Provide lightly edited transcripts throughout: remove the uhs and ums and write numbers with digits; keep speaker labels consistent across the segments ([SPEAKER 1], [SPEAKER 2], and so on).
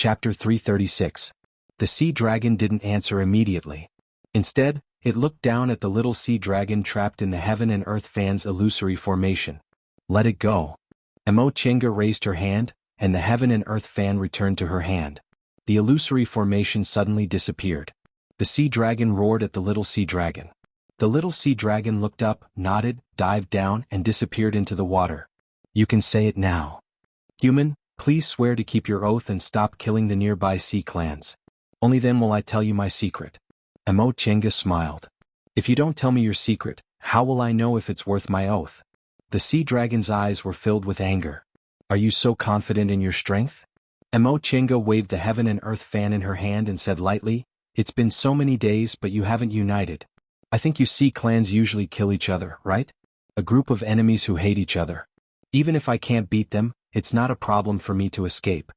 [SPEAKER 1] Chapter 336. The sea dragon didn't answer immediately. Instead, it looked down at the little sea dragon trapped in the heaven and earth fan's illusory formation. Let it go. Chinga raised her hand, and the heaven and earth fan returned to her hand. The illusory formation suddenly disappeared. The sea dragon roared at the little sea dragon. The little sea dragon looked up, nodded, dived down, and disappeared into the water. You can say it now. Human, please swear to keep your oath and stop killing the nearby sea clans. Only then will I tell you my secret. Chinga smiled. If you don't tell me your secret, how will I know if it's worth my oath? The sea dragon's eyes were filled with anger. Are you so confident in your strength? Chinga waved the heaven and earth fan in her hand and said lightly, It's been so many days but you haven't united. I think you sea clans usually kill each other, right? A group of enemies who hate each other. Even if I can't beat them, it's not a problem for me to escape.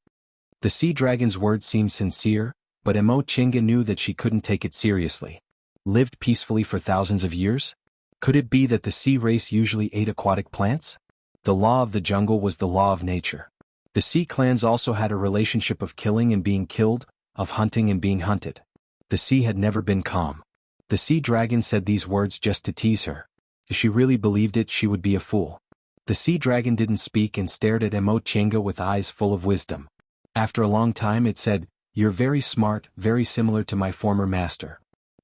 [SPEAKER 1] The sea dragon's words seemed sincere, but Chinga knew that she couldn't take it seriously. Lived peacefully for thousands of years? Could it be that the sea race usually ate aquatic plants? The law of the jungle was the law of nature. The sea clans also had a relationship of killing and being killed, of hunting and being hunted. The sea had never been calm. The sea dragon said these words just to tease her. If she really believed it, she would be a fool. The sea dragon didn't speak and stared at Chinga with eyes full of wisdom. After a long time it said, You're very smart, very similar to my former master.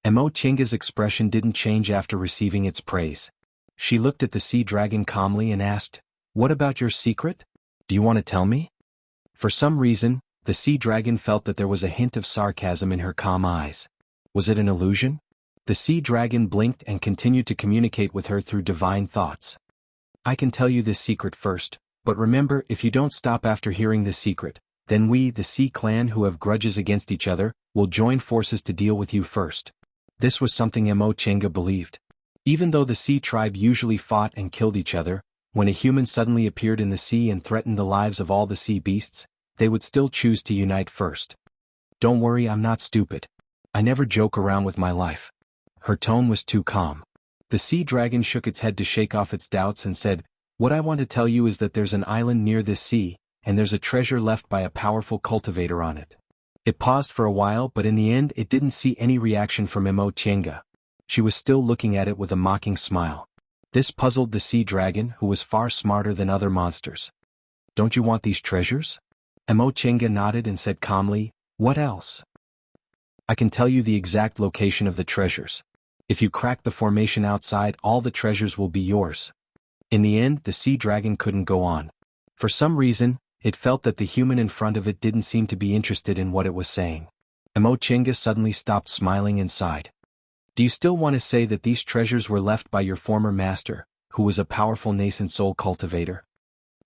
[SPEAKER 1] Chinga's expression didn't change after receiving its praise. She looked at the sea dragon calmly and asked, What about your secret? Do you want to tell me? For some reason, the sea dragon felt that there was a hint of sarcasm in her calm eyes. Was it an illusion? The sea dragon blinked and continued to communicate with her through divine thoughts. I can tell you this secret first, but remember, if you don't stop after hearing this secret, then we, the sea clan who have grudges against each other, will join forces to deal with you first. This was something Chinga believed. Even though the sea tribe usually fought and killed each other, when a human suddenly appeared in the sea and threatened the lives of all the sea beasts, they would still choose to unite first. Don't worry, I'm not stupid. I never joke around with my life. Her tone was too calm. The sea dragon shook its head to shake off its doubts and said, What I want to tell you is that there's an island near this sea, and there's a treasure left by a powerful cultivator on it. It paused for a while, but in the end it didn't see any reaction from Chinga. She was still looking at it with a mocking smile. This puzzled the sea dragon, who was far smarter than other monsters. Don't you want these treasures? Chinga nodded and said calmly, What else? I can tell you the exact location of the treasures. If you crack the formation outside, all the treasures will be yours. In the end, the sea dragon couldn't go on. For some reason, it felt that the human in front of it didn't seem to be interested in what it was saying. Chinga suddenly stopped smiling and sighed. Do you still want to say that these treasures were left by your former master, who was a powerful nascent soul cultivator?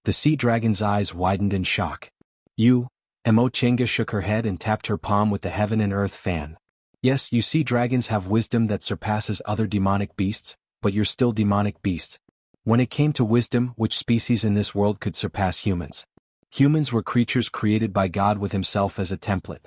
[SPEAKER 1] The sea dragon's eyes widened in shock. You? Chinga shook her head and tapped her palm with the heaven and earth fan. Yes, you sea dragons have wisdom that surpasses other demonic beasts, but you're still demonic beasts. When it came to wisdom, which species in this world could surpass humans? Humans were creatures created by God with himself as a template.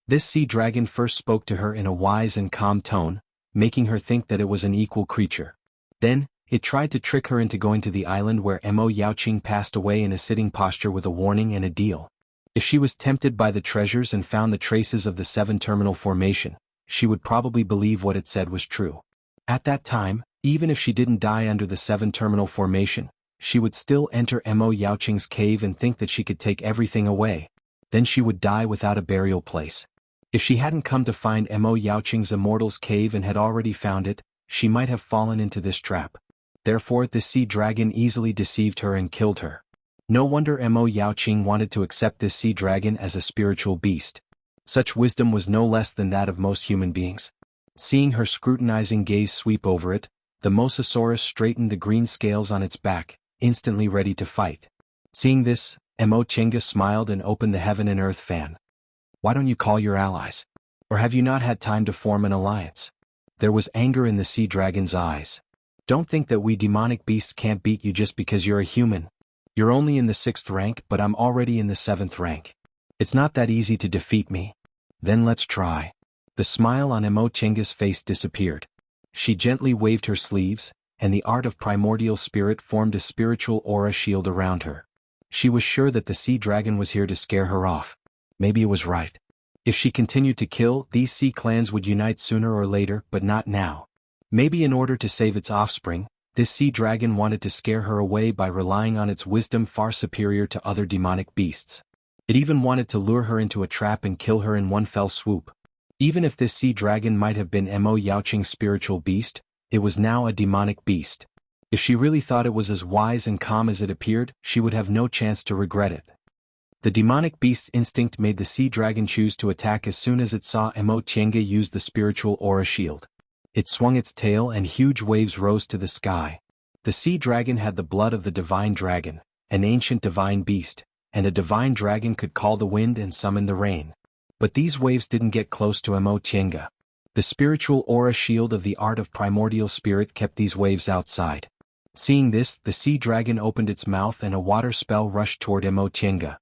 [SPEAKER 1] This sea dragon first spoke to her in a wise and calm tone, making her think that it was an equal creature. Then, it tried to trick her into going to the island where Yaoqing passed away in a sitting posture with a warning and a deal. If she was tempted by the treasures and found the traces of the 7-terminal formation, she would probably believe what it said was true. At that time, even if she didn't die under the 7-terminal formation, she would still enter Yaoqing's cave and think that she could take everything away. Then she would die without a burial place. If she hadn't come to find Yaoqing's immortal's cave and had already found it, she might have fallen into this trap. Therefore, the sea dragon easily deceived her and killed her. No wonder Yaoqing wanted to accept this sea dragon as a spiritual beast. Such wisdom was no less than that of most human beings. Seeing her scrutinizing gaze sweep over it, the Mosasaurus straightened the green scales on its back, instantly ready to fight. Seeing this, Chinga smiled and opened the heaven and earth fan. Why don't you call your allies? Or have you not had time to form an alliance? There was anger in the sea dragon's eyes. Don't think that we demonic beasts can't beat you just because you're a human. You're only in the 6th rank, but I'm already in the 7th rank. It's not that easy to defeat me. Then let's try. The smile on Chinga's face disappeared. She gently waved her sleeves, and the art of primordial spirit formed a spiritual aura shield around her. She was sure that the sea dragon was here to scare her off. Maybe it was right. If she continued to kill, these sea clans would unite sooner or later, but not now. Maybe in order to save its offspring, this sea dragon wanted to scare her away by relying on its wisdom far superior to other demonic beasts. It even wanted to lure her into a trap and kill her in one fell swoop. Even if this sea dragon might have been Mo Yaoqing's spiritual beast, it was now a demonic beast. If she really thought it was as wise and calm as it appeared, she would have no chance to regret it. The demonic beast's instinct made the sea dragon choose to attack as soon as it saw Mo Tiange use the spiritual aura shield. It swung its tail and huge waves rose to the sky. The sea dragon had the blood of the divine dragon, an ancient divine beast, and a divine dragon could call the wind and summon the rain. But these waves didn't get close to Mo Tiange. The spiritual aura shield of the art of primordial spirit kept these waves outside. Seeing this, the sea dragon opened its mouth and a water spell rushed toward Mo Tiange.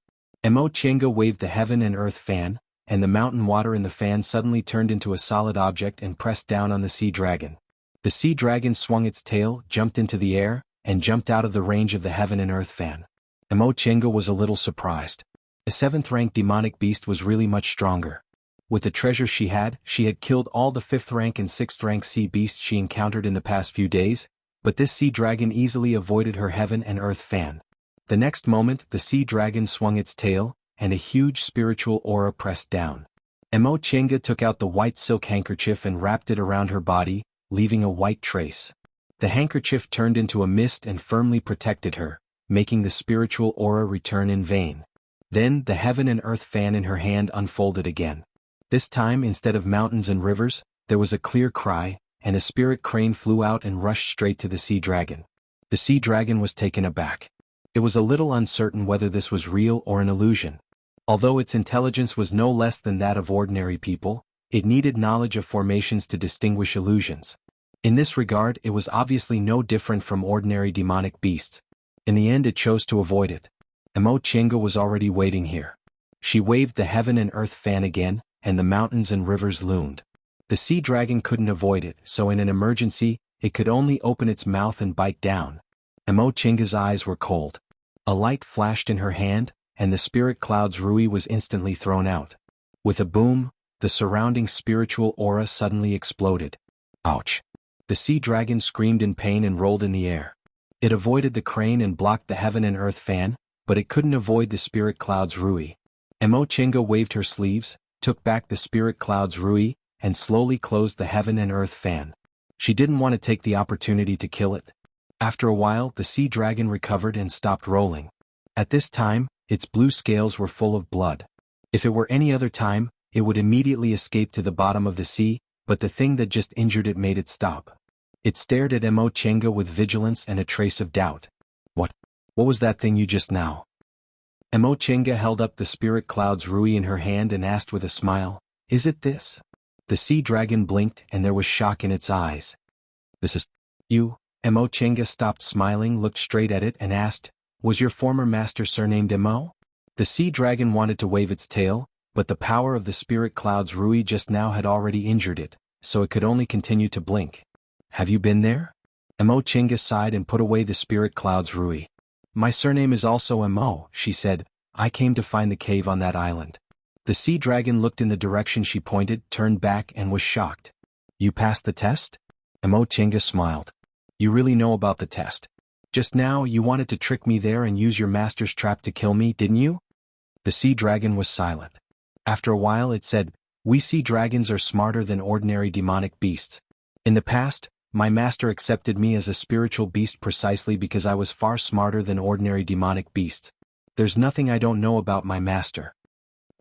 [SPEAKER 1] Mo Tiange waved the heaven and earth fan, and the mountain water in the fan suddenly turned into a solid object and pressed down on the sea dragon. The sea dragon swung its tail, jumped into the air, and jumped out of the range of the heaven and earth fan. Mo Tiange was a little surprised. A 7th-rank demonic beast was really much stronger. With the treasure she had killed all the 5th-rank and 6th-rank sea beasts she encountered in the past few days, but this sea dragon easily avoided her heaven and earth fan. The next moment, the sea dragon swung its tail, and a huge spiritual aura pressed down. Mo Tiange took out the white silk handkerchief and wrapped it around her body, leaving a white trace. The handkerchief turned into a mist and firmly protected her, making the spiritual aura return in vain. Then, the heaven and earth fan in her hand unfolded again. This time, instead of mountains and rivers, there was a clear cry, and a spirit crane flew out and rushed straight to the sea dragon. The sea dragon was taken aback. It was a little uncertain whether this was real or an illusion. Although its intelligence was no less than that of ordinary people, it needed knowledge of formations to distinguish illusions. In this regard, it was obviously no different from ordinary demonic beasts. In the end, it chose to avoid it. Mo Tiange was already waiting here. She waved the heaven and earth fan again, and the mountains and rivers loomed. The sea dragon couldn't avoid it, so in an emergency, it could only open its mouth and bite down. Mo Tiange's eyes were cold. A light flashed in her hand, and the spirit cloud's rui was instantly thrown out. With a boom, the surrounding spiritual aura suddenly exploded. Ouch! The sea dragon screamed in pain and rolled in the air. It avoided the crane and blocked the heaven and earth fan, but it couldn't avoid the spirit cloud's rui. Mo Tiange waved her sleeves, took back the spirit cloud's rui, and slowly closed the heaven and earth fan. She didn't want to take the opportunity to kill it. After a while, the sea dragon recovered and stopped rolling. At this time, its blue scales were full of blood. If it were any other time, it would immediately escape to the bottom of the sea, but the thing that just injured it made it stop. It stared at Mo Tiange with vigilance and a trace of doubt. What was that thing you just now? Mo Tiange held up the spirit cloud's rui in her hand and asked with a smile, "Is it this?" The sea dragon blinked and there was shock in its eyes. "This is you?" Mo Tiange stopped smiling, looked straight at it and asked, "Was your former master surnamed Mo?" The sea dragon wanted to wave its tail, but the power of the spirit cloud's rui just now had already injured it, so it could only continue to blink. "Have you been there?" Mo Tiange sighed and put away the spirit cloud's rui. "My surname is also Mo," she said. "I came to find the cave on that island." The sea dragon looked in the direction she pointed, turned back and was shocked. "You passed the test?" Mo Tiange smiled. "You really know about the test. Just now you wanted to trick me there and use your master's trap to kill me, didn't you?" The sea dragon was silent. After a while it said, "We sea dragons are smarter than ordinary demonic beasts. In the past, my master accepted me as a spiritual beast precisely because I was far smarter than ordinary demonic beasts. There's nothing I don't know about my master.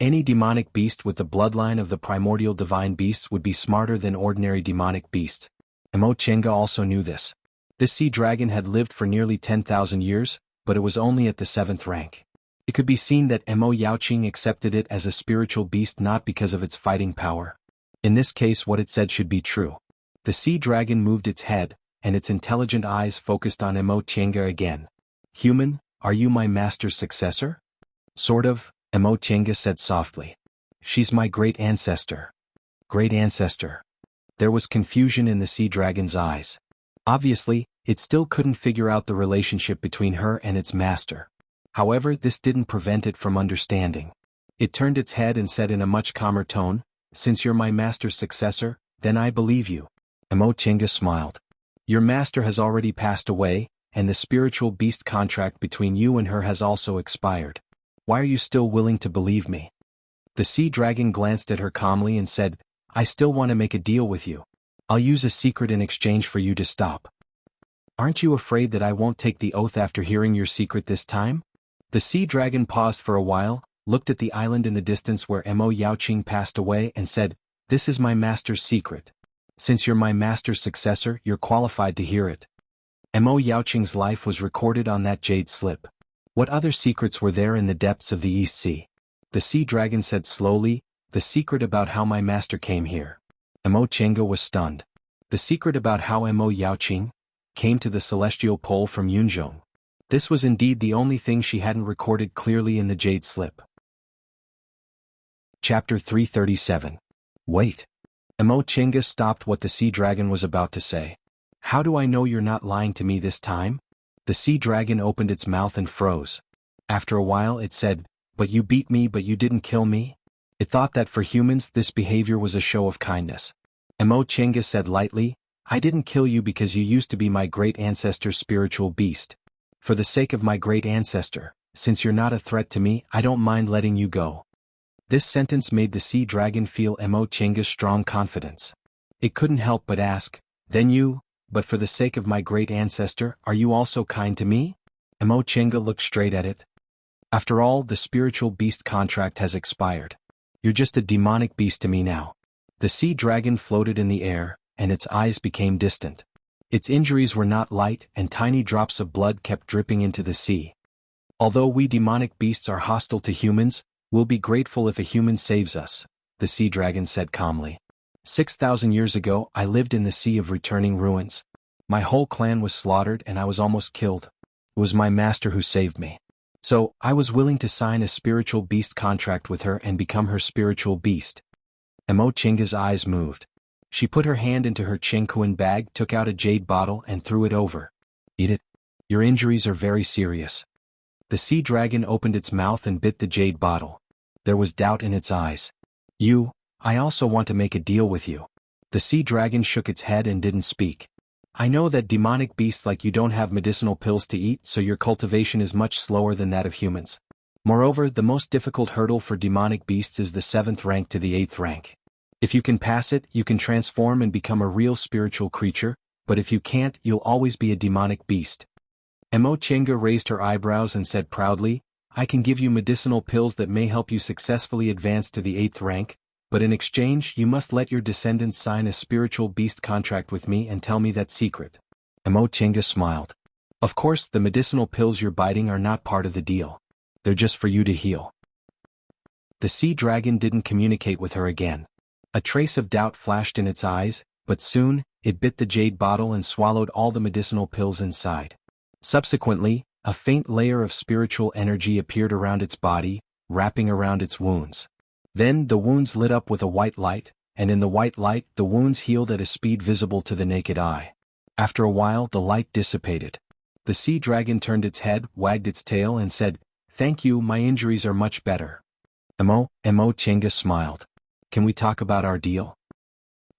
[SPEAKER 1] Any demonic beast with the bloodline of the primordial divine beasts would be smarter than ordinary demonic beasts." Mo Tiange also knew this. This sea dragon had lived for nearly 10,000 years, but it was only at the 7th rank. It could be seen that Mo Yaoqing accepted it as a spiritual beast not because of its fighting power. In this case, what it said should be true. The sea dragon moved its head, and its intelligent eyes focused on Mo Tiange again. "Human, are you my master's successor?" "Sort of," Mo Tiange said softly. "She's my great ancestor." "Great ancestor." There was confusion in the sea dragon's eyes. Obviously, it still couldn't figure out the relationship between her and its master. However, this didn't prevent it from understanding. It turned its head and said in a much calmer tone, "Since you're my master's successor, then I believe you." Chinga smiled. "Your master has already passed away, and the spiritual beast contract between you and her has also expired. Why are you still willing to believe me?" The sea dragon glanced at her calmly and said, "I still want to make a deal with you. I'll use a secret in exchange for you to stop." "Aren't you afraid that I won't take the oath after hearing your secret this time?" The sea dragon paused for a while, looked at the island in the distance where Mo Yaoqing passed away and said, "This is my master's secret. Since you're my master's successor, you're qualified to hear it." Mo Yaoqing's life was recorded on that jade slip. What other secrets were there in the depths of the East Sea? The sea dragon said slowly, "The secret about how my master came here." Mo Chenga was stunned. The secret about how Mo Yaoqing came to the celestial pole from Yunzhong. This was indeed the only thing she hadn't recorded clearly in the jade slip. Chapter 337. Wait. Mo Chenga stopped what the sea dragon was about to say. "How do I know you're not lying to me this time?" The sea dragon opened its mouth and froze. After a while it said, "But you beat me, but you didn't kill me?" It thought that for humans this behavior was a show of kindness. Mo Chenga said lightly, "I didn't kill you because you used to be my great ancestor's spiritual beast. For the sake of my great ancestor, since you're not a threat to me, I don't mind letting you go." This sentence made the sea dragon feel Mo Chenga's strong confidence. It couldn't help but ask, "Then but for the sake of my great ancestor, are you also kind to me?" Mo Chenga looked straight at it. "After all, the spiritual beast contract has expired. You're just a demonic beast to me now." The sea dragon floated in the air, and its eyes became distant. Its injuries were not light, and tiny drops of blood kept dripping into the sea. "Although we demonic beasts are hostile to humans, we'll be grateful if a human saves us," the sea dragon said calmly. 6,000 years ago, I lived in the Sea of Returning Ruins. My whole clan was slaughtered and I was almost killed. It was my master who saved me. So, I was willing to sign a spiritual beast contract with her and become her spiritual beast." Mo Chenga's eyes moved. She put her hand into her Chengkuan bag, took out a jade bottle and threw it over. "Eat it. Your injuries are very serious." The sea dragon opened its mouth and bit the jade bottle. There was doubt in its eyes. I also want to make a deal with you." The sea dragon shook its head and didn't speak. "I know that demonic beasts like you don't have medicinal pills to eat, so your cultivation is much slower than that of humans. Moreover, the most difficult hurdle for demonic beasts is the 7th rank to the 8th rank. If you can pass it, you can transform and become a real spiritual creature, but if you can't, you'll always be a demonic beast." Mo Chenga raised her eyebrows and said proudly, "I can give you medicinal pills that may help you successfully advance to the 8th rank, but in exchange you must let your descendants sign a spiritual beast contract with me and tell me that secret." Mo Chenga smiled. "Of course, the medicinal pills you're biting are not part of the deal. They're just for you to heal." The sea dragon didn't communicate with her again. A trace of doubt flashed in its eyes, but soon, it bit the jade bottle and swallowed all the medicinal pills inside. Subsequently, a faint layer of spiritual energy appeared around its body, wrapping around its wounds. Then the wounds lit up with a white light, and in the white light the wounds healed at a speed visible to the naked eye. After a while the light dissipated. The sea dragon turned its head, wagged its tail and said, "Thank you, my injuries are much better." Mo Chenga smiled. "Can we talk about our deal?"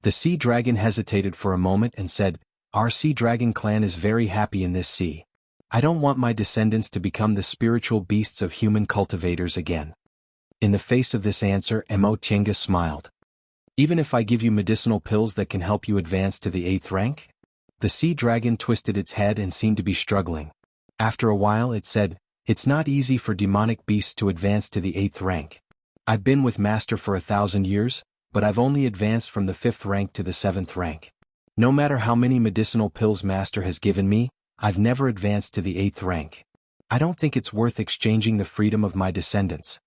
[SPEAKER 1] The sea dragon hesitated for a moment and said, "Our sea dragon clan is very happy in this sea. I don't want my descendants to become the spiritual beasts of human cultivators again." In the face of this answer, Mo Chenga smiled. "Even if I give you medicinal pills that can help you advance to the 8th rank?" The sea dragon twisted its head and seemed to be struggling. After a while it said, "It's not easy for demonic beasts to advance to the 8th rank. I've been with Master for 1,000 years, but I've only advanced from the 5th rank to the 7th rank. No matter how many medicinal pills Master has given me, I've never advanced to the 8th rank. I don't think it's worth exchanging the freedom of my descendants."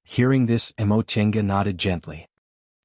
[SPEAKER 1] Hearing this, Mo Chenga nodded gently.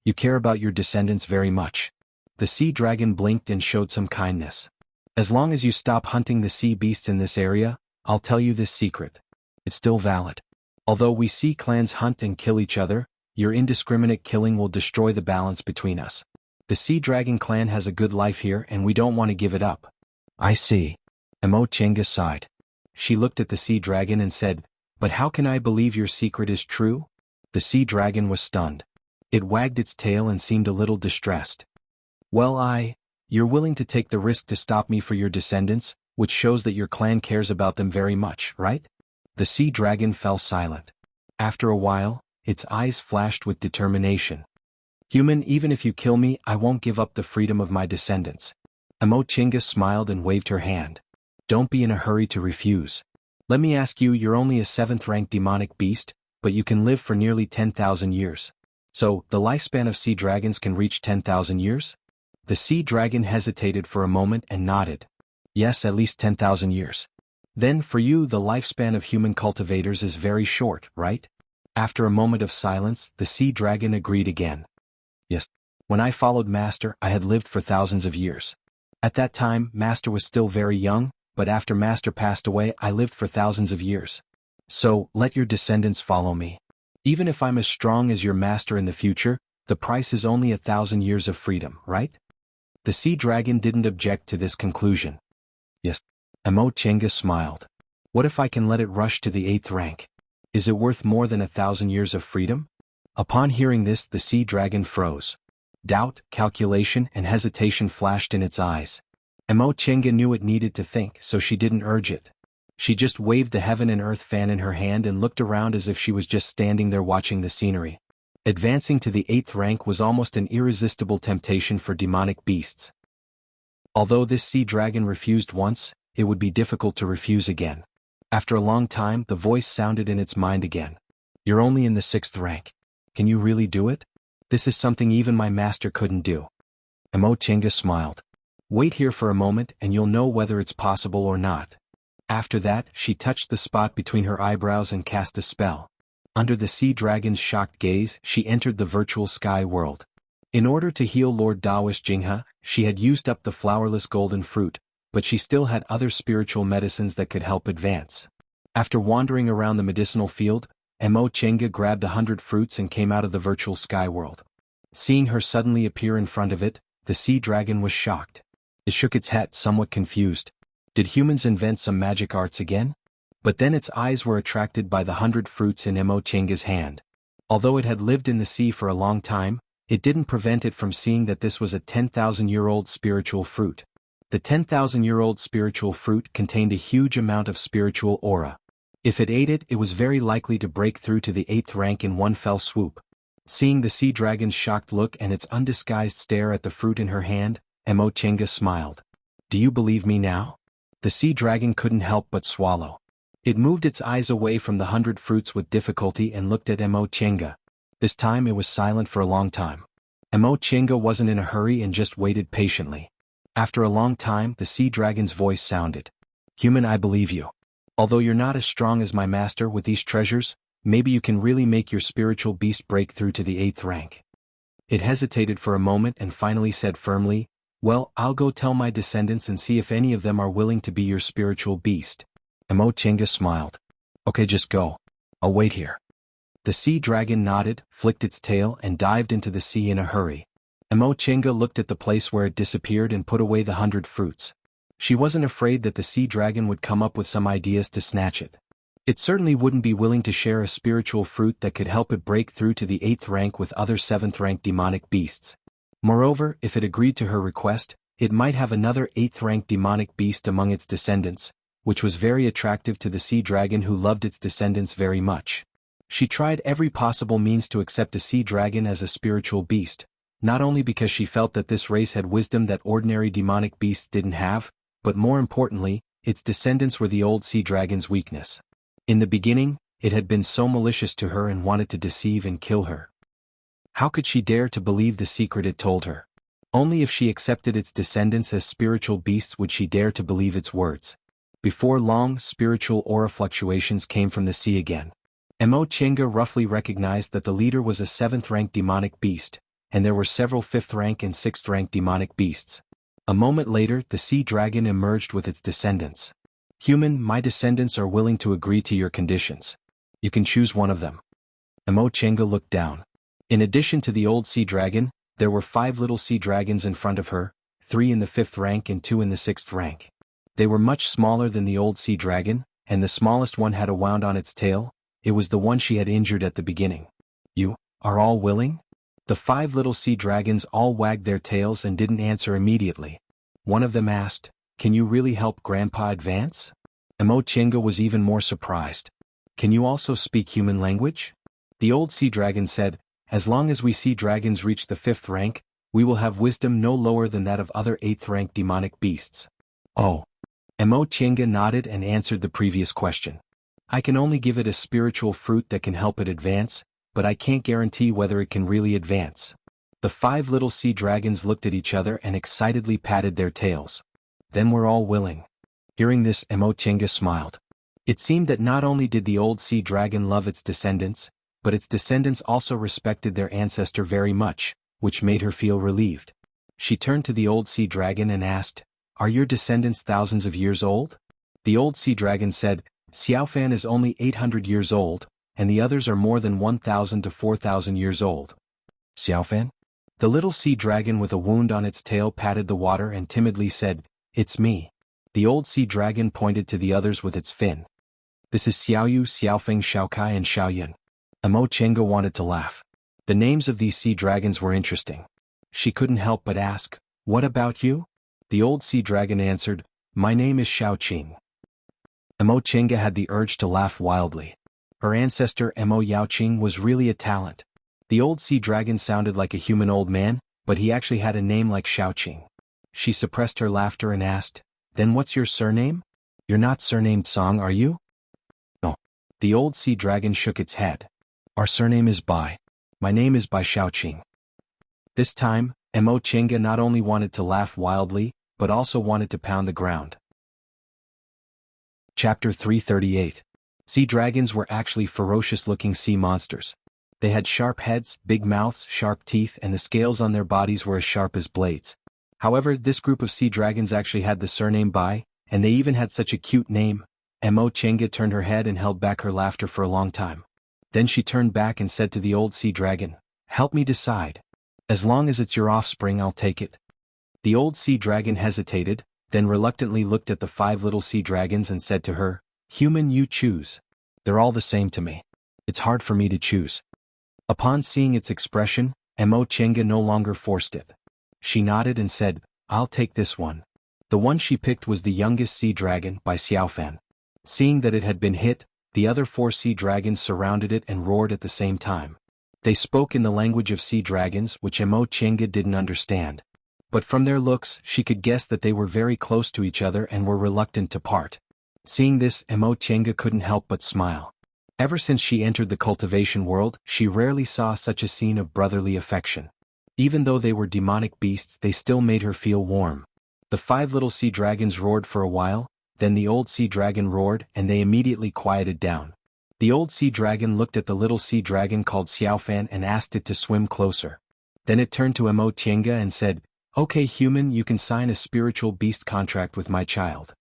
[SPEAKER 1] "You care about your descendants very much." The sea dragon blinked and showed some kindness. "As long as you stop hunting the sea beasts in this area, I'll tell you this secret. It's still valid. Although we sea clans hunt and kill each other, your indiscriminate killing will destroy the balance between us. The sea dragon clan has a good life here and we don't want to give it up." "I see." Mo Chenga sighed. She looked at the sea dragon and said, "But how can I believe your secret is true?" The The sea dragon was stunned. It wagged its tail and seemed a little distressed. Well, you're willing to take the risk to stop me for your descendants, which shows that your clan cares about them very much, right? The sea dragon fell silent. After a while, its eyes flashed with determination. Human, even if you kill me, I won't give up the freedom of my descendants. Emochinga smiled and waved her hand. Don't be in a hurry to refuse. Let me ask you, you're only a 7th-rank demonic beast, but you can live for nearly 10,000 years. So, the lifespan of sea dragons can reach 10,000 years? The sea dragon hesitated for a moment and nodded. Yes, at least 10,000 years. Then for you the lifespan of human cultivators is very short, right? After a moment of silence, the sea dragon agreed again. Yes. When I followed Master, I had lived for thousands of years. At that time, Master was still very young, but after Master passed away, I lived for thousands of years. So, let your descendants follow me. Even if I'm as strong as your Master in the future, the price is only 1,000 years of freedom, right? The sea dragon didn't object to this conclusion. Yes. Emochinga smiled. What if I can let it rush to the 8th rank? Is it worth more than 1,000 years of freedom? Upon hearing this, the sea dragon froze. Doubt, calculation, and hesitation flashed in its eyes. Emochinga knew it needed to think, so she didn't urge it. She just waved the heaven and earth fan in her hand and looked around as if she was just standing there watching the scenery. Advancing to the 8th rank was almost an irresistible temptation for demonic beasts. Although this sea dragon refused once, it would be difficult to refuse again. After a long time, the voice sounded in its mind again. You're only in the 6th rank. Can you really do it? This is something even my master couldn't do. Emochinga smiled. Wait here for a moment and you'll know whether it's possible or not. After that, she touched the spot between her eyebrows and cast a spell. Under the sea dragon's shocked gaze, she entered the virtual sky world. In order to heal Lord Dawish Jingha, she had used up the flowerless golden fruit, but she still had other spiritual medicines that could help advance. After wandering around the medicinal field, Emochinga grabbed 100 fruits and came out of the virtual sky world. Seeing her suddenly appear in front of it, the sea dragon was shocked. It shook its head, somewhat confused. Did humans invent some magic arts again? But then its eyes were attracted by the 100 fruits in Emochinga's hand. Although it had lived in the sea for a long time, it didn't prevent it from seeing that this was a 10,000-year-old spiritual fruit. The 10,000-year-old spiritual fruit contained a huge amount of spiritual aura. If it ate it, it was very likely to break through to the 8th rank in one fell swoop. Seeing the sea dragon's shocked look and its undisguised stare at the fruit in her hand, Emochinga smiled. Do you believe me now? The sea dragon couldn't help but swallow. It moved its eyes away from the 100 fruits with difficulty and looked at Emochinga. This time it was silent for a long time. Emochinga wasn't in a hurry and just waited patiently. After a long time, the sea dragon's voice sounded. Human, I believe you. Although you're not as strong as my master with these treasures, maybe you can really make your spiritual beast break through to the 8th rank. It hesitated for a moment and finally said firmly, Well, I'll go tell my descendants and see if any of them are willing to be your spiritual beast. Emochinga smiled. Okay, just go. I'll wait here. The sea dragon nodded, flicked its tail and dived into the sea in a hurry. Emochinga looked at the place where it disappeared and put away the 100 fruits. She wasn't afraid that the sea dragon would come up with some ideas to snatch it. It certainly wouldn't be willing to share a spiritual fruit that could help it break through to the 8th rank with other 7th rank demonic beasts. Moreover, if it agreed to her request, it might have another 8th rank demonic beast among its descendants, which was very attractive to the sea dragon who loved its descendants very much. She tried every possible means to accept a sea dragon as a spiritual beast, not only because she felt that this race had wisdom that ordinary demonic beasts didn't have, but more importantly, its descendants were the old sea dragon's weakness. In the beginning, it had been so malicious to her and wanted to deceive and kill her. How could she dare to believe the secret it told her? Only if she accepted its descendants as spiritual beasts would she dare to believe its words. Before long, spiritual aura fluctuations came from the sea again. Emochinga roughly recognized that the leader was a 7th rank demonic beast, and there were several 5th rank and 6th rank demonic beasts. A moment later, the sea dragon emerged with its descendants. Human, my descendants are willing to agree to your conditions. You can choose one of them. Emochinga looked down. In addition to the old sea dragon, there were 5 little sea dragons in front of her, 3 in the 5th rank and 2 in the 6th rank. They were much smaller than the old sea dragon, and the smallest one had a wound on its tail. It was the one she had injured at the beginning. You are all willing? The 5 little sea dragons all wagged their tails and didn't answer immediately. One of them asked, "Can you really help Grandpa advance?" Emochenga was even more surprised. "Can you also speak human language?" The old sea dragon said, "As long as we sea dragons reach the 5th rank, we will have wisdom no lower than that of other 8th rank demonic beasts." Oh. Emochenga nodded and answered the previous question. "I can only give it a spiritual fruit that can help it advance, but I can't guarantee whether it can really advance." The 5 little sea dragons looked at each other and excitedly patted their tails. "Then we're all willing." Hearing this, Emochenga smiled. It seemed that not only did the old sea dragon love its descendants, but its descendants also respected their ancestor very much, which made her feel relieved. She turned to the old sea dragon and asked, "Are your descendants thousands of years old?" The old sea dragon said, "Xiaofan is only 800 years old, and the others are more than 1,000 to 4,000 years old." "Xiaofan?" The little sea dragon with a wound on its tail patted the water and timidly said, "It's me." The old sea dragon pointed to the others with its fin. "This is Xiaoyu, Xiaofeng, Xiaokai and Xiaoyan." Emochenga wanted to laugh. The names of these sea dragons were interesting. She couldn't help but ask, "What about you?" The old sea dragon answered, "My name is Xiaoqing." Emochenga had the urge to laugh wildly. Her ancestor Emo Yaoqing was really a talent. The old sea dragon sounded like a human old man, but he actually had a name like Xiaoqing. She suppressed her laughter and asked, "Then what's your surname? You're not surnamed Song, are you?" "No." The old sea dragon shook its head. "Our surname is Bai. My name is Bai Xiaoqing." This time, Emochenga not only wanted to laugh wildly, but also wanted to pound the ground. Chapter 338. Sea dragons were actually ferocious-looking sea monsters. They had sharp heads, big mouths, sharp teeth, and the scales on their bodies were as sharp as blades. However, this group of sea dragons actually had the surname Bai, and they even had such a cute name. Emochenga turned her head and held back her laughter for a long time. Then she turned back and said to the old sea dragon, "Help me decide. As long as it's your offspring, I'll take it." The old sea dragon hesitated, then reluctantly looked at the 5 little sea dragons and said to her, "Human, you choose. They're all the same to me. It's hard for me to choose." Upon seeing its expression, Emochenga no longer forced it. She nodded and said, "I'll take this one." The one she picked was the youngest sea dragon, by Xiaofan. Seeing that it had been hit, the other 4 sea dragons surrounded it and roared at the same time. They spoke in the language of sea dragons, which Emochenga didn't understand. But from their looks, she could guess that they were very close to each other and were reluctant to part. Seeing this, Emochenga couldn't help but smile. Ever since she entered the cultivation world, she rarely saw such a scene of brotherly affection. Even though they were demonic beasts, they still made her feel warm. The 5 little sea dragons roared for a while, then the old sea dragon roared and they immediately quieted down. The old sea dragon looked at the little sea dragon called Xiaofan and asked it to swim closer. Then it turned to Emochenga and said, "Okay human, you can sign a spiritual beast contract with my child."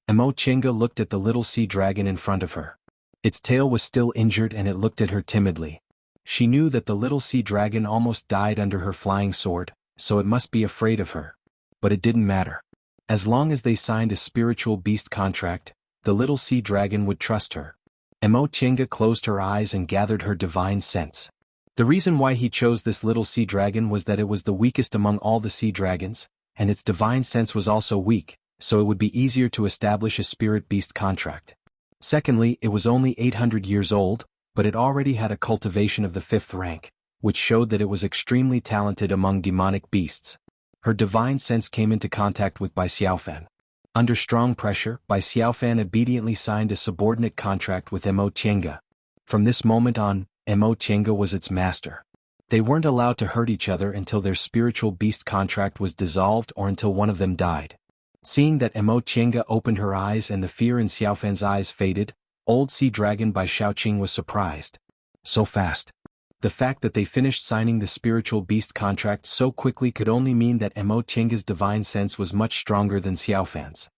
[SPEAKER 1] Emochenga looked at the little sea dragon in front of her. Its tail was still injured and it looked at her timidly. She knew that the little sea dragon almost died under her flying sword, so it must be afraid of her. But it didn't matter. As long as they signed a spiritual beast contract, the little sea dragon would trust her. Emochenga closed her eyes and gathered her divine sense. The reason why he chose this little sea dragon was that it was the weakest among all the sea dragons, and its divine sense was also weak, so it would be easier to establish a spirit beast contract. Secondly, it was only 800 years old, but it already had a cultivation of the 5th rank, which showed that it was extremely talented among demonic beasts. Her divine sense came into contact with Bai Xiaofan. Under strong pressure, Bai Xiaofan obediently signed a subordinate contract with Emochenga. From this moment on, Emochenga was its master. They weren't allowed to hurt each other until their spiritual beast contract was dissolved or until one of them died. Seeing that Emochenga opened her eyes and the fear in Xiaofan's eyes faded, old sea dragon Bai Xiaoqing was surprised. So fast. The fact that they finished signing the spiritual beast contract so quickly could only mean that Emochenga's divine sense was much stronger than Xiaofan's.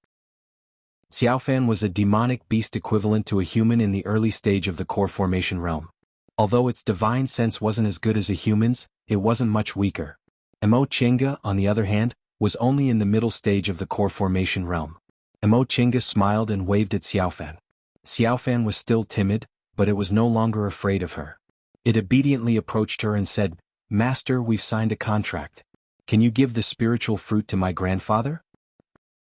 [SPEAKER 1] Xiaofan was a demonic beast equivalent to a human in the early stage of the core formation realm. Although its divine sense wasn't as good as a human's, it wasn't much weaker. Emochenga, on the other hand, was only in the middle stage of the core formation realm. Emochenga smiled and waved at Xiaofan. Xiaofan was still timid, but it was no longer afraid of her. It obediently approached her and said, "Master, we've signed a contract. Can you give the spiritual fruit to my grandfather?"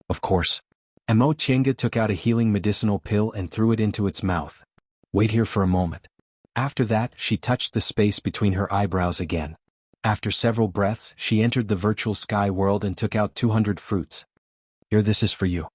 [SPEAKER 1] "Of course." Emo Chenga took out a healing medicinal pill and threw it into its mouth. "Wait here for a moment." After that, she touched the space between her eyebrows again. After several breaths, she entered the virtual sky world and took out 200 fruits. "Here, this is for you."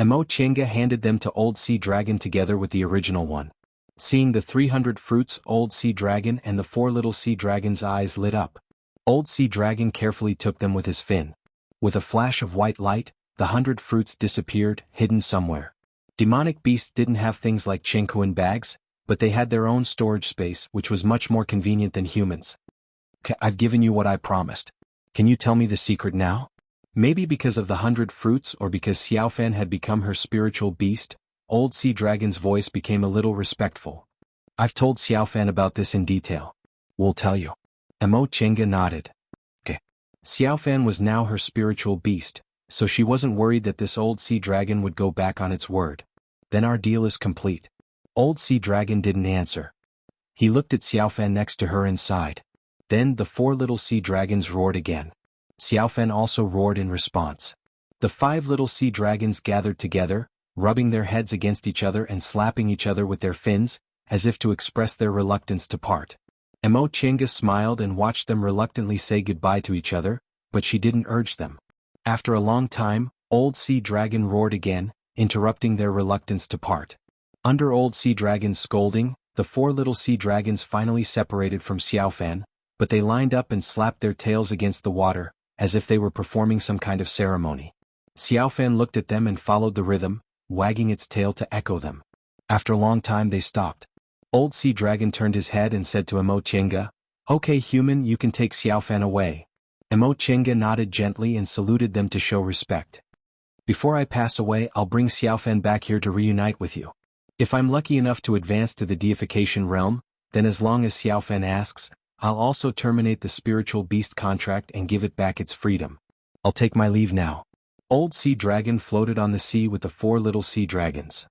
[SPEAKER 1] Emo Chenga handed them to Old Sea Dragon together with the original one. Seeing the 300 fruits, Old Sea Dragon and the 4 little sea dragons' eyes lit up. Old Sea Dragon carefully took them with his fin. With a flash of white light, the 100 fruits disappeared, hidden somewhere. Demonic beasts didn't have things like chinko bags, but they had their own storage space, which was much more convenient than humans. "I've given you what I promised. Can you tell me the secret now?" Maybe because of the 100 fruits or because Xiaofan had become her spiritual beast, Old Sea Dragon's voice became a little respectful. "I've told Xiaofan about this in detail. We'll tell you." Emo Chenga nodded. "Okay." Xiaofan was now her spiritual beast, so she wasn't worried that this Old Sea Dragon would go back on its word. "Then our deal is complete." Old Sea Dragon didn't answer. He looked at Xiaofan next to her and sighed. Then the 4 little sea dragons roared again. Xiaofan also roared in response. The 5 little sea dragons gathered together, rubbing their heads against each other and slapping each other with their fins, as if to express their reluctance to part. Emo Chenga smiled and watched them reluctantly say goodbye to each other, but she didn't urge them. After a long time, Old Sea Dragon roared again, interrupting their reluctance to part. Under Old Sea Dragon's scolding, the 4 little sea dragons finally separated from Xiaofan, but they lined up and slapped their tails against the water, as if they were performing some kind of ceremony. Xiaofan looked at them and followed the rhythm, wagging its tail to echo them. After a long time they stopped. Old Sea Dragon turned his head and said to Emo Chenga, "Okay human, you can take Xiaofan away." Emo Chenga nodded gently and saluted them to show respect. "Before I pass away, I'll bring Xiaofan back here to reunite with you. If I'm lucky enough to advance to the deification realm, then as long as Xiaofan asks, I'll also terminate the spiritual beast contract and give it back its freedom. I'll take my leave now." Old Sea Dragon floated on the sea with the 4 little sea dragons.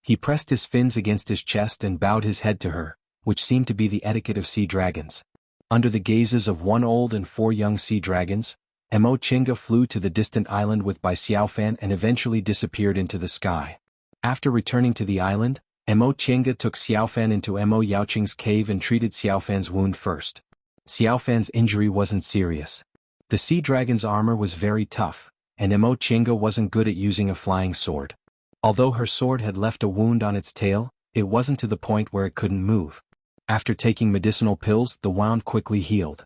[SPEAKER 1] He pressed his fins against his chest and bowed his head to her, which seemed to be the etiquette of sea dragons. Under the gazes of 1 old and 4 young sea dragons, Emo Chenga flew to the distant island with Bai Xiaofan and eventually disappeared into the sky. After returning to the island, Emo Chenga took Xiaofan into Emo Yaoqing's cave and treated Xiaofan's wound first. Xiaofan's injury wasn't serious. The sea dragon's armor was very tough, and Emo Chenga wasn't good at using a flying sword. Although her sword had left a wound on its tail, it wasn't to the point where it couldn't move. After taking medicinal pills, the wound quickly healed.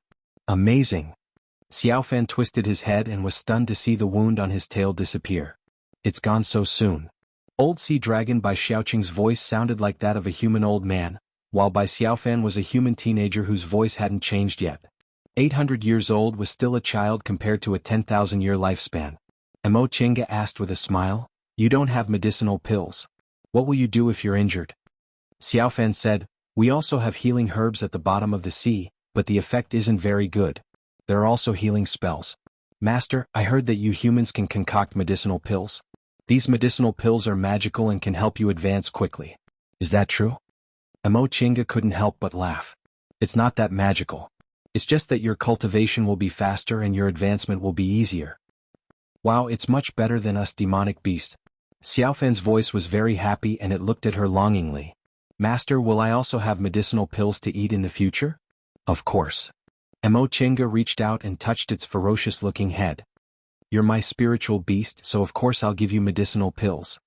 [SPEAKER 1] Amazing! Xiaofan twisted his head and was stunned to see the wound on his tail disappear. It's gone so soon. Old Sea Dragon Bai Xiaoqing's voice sounded like that of a human old man, while Bai Xiaofan was a human teenager whose voice hadn't changed yet. 800 years old was still a child compared to a 10,000-year lifespan. Emo Chenga asked with a smile, "You don't have medicinal pills. What will you do if you're injured?" Xiaofan said, "We also have healing herbs at the bottom of the sea, but the effect isn't very good. There are also healing spells. Master, I heard that you humans can concoct medicinal pills. These medicinal pills are magical and can help you advance quickly. Is that true?" Emo Chenga couldn't help but laugh. "It's not that magical. It's just that your cultivation will be faster and your advancement will be easier." "Wow, it's much better than us demonic beast." Xiaofan's voice was very happy and it looked at her longingly. "Master, will I also have medicinal pills to eat in the future?" "Of course." Emo Chenga reached out and touched its ferocious-looking head. "You're my spiritual beast, so of course I'll give you medicinal pills."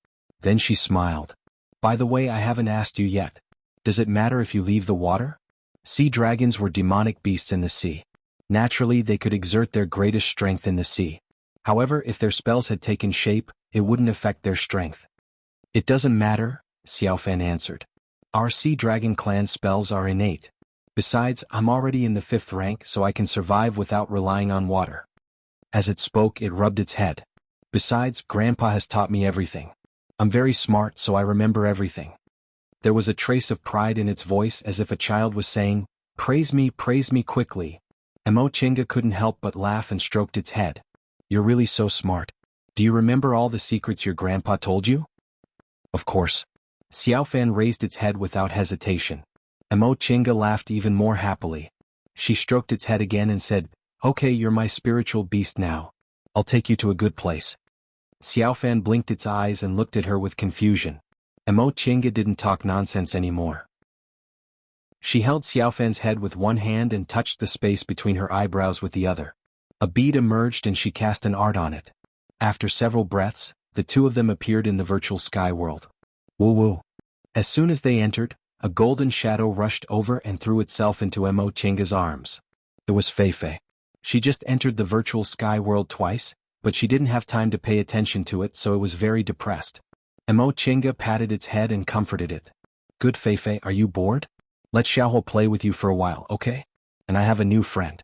[SPEAKER 1] Then she smiled. "By the way, I haven't asked you yet. Does it matter if you leave the water?" Sea dragons were demonic beasts in the sea. Naturally, they could exert their greatest strength in the sea. However, if their spells had taken shape, it wouldn't affect their strength. "It doesn't matter," Xiaofan answered. "Our sea dragon clan's spells are innate. Besides, I'm already in the 5th rank, so I can survive without relying on water." As it spoke, it rubbed its head. "Besides, Grandpa has taught me everything. I'm very smart, so I remember everything." There was a trace of pride in its voice as if a child was saying, praise me quickly." Emo Chenga couldn't help but laugh and stroked its head. "You're really so smart. Do you remember all the secrets your grandpa told you?" "Of course." Xiaofan raised its head without hesitation. Emo Chinga laughed even more happily. She stroked its head again and said, "Okay, you're my spiritual beast now. I'll take you to a good place." Xiaofan blinked its eyes and looked at her with confusion. Emo Chinga didn't talk nonsense anymore. She held Xiaofan's head with one hand and touched the space between her eyebrows with the other. A bead emerged and she cast an art on it. After several breaths, the two of them appeared in the virtual sky world. Woo-woo. As soon as they entered, a golden shadow rushed over and threw itself into Emo Chinga's arms. It was Feifei. She just entered the virtual sky world twice, but she didn't have time to pay attention to it, so it was very depressed. Emo Chinga patted its head and comforted it. "Good Feifei, are you bored? Let Xiaohua play with you for a while, okay? And I have a new friend."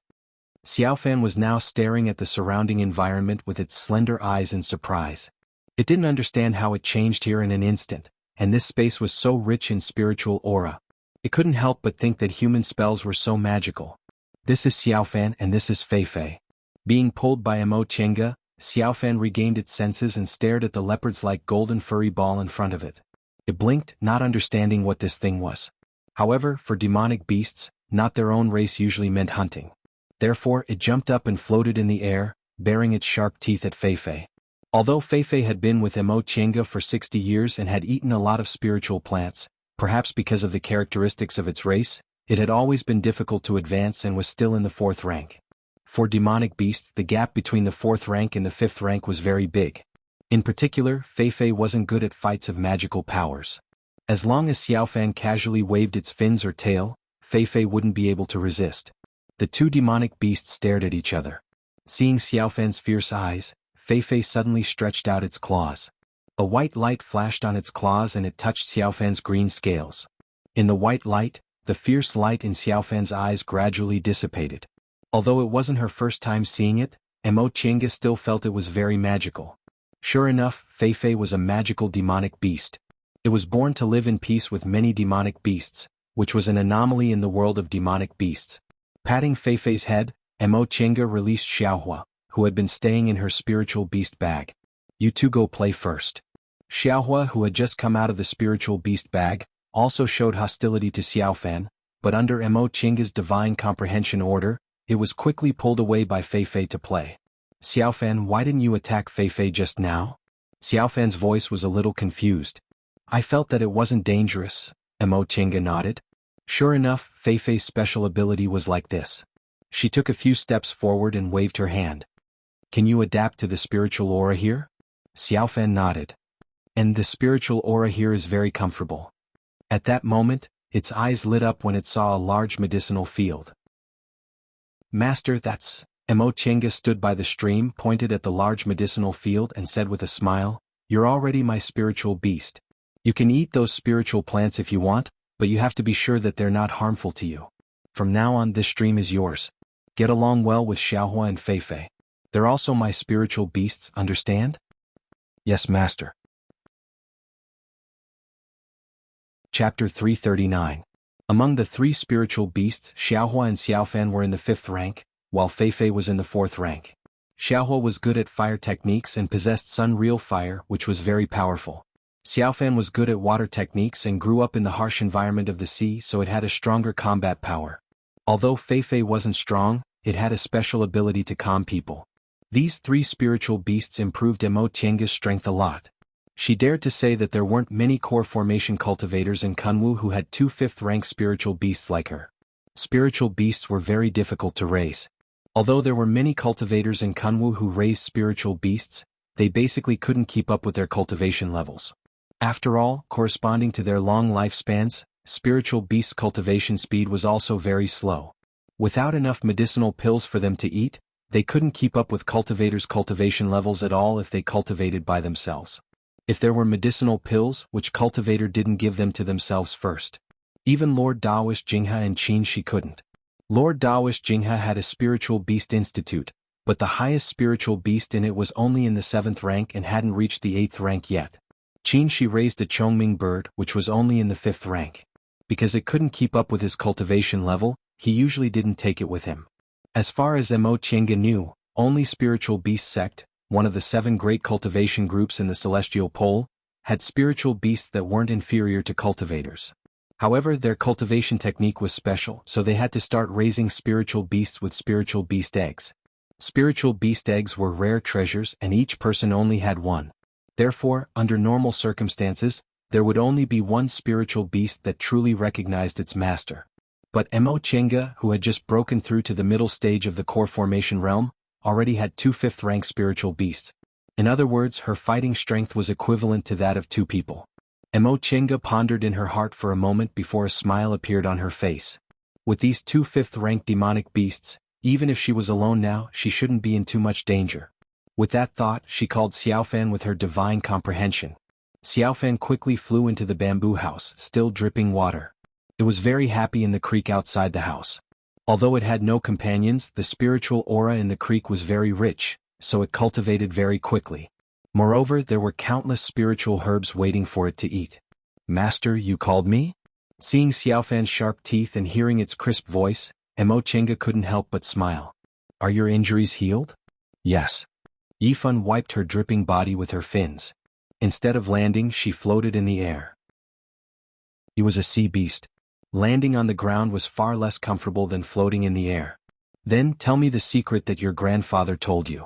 [SPEAKER 1] Xiaofan was now staring at the surrounding environment with its slender eyes in surprise. It didn't understand how it changed here in an instant, and this space was so rich in spiritual aura. It couldn't help but think that human spells were so magical. This is Xiaofan and this is Feifei. Being pulled by Emo Chinga, Xiaofan regained its senses and stared at the leopard's-like golden furry ball in front of it. It blinked, not understanding what this thing was. However, for demonic beasts, not their own race usually meant hunting. Therefore, it jumped up and floated in the air, baring its sharp teeth at Feifei. Although Feifei had been with Emo Chinga for 60 years and had eaten a lot of spiritual plants, perhaps because of the characteristics of its race, it had always been difficult to advance and was still in the 4th rank. For demonic beasts, the gap between the 4th rank and the 5th rank was very big. In particular, Feifei wasn't good at fights of magical powers. As long as Xiaofan casually waved its fins or tail, Feifei wouldn't be able to resist. The two demonic beasts stared at each other. Seeing Xiaofan's fierce eyes, Feifei suddenly stretched out its claws. A white light flashed on its claws and it touched Xiaofan's green scales. In the white light, the fierce light in Xiaofan's eyes gradually dissipated. Although it wasn't her first time seeing it, Emo Chinga still felt it was very magical. Sure enough, Feifei was a magical demonic beast. It was born to live in peace with many demonic beasts, which was an anomaly in the world of demonic beasts. Patting Feifei's head, Emo Chinga released Xiaohua, who had been staying in her spiritual beast bag. "You two go play first." Xiaohua, who had just come out of the spiritual beast bag, also showed hostility to Xiaofan, but under Emo Chinga's divine comprehension order, it was quickly pulled away by Feifei to play. "Xiaofan, why didn't you attack Feifei just now?" Xiaofan's voice was a little confused. "I felt that it wasn't dangerous," Emo Chinga nodded. Sure enough, Feifei's special ability was like this. She took a few steps forward and waved her hand. "Can you adapt to the spiritual aura here?" Xiaofan nodded. "And the spiritual aura here is very comfortable." At that moment, its eyes lit up when it saw a large medicinal field. "Master, that's..." Emo Chinga stood by the stream, pointed at the large medicinal field and said with a smile, "You're already my spiritual beast. You can eat those spiritual plants if you want, but you have to be sure that they're not harmful to you. From now on, this stream is yours. Get along well with Xiaohua and Feifei. They're also my spiritual beasts, understand?" "Yes, master." Chapter 339. Among the three spiritual beasts, Xiaohua and Xiaofan were in the 5th rank, while Feifei was in the 4th rank. Xiaohua was good at fire techniques and possessed Sun Real Fire, which was very powerful. Xiaofan was good at water techniques and grew up in the harsh environment of the sea, so it had a stronger combat power. Although Feifei wasn't strong, it had a special ability to calm people. These three spiritual beasts improved Emo Chinga's strength a lot. She dared to say that there weren't many core formation cultivators in Kunwu who had two 5th-rank spiritual beasts like her. Spiritual beasts were very difficult to raise. Although there were many cultivators in Kunwu who raised spiritual beasts, they basically couldn't keep up with their cultivation levels. After all, corresponding to their long lifespans, spiritual beasts' cultivation speed was also very slow. Without enough medicinal pills for them to eat, they couldn't keep up with cultivators' cultivation levels at all if they cultivated by themselves. If there were medicinal pills, which cultivator didn't give them to themselves first? Even Lord Daoist Jinghe and Qin Shi couldn't. Lord Daoist Jinghe had a spiritual beast institute, but the highest spiritual beast in it was only in the 7th rank and hadn't reached the 8th rank yet. Qin Shi raised a Chongming bird, which was only in the 5th rank. Because it couldn't keep up with his cultivation level, he usually didn't take it with him. As far as Emo Chinga knew, only Spiritual Beast Sect, one of the 7 great cultivation groups in the Celestial Pole, had spiritual beasts that weren't inferior to cultivators. However, their cultivation technique was special, so they had to start raising spiritual beasts with spiritual beast eggs. Spiritual beast eggs were rare treasures and each person only had one. Therefore, under normal circumstances, there would only be one spiritual beast that truly recognized its master. But Mo Chenga, who had just broken through to the middle stage of the core formation realm, already had 2 5th-rank spiritual beasts. In other words, her fighting strength was equivalent to that of 2 people. Mo Chenga pondered in her heart for a moment before a smile appeared on her face. With these 2 5th-rank demonic beasts, even if she was alone now, she shouldn't be in too much danger. With that thought, she called Xiaofan with her divine comprehension. Xiaofan quickly flew into the bamboo house, still dripping water. It was very happy in the creek outside the house. Although it had no companions, the spiritual aura in the creek was very rich, so it cultivated very quickly. Moreover, there were countless spiritual herbs waiting for it to eat. "Master, you called me?" Seeing Xiaofan's sharp teeth and hearing its crisp voice, Mo Chenga couldn't help but smile. "Are your injuries healed?" "Yes." Yifan wiped her dripping body with her fins. Instead of landing, she floated in the air. He was a sea beast. Landing on the ground was far less comfortable than floating in the air. "Then tell me the secret that your grandfather told you."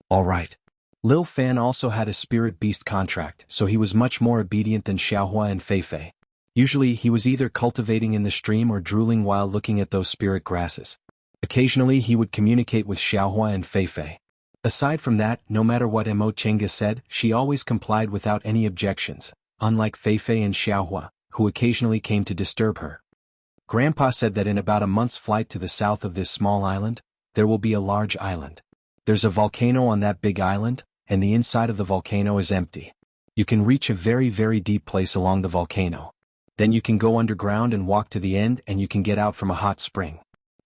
[SPEAKER 1] "All right." Lil Fan also had a spirit beast contract, so he was much more obedient than Xiaohua and Feifei. Usually he was either cultivating in the stream or drooling while looking at those spirit grasses. Occasionally he would communicate with Xiaohua and Feifei. Aside from that, no matter what Mo Chenga said, she always complied without any objections, unlike Feifei and Xiaohua, who occasionally came to disturb her. Grandpa said that in about a month's flight to the south of this small island, there will be a large island. There's a volcano on that big island, and the inside of the volcano is empty. You can reach a very, very deep place along the volcano. Then you can go underground and walk to the end and you can get out from a hot spring.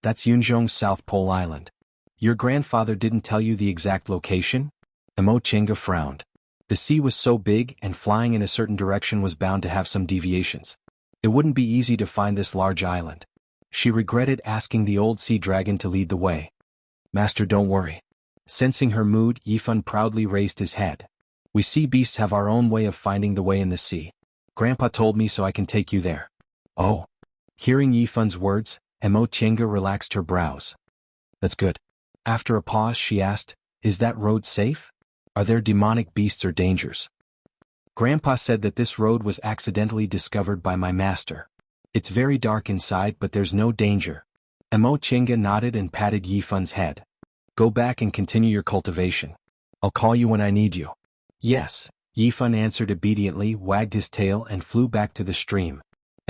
[SPEAKER 1] That's Yunzhong's South Pole Island. Your grandfather didn't tell you the exact location? Mo Chenga frowned. The sea was so big and flying in a certain direction was bound to have some deviations. It wouldn't be easy to find this large island. She regretted asking the old sea dragon to lead the way. "Master, don't worry." Sensing her mood, Yifan proudly raised his head. "We sea beasts have our own way of finding the way in the sea. Grandpa told me so I can take you there." "Oh." Hearing Yifan's words, Mo Chenga relaxed her brows. "That's good." After a pause she asked, "Is that road safe? Are there demonic beasts or dangers?" "Grandpa said that this road was accidentally discovered by my master. It's very dark inside but there's no danger." Mo Chenga nodded and patted Yifan's head. "Go back and continue your cultivation. I'll call you when I need you." "Yes." Yifan answered obediently, wagged his tail and flew back to the stream.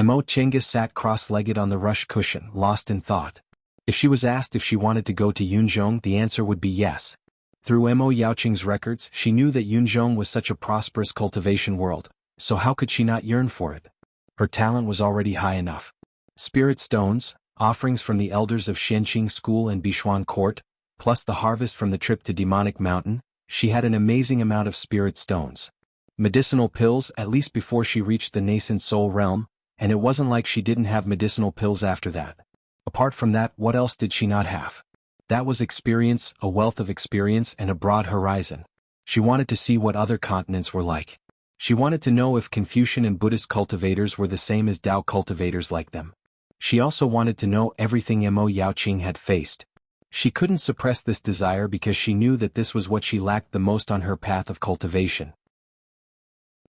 [SPEAKER 1] Mo Chenga sat cross-legged on the rush cushion, lost in thought. If she was asked if she wanted to go to Yunzhong, the answer would be yes. Through Mo Yaoqing's records, she knew that Yunzhong was such a prosperous cultivation world, so how could she not yearn for it? Her talent was already high enough. Spirit stones, offerings from the elders of Xianqing School and Bishuan Court, plus the harvest from the trip to Demonic Mountain, she had an amazing amount of spirit stones. Medicinal pills at least before she reached the nascent soul realm, and it wasn't like she didn't have medicinal pills after that. Apart from that, what else did she not have? That was experience, a wealth of experience and a broad horizon. She wanted to see what other continents were like. She wanted to know if Confucian and Buddhist cultivators were the same as Tao cultivators like them. She also wanted to know everything Mo Yaoqing had faced. She couldn't suppress this desire because she knew that this was what she lacked the most on her path of cultivation.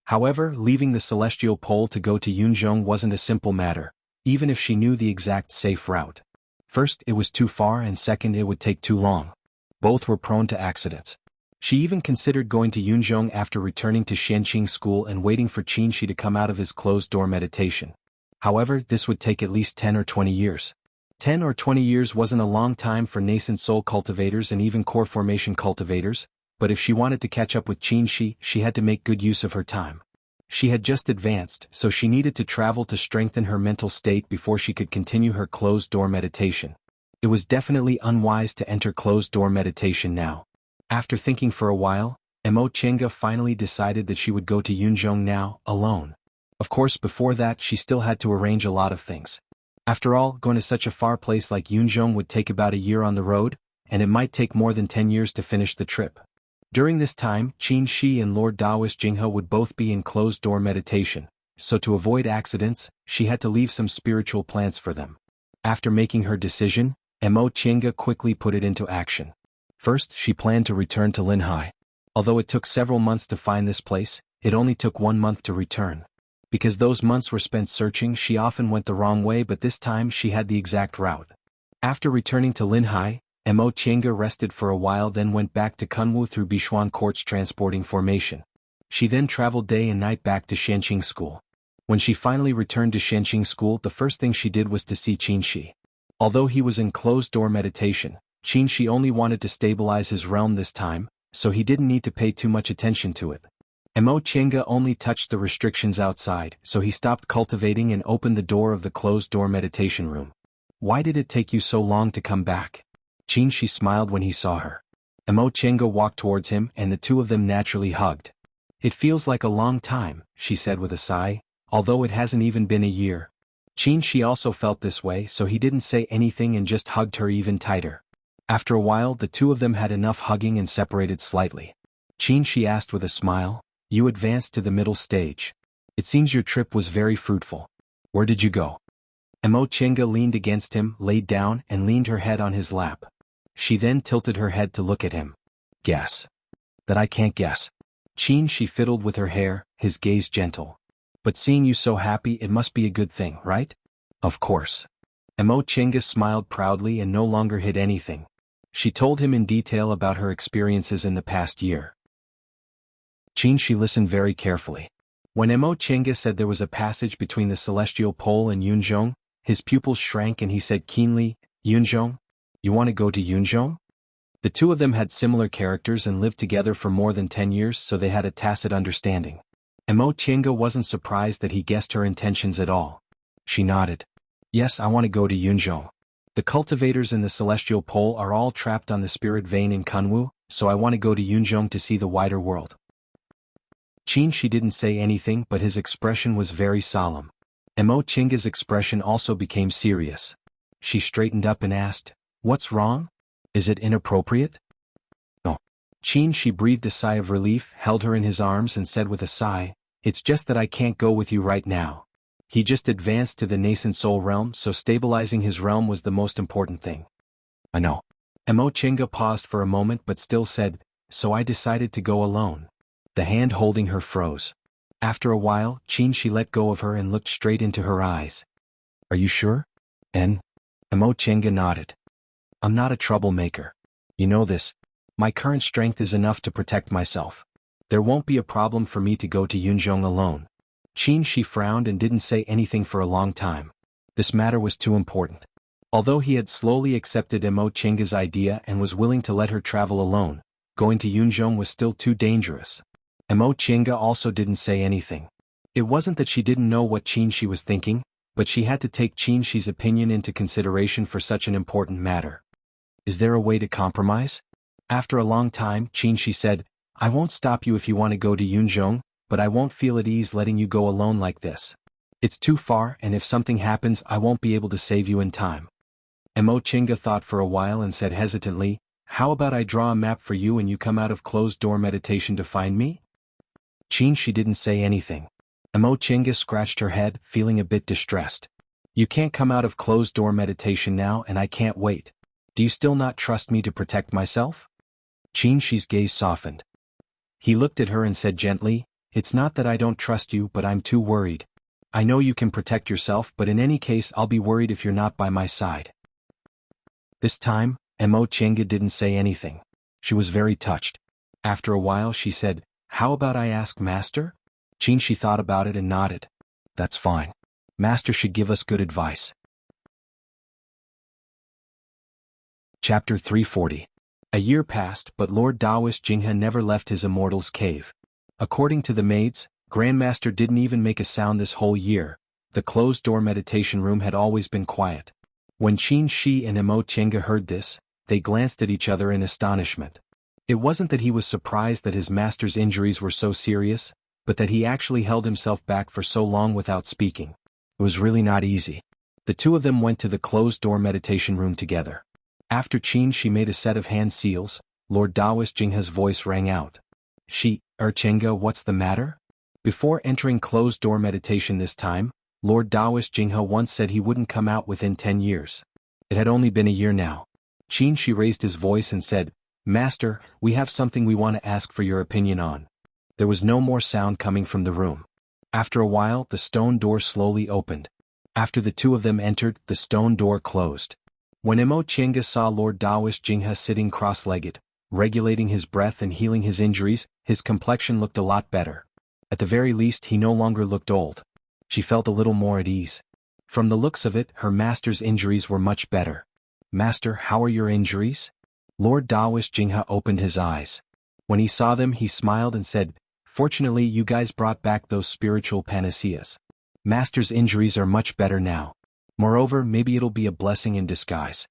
[SPEAKER 1] However, leaving the celestial pole to go to Yunzhong wasn't a simple matter, even if she knew the exact safe route. First, it was too far, and second, it would take too long. Both were prone to accidents. She even considered going to Yunzhong after returning to Xianqing School and waiting for Qinshi to come out of his closed-door meditation. However, this would take at least 10 or 20 years. 10 or 20 years wasn't a long time for nascent soul cultivators and even core formation cultivators, but if she wanted to catch up with Qinshi, she had to make good use of her time. She had just advanced, so she needed to travel to strengthen her mental state before she could continue her closed-door meditation. It was definitely unwise to enter closed-door meditation now. After thinking for a while, Mo Chenga finally decided that she would go to Yunzhong now, alone. Of course, before that she still had to arrange a lot of things. After all, going to such a far place like Yunzhong would take about a year on the road, and it might take more than 10 years to finish the trip. During this time, Qin Shi and Lord Daoist Jinghe would both be in closed-door meditation, so to avoid accidents, she had to leave some spiritual plants for them. After making her decision, Mo Chinga quickly put it into action. First, she planned to return to Linhai. Although it took several months to find this place, it only took 1 month to return. Because those months were spent searching, she often went the wrong way, but this time she had the exact route. After returning to Linhai, Mo Chinga rested for a while, then went back to Kunwu through Bichuan Court's transporting formation. She then traveled day and night back to Shanqing School. When she finally returned to Shanqing School, the first thing she did was to see Qin Shi. Although he was in closed-door meditation, Qin Shi only wanted to stabilize his realm this time, so he didn't need to pay too much attention to it. Mo Chinga only touched the restrictions outside, so he stopped cultivating and opened the door of the closed-door meditation room. "Why did it take you so long to come back?" Qin Shi smiled when he saw her. Mo Chinga walked towards him and the two of them naturally hugged. "It feels like a long time," she said with a sigh, "although it hasn't even been a year." Qin Shi also felt this way, so he didn't say anything and just hugged her even tighter. After a while, the two of them had enough hugging and separated slightly. Qin Shi asked with a smile, "You advanced to the middle stage. It seems your trip was very fruitful. Where did you go?" Mo Chinga leaned against him, laid down, and leaned her head on his lap. She then tilted her head to look at him. "Guess." "That I can't guess." Qin Shi fiddled with her hair, his gaze gentle. "But seeing you so happy, it must be a good thing, right?" "Of course." Mo Chinga smiled proudly and no longer hid anything. She told him in detail about her experiences in the past year. Qin Shi listened very carefully. When Mo Chinga said there was a passage between the celestial pole and Yunzhong, his pupils shrank and he said keenly, "Yunzhong? You want to go to Yunzhong?" The two of them had similar characters and lived together for more than 10 years, so they had a tacit understanding. Mo Chinga wasn't surprised that he guessed her intentions at all. She nodded. "Yes, I want to go to Yunzhong. The cultivators in the celestial pole are all trapped on the spirit vein in Kunwu, so I want to go to Yunzhong to see the wider world." Qin Shi didn't say anything, but his expression was very solemn. Mo Chinga's expression also became serious. She straightened up and asked, "What's wrong? Is it inappropriate?" "No." Qin Shi breathed a sigh of relief, held her in his arms and said with a sigh, "It's just that I can't go with you right now." He just advanced to the nascent soul realm, so stabilizing his realm was the most important thing. "I know." Mo Chinga paused for a moment but still said, "So I decided to go alone." The hand holding her froze. After a while, Qin Shi let go of her and looked straight into her eyes. "Are you sure?" Mo Chinga nodded. "I'm not a troublemaker. You know this. My current strength is enough to protect myself. There won't be a problem for me to go to Yunzhong alone." Qin Shi frowned and didn't say anything for a long time. This matter was too important. Although he had slowly accepted Mo Chinga's idea and was willing to let her travel alone, going to Yunzhong was still too dangerous. Mo Chinga also didn't say anything. It wasn't that she didn't know what Qin Shi was thinking, but she had to take Qin Shi's opinion into consideration for such an important matter. "Is there a way to compromise?" After a long time, Qin Shi said, "I won't stop you if you want to go to Yunzhong, but I won't feel at ease letting you go alone like this. It's too far, and if something happens I won't be able to save you in time." Mo Chinga thought for a while and said hesitantly, "How about I draw a map for you and you come out of closed-door meditation to find me?" Qin Shi didn't say anything. Mo Chinga scratched her head, feeling a bit distressed. "You can't come out of closed-door meditation now and I can't wait. Do you still not trust me to protect myself?" Qin Shi's gaze softened. He looked at her and said gently, "It's not that I don't trust you, but I'm too worried. I know you can protect yourself, but in any case I'll be worried if you're not by my side." This time, Mo Chinga didn't say anything. She was very touched. After a while she said, "How about I ask Master?" Qin Shi thought about it and nodded. "That's fine. Master should give us good advice." Chapter 340. A year passed, but Lord Taoist Jinghe never left his immortal's cave. According to the maids, Grandmaster didn't even make a sound this whole year. The closed-door meditation room had always been quiet. When Qin Shi and Mo Chinga heard this, they glanced at each other in astonishment. It wasn't that he was surprised that his master's injuries were so serious, but that he actually held himself back for so long without speaking. It was really not easy. The two of them went to the closed-door meditation room together. After Qin Shi made a set of hand seals, Lord Taoist Jinghe's voice rang out. Chinga, what's the matter?" Before entering closed-door meditation this time, Lord Taoist Jinghe once said he wouldn't come out within 10 years. It had only been a year now. Qin Shi raised his voice and said, "Master, we have something we want to ask for your opinion on." There was no more sound coming from the room. After a while, the stone door slowly opened. After the two of them entered, the stone door closed. When Emo Chenga saw Lord Taoist Jinghe sitting cross-legged, regulating his breath and healing his injuries, his complexion looked a lot better. At the very least, he no longer looked old. She felt a little more at ease. From the looks of it, her master's injuries were much better. "Master, how are your injuries?" Lord Taoist Jinghe opened his eyes. When he saw them, he smiled and said, "Fortunately, you guys brought back those spiritual panaceas. Master's injuries are much better now. Moreover, maybe it'll be a blessing in disguise."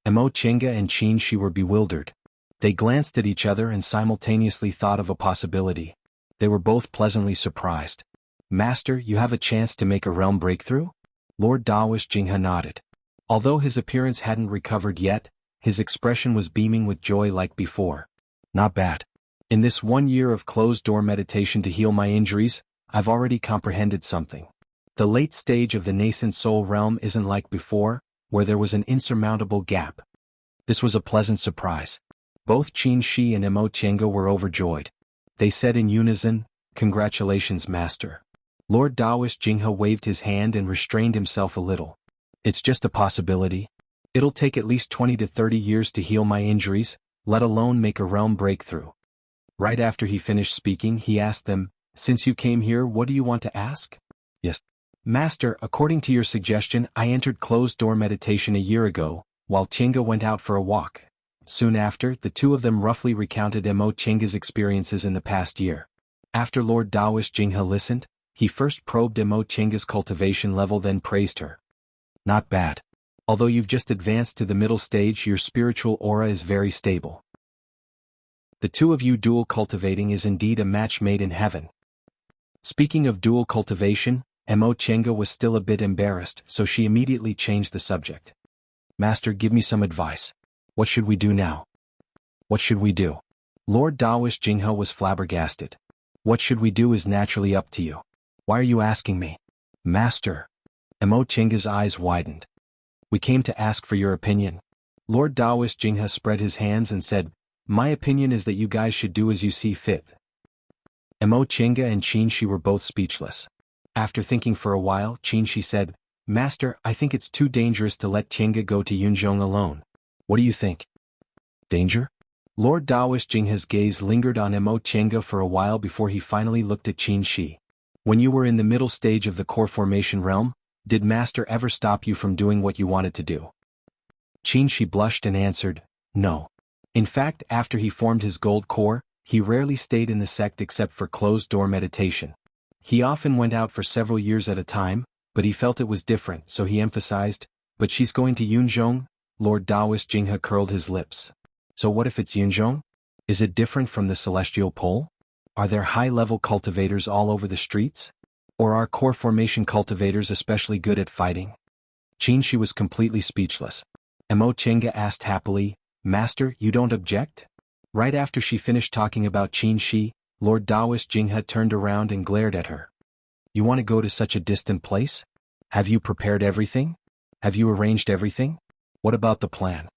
[SPEAKER 1] Emo Chenga and Qin Shi were bewildered. They glanced at each other and simultaneously thought of a possibility. They were both pleasantly surprised. "Master, you have a chance to make a realm breakthrough?" Lord Taoist Jinghe nodded. Although his appearance hadn't recovered yet, his expression was beaming with joy like before. "Not bad. In this 1 year of closed-door meditation to heal my injuries, I've already comprehended something. The late stage of the nascent soul realm isn't like before, where there was an insurmountable gap." This was a pleasant surprise. Both Qin Shi and Emo Chenga were overjoyed. They said in unison, "Congratulations, Master." Lord Taoist Jinghe waved his hand and restrained himself a little. "It's just a possibility. It'll take at least 20 to 30 years to heal my injuries, let alone make a realm breakthrough." Right after he finished speaking, he asked them, "Since you came here, what do you want to ask?" "Yes. Master, according to your suggestion, I entered closed-door meditation a year ago, while Chenga went out for a walk. Soon after, the two of them roughly recounted Emo Chenga's experiences in the past year. After Lord Taoist Jinghe listened, he first probed Emo Chenga's cultivation level, then praised her. "Not bad. Although you've just advanced to the middle stage, your spiritual aura is very stable. The two of you dual cultivating is indeed a match made in heaven." Speaking of dual cultivation, Emo Chenga was still a bit embarrassed, so she immediately changed the subject. "Master, give me some advice. What should we do now?" "What should we do?" Lord Taoist Jinghe was flabbergasted. "What should we do is naturally up to you. Why are you asking me?" "Master." Emo Chenga's eyes widened. "We came to ask for your opinion." Lord Taoist Jinghe spread his hands and said, "My opinion is that you guys should do as you see fit." Emo Chenga and Qin Shi were both speechless. After thinking for a while, Qin Shi said, "Master, I think it's too dangerous to let Chenga go to Yunzhong alone. What do you think?" "Danger?" Lord Taoist Jinghe's gaze lingered on Emo Chenga for a while before he finally looked at Qin Shi. "When you were in the middle stage of the core formation realm, did Master ever stop you from doing what you wanted to do?" Qin Shi blushed and answered, "No. In fact, after he formed his gold core, he rarely stayed in the sect except for closed-door meditation. He often went out for several years at a time, but he felt it was different, so he emphasized, 'But she's going to Yunzhong?'" Lord Taoist Jinghe curled his lips. "So what if it's Yunzhong? Is it different from the celestial pole? Are there high-level cultivators all over the streets? Or are core formation cultivators especially good at fighting?" Qin Shi was completely speechless. Emo Chenga asked happily, "Master, you don't object?" Right after she finished talking about Qin Shi, Lord Taoist Jinghe turned around and glared at her. "You want to go to such a distant place? Have you prepared everything? Have you arranged everything? What about the plan?"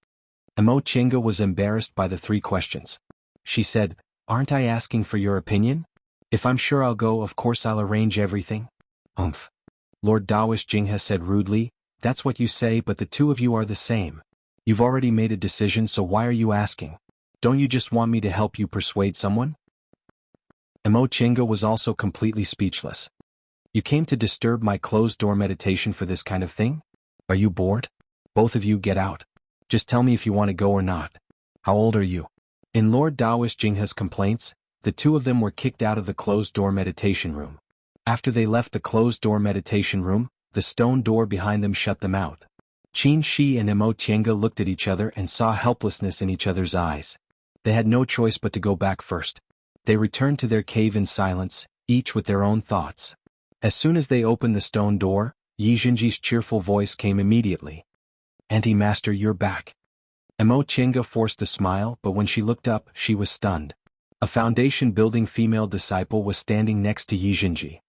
[SPEAKER 1] Emo Chenga was embarrassed by the three questions. She said, "Aren't I asking for your opinion? If I'm sure I'll go, of course I'll arrange everything." "Umph." Lord Taoist Jinghe said rudely, "That's what you say, but the two of you are the same. You've already made a decision, so why are you asking? Don't you just want me to help you persuade someone?" Emo Chenga was also completely speechless. "You came to disturb my closed-door meditation for this kind of thing? Are you bored? Both of you get out. Just tell me if you want to go or not. How old are you?" In Lord Taoist Jinghe's complaints, the two of them were kicked out of the closed-door meditation room. After they left the closed-door meditation room, the stone door behind them shut them out. Qin Shi and Emo Chenga looked at each other and saw helplessness in each other's eyes. They had no choice but to go back first. They returned to their cave in silence, each with their own thoughts. As soon as they opened the stone door, Yi Jinji's cheerful voice came immediately. "Anti-Master, you're back." Emo Chenga forced a smile, but when she looked up, she was stunned. A foundation-building female disciple was standing next to Yijinji.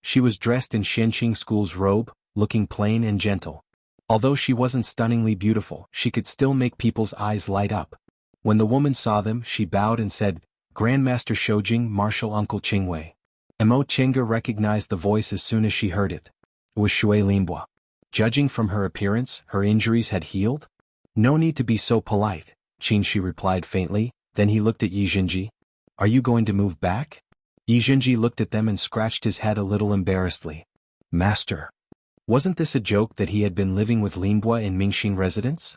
[SPEAKER 1] She was dressed in Xianqing School's robe, looking plain and gentle. Although she wasn't stunningly beautiful, she could still make people's eyes light up. When the woman saw them, she bowed and said, "Grandmaster Shoujing, Martial Uncle Qingwei." Mo Qingge recognized the voice as soon as she heard it. It was Shui Linbua. Judging from her appearance, her injuries had healed? "No need to be so polite," Qingshi replied faintly. Then he looked at Yijinji. "Are you going to move back?" Yijinji looked at them and scratched his head a little embarrassedly. "Master. Wasn't this a joke that he had been living with Linbua in Mingxing residence?"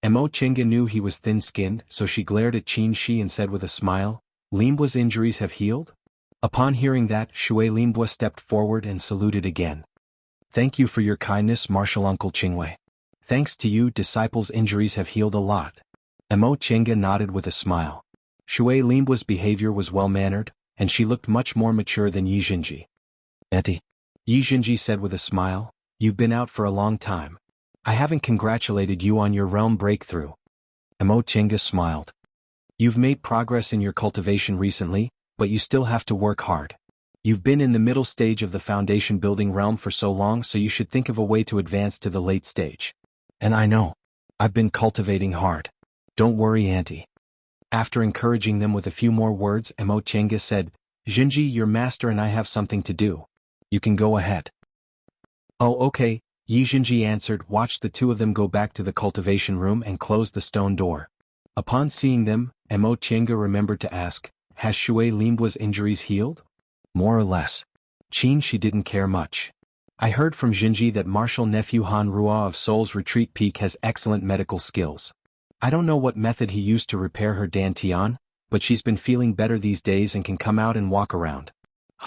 [SPEAKER 1] Mo Qingge knew he was thin-skinned, so she glared at Qingshi and said with a smile, "Linbua's injuries have healed?" Upon hearing that, Shui Linbua stepped forward and saluted again. "Thank you for your kindness, Martial Uncle Qingwei. Thanks to you, disciples' injuries have healed a lot." Mo Qingge nodded with a smile. Shui Linbua's behavior was well-mannered, and she looked much more mature than Yijinji. "Auntie," Yijinji said with a smile, "you've been out for a long time. I haven't congratulated you on your realm breakthrough." Mo Qingge smiled. "You've made progress in your cultivation recently, but you still have to work hard. You've been in the middle stage of the foundation-building realm for so long, so you should think of a way to advance to the late stage. And I know. I've been cultivating hard. Don't worry, Auntie." After encouraging them with a few more words, Mo Qingge said, "Jinji, your master and I have something to do. You can go ahead." "Oh, okay," Yijinji answered, watched the two of them go back to the cultivation room and close the stone door. Upon seeing them, Mo Qingge remembered to ask, "Has Shui Linbua's injuries healed?" "More or less." She didn't care much. "I heard from Jinji that martial nephew Han Rua of Seoul's Retreat Peak has excellent medical skills. I don't know what method he used to repair her dantian, but she's been feeling better these days and can come out and walk around."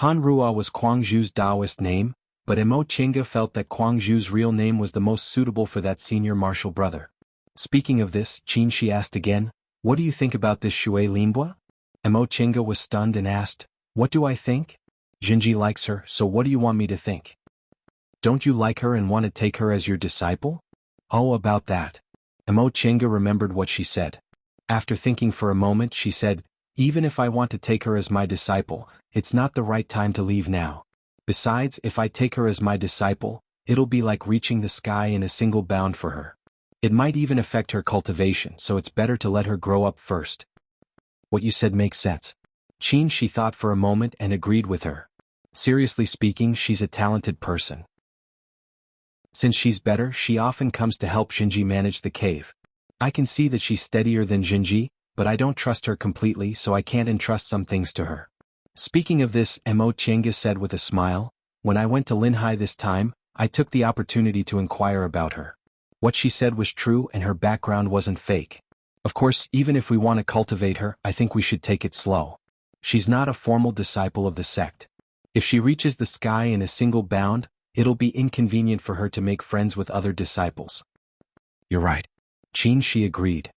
[SPEAKER 1] Han Rua was Kwangju's Taoist name, but Mo Qingge felt that Kwangju's real name was the most suitable for that senior martial brother. Speaking of this, Qingshi asked again, "What do you think about this Shui Linbua?" Mo Qingge was stunned and asked, "What do I think? Jinji likes her, so what do you want me to think? Don't you like her and want to take her as your disciple?" "Oh, about that." Mo Qingge remembered what she said. After thinking for a moment, she said, "Even if I want to take her as my disciple, it's not the right time to leave now. Besides, if I take her as my disciple, it'll be like reaching the sky in a single bound for her. It might even affect her cultivation, so it's better to let her grow up first." "What you said makes sense." She thought for a moment and agreed with her. Seriously speaking, she's a talented person. Since she's better, she often comes to help Jinji manage the cave. I can see that she's steadier than Jinji, but I don't trust her completely, so I can't entrust some things to her. Speaking of this, Mo Qingge said with a smile, "When I went to Linhai this time, I took the opportunity to inquire about her. What she said was true and her background wasn't fake. Of course, even if we want to cultivate her, I think we should take it slow. She's not a formal disciple of the sect. If she reaches the sky in a single bound, it'll be inconvenient for her to make friends with other disciples." "You're right." She agreed.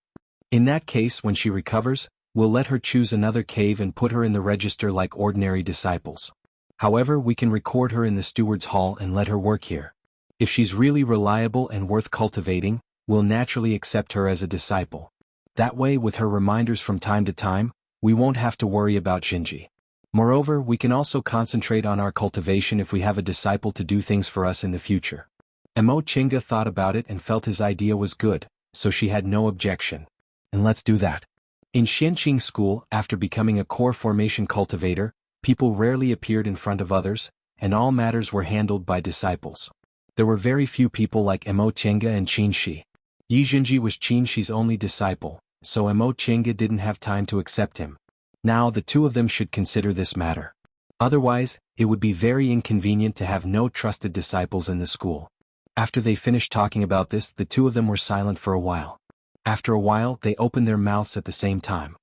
[SPEAKER 1] "In that case, when she recovers, we'll let her choose another cave and put her in the register like ordinary disciples. However, we can record her in the steward's hall and let her work here. If she's really reliable and worth cultivating, we'll naturally accept her as a disciple. That way, with her reminders from time to time, we won't have to worry about Jinji. Moreover, we can also concentrate on our cultivation if we have a disciple to do things for us in the future." Mo Qingge thought about it and felt his idea was good, so she had no objection. "And let's do that." In Xianqing School, after becoming a core formation cultivator, people rarely appeared in front of others, and all matters were handled by disciples. There were very few people like Mo Qingge and Qingshi. Yijinji was Qingshi's only disciple, so Mo Qingge didn't have time to accept him. Now the two of them should consider this matter. Otherwise, it would be very inconvenient to have no trusted disciples in the school. After they finished talking about this, the two of them were silent for a while. After a while, they opened their mouths at the same time.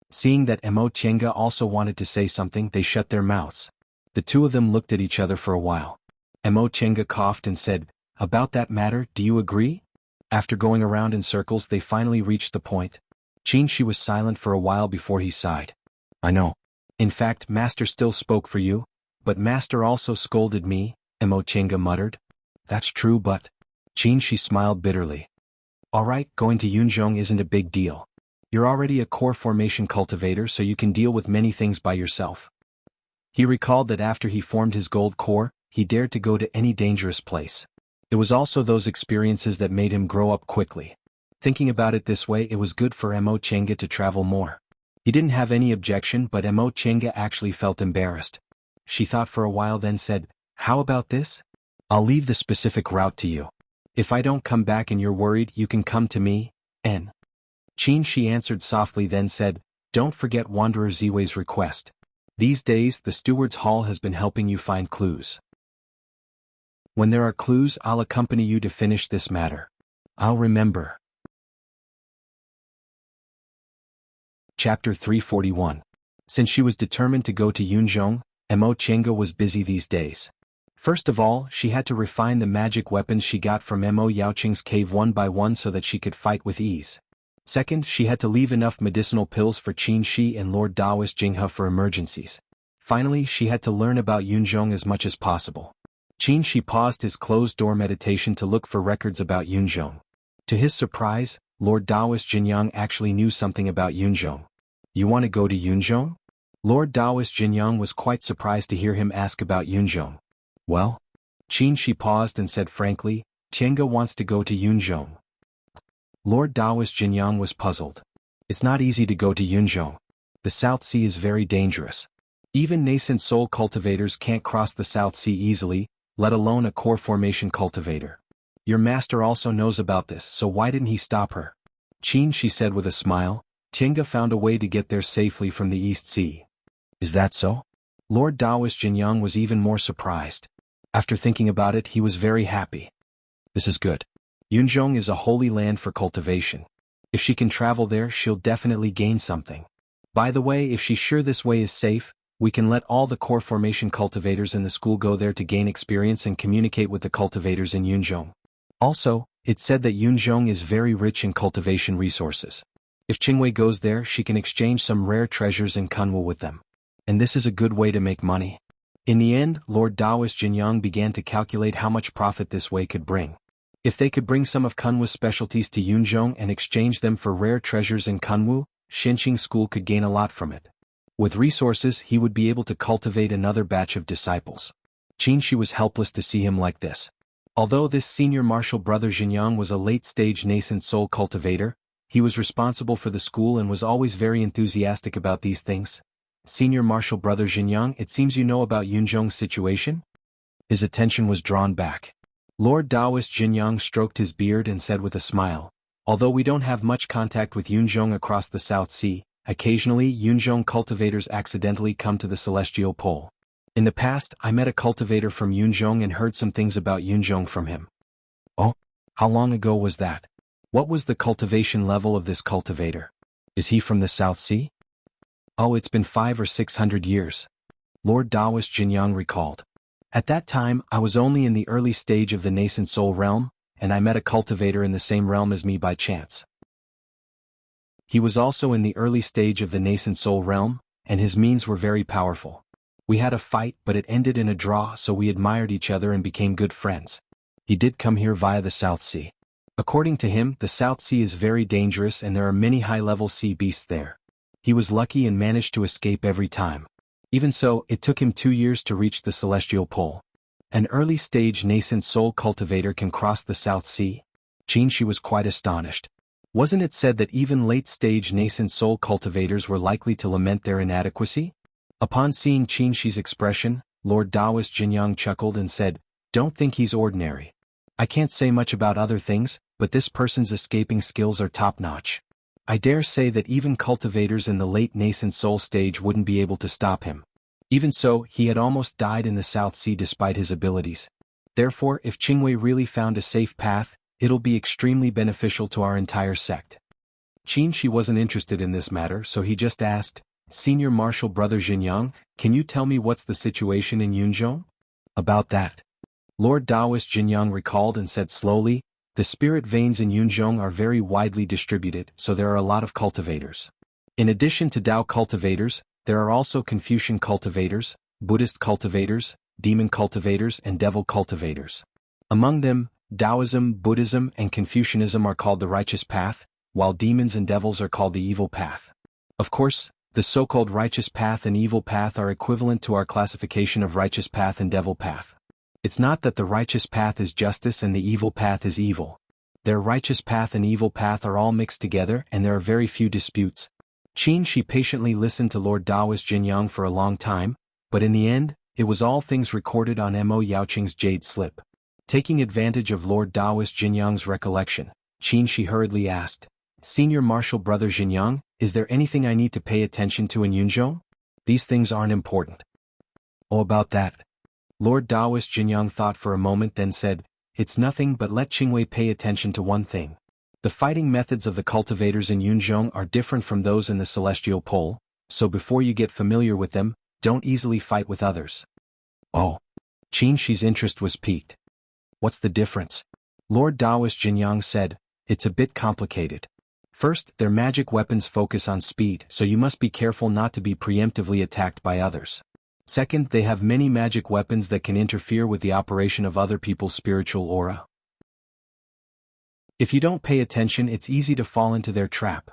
[SPEAKER 1] Seeing that Mo Qingge also wanted to say something, they shut their mouths. The two of them looked at each other for a while. Mo Qingge coughed and said, "About that matter, do you agree?" After going around in circles, they finally reached the point. Qingshi was silent for a while before he sighed. "I know. In fact, Master still spoke for you, but Master also scolded me," Mo Qingge muttered. "That's true, but..." Qingshi smiled bitterly. "All right, going to Yunzhong isn't a big deal. You're already a core formation cultivator, so you can deal with many things by yourself. He recalled that after he formed his gold core, he dared to go to any dangerous place. It was also those experiences that made him grow up quickly. Thinking about it this way, it was good for Mo Chenga to travel more. He didn't have any objection, but Mo Chenga actually felt embarrassed. She thought for a while, then said, "How about this? I'll leave the specific route to you. If I don't come back and you're worried, you can come to me, N. Qin." She answered softly, then said, "Don't forget Wanderer Ziwei's request. These days the Steward's Hall has been helping you find clues. When there are clues, I'll accompany you to finish this matter. I'll remember." Chapter 341. Since she was determined to go to Yunzhong, Mo Chenga was busy these days. First of all, she had to refine the magic weapons she got from Mo Yaoqing's cave one by one so that she could fight with ease. Second, she had to leave enough medicinal pills for Qin Shi and Lord Daoist Jinghe for emergencies. Finally, she had to learn about Yunzhong as much as possible. Qin Shi paused his closed-door meditation to look for records about Yunzhong. To his surprise, Lord Daoist Jinyang actually knew something about Yunzhong. "You want to go to Yunzhong?" Lord Daoist Jinyang was quite surprised to hear him ask about Yunzhong. "Well?" Qin Shi paused and said frankly, "Tienga wants to go to Yunzhong." Lord Daoist Jinyang was puzzled. It's not easy to go to Yunzhong. The South Sea is very dangerous. Even nascent soul cultivators can't cross the South Sea easily, let alone a core formation cultivator. Your master also knows about this, so why didn't he stop her? Qin Shi said with a smile, "Tienga found a way to get there safely from the East Sea." "Is that so?" Lord Daoist Jinyang was even more surprised. After thinking about it, he was very happy. This is good. Yunzhong is a holy land for cultivation. If she can travel there, she'll definitely gain something. By the way, if she's sure this way is safe, we can let all the core formation cultivators in the school go there to gain experience and communicate with the cultivators in Yunzhong. Also, it's said that Yunzhong is very rich in cultivation resources. If Qingwei goes there, she can exchange some rare treasures and kunwu with them. And this is a good way to make money. In the end, Lord Daoist Jinyang began to calculate how much profit this way could bring. If they could bring some of Kunwu's specialties to Yunzhong and exchange them for rare treasures in Kunwu, Shenqing School could gain a lot from it. With resources, he would be able to cultivate another batch of disciples. Qin Shi was helpless to see him like this. Although this senior martial brother Jinyang was a late-stage nascent soul cultivator, he was responsible for the school and was always very enthusiastic about these things. "Senior martial brother Jinyang, it seems you know about Yunzhong's situation?" His attention was drawn back. Lord Daoist Jinyang stroked his beard and said with a smile, "Although we don't have much contact with Yunzhong across the South Sea, occasionally Yunzhong cultivators accidentally come to the Celestial Pole. In the past, I met a cultivator from Yunzhong and heard some things about Yunzhong from him." "Oh? How long ago was that? What was the cultivation level of this cultivator? Is he from the South Sea?" "Oh, it's been 500 or 600 years. Lord Daoist Jinyang recalled. "At that time, I was only in the early stage of the nascent soul realm, and I met a cultivator in the same realm as me by chance. He was also in the early stage of the nascent soul realm, and his means were very powerful. We had a fight, but it ended in a draw, so we admired each other and became good friends. He did come here via the South Sea. According to him, the South Sea is very dangerous and there are many high-level sea beasts there. He was lucky and managed to escape every time. Even so, it took him 2 years to reach the Celestial Pole. An early-stage nascent soul cultivator can cross the South Sea?" Qin Shi was quite astonished. Wasn't it said that even late-stage nascent soul cultivators were likely to lament their inadequacy? Upon seeing Qin Shi's expression, Lord Daoist Jinyang chuckled and said, "Don't think he's ordinary. I can't say much about other things, but this person's escaping skills are top-notch. I dare say that even cultivators in the late nascent soul stage wouldn't be able to stop him. Even so, he had almost died in the South Sea despite his abilities. Therefore, if Qingwei really found a safe path, it'll be extremely beneficial to our entire sect." Qin Shi wasn't interested in this matter, so he just asked, "Senior Martial Brother Jinyang, can you tell me what's the situation in Yunzhong?" "About that?" Lord Daoist Jinyang recalled and said slowly, "The spirit veins in Yunzhong are very widely distributed, so there are a lot of cultivators. In addition to Dao cultivators, there are also Confucian cultivators, Buddhist cultivators, demon cultivators and devil cultivators. Among them, Taoism, Buddhism and Confucianism are called the righteous path, while demons and devils are called the evil path. Of course, the so-called righteous path and evil path are equivalent to our classification of righteous path and devil path. It's not that the righteous path is justice and the evil path is evil. Their righteous path and evil path are all mixed together and there are very few disputes. Qin Shi patiently listened to Lord Taoist Jinyang for a long time, but in the end, it was all things recorded on Mo Yaoqing's jade slip. Taking advantage of Lord Taoist Jinyang's recollection, Qin Shi hurriedly asked, "Senior Marshal Brother Jinyang, is there anything I need to pay attention to in Yunzhong? These things aren't important." "Oh, about that." Lord Taoist Jinyang thought for a moment then said, "It's nothing, but let Qingwei pay attention to one thing. The fighting methods of the cultivators in Yunzhong are different from those in the Celestial Pole, so before you get familiar with them, don't easily fight with others." "Oh." Qin Shi's interest was piqued. "What's the difference?" Lord Taoist Jinyang said, "It's a bit complicated. First, their magic weapons focus on speed, so you must be careful not to be preemptively attacked by others. Second, they have many magic weapons that can interfere with the operation of other people's spiritual aura. If you don't pay attention, it's easy to fall into their trap."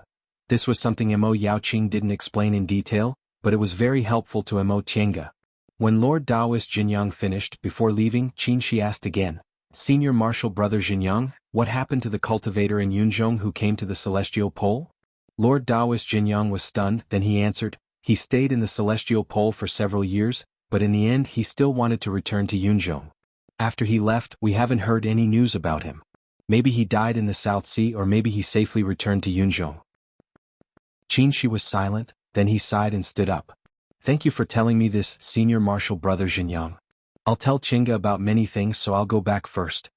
[SPEAKER 1] This was something Mo Yaoqing didn't explain in detail, but it was very helpful to Mo Tiange. When Lord Taoist Jinyang finished, before leaving, Qin Shi asked again, "Senior Marshal Brother Jinyang, what happened to the cultivator in Yunzhong who came to the Celestial Pole?" Lord Taoist Jinyang was stunned, then he answered, "He stayed in the Celestial Pole for several years, but in the end he still wanted to return to Yunzhong. After he left, we haven't heard any news about him. Maybe he died in the South Sea or maybe he safely returned to Yunzhong." Qin Shi was silent, then he sighed and stood up. "Thank you for telling me this, Senior Marshal Brother Jinyang. I'll tell Qingge about many things, so I'll go back first."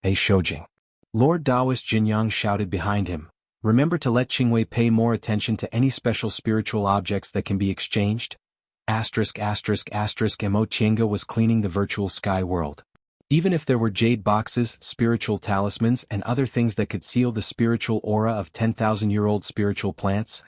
[SPEAKER 1] "Hey Shoujing." Lord Taoist Jinyang shouted behind him, "Remember to let Qingwei pay more attention to any special spiritual objects that can be exchanged." Mo Tiange was cleaning the virtual sky world. Even if there were jade boxes, spiritual talismans and other things that could seal the spiritual aura of 10,000-year-old spiritual plants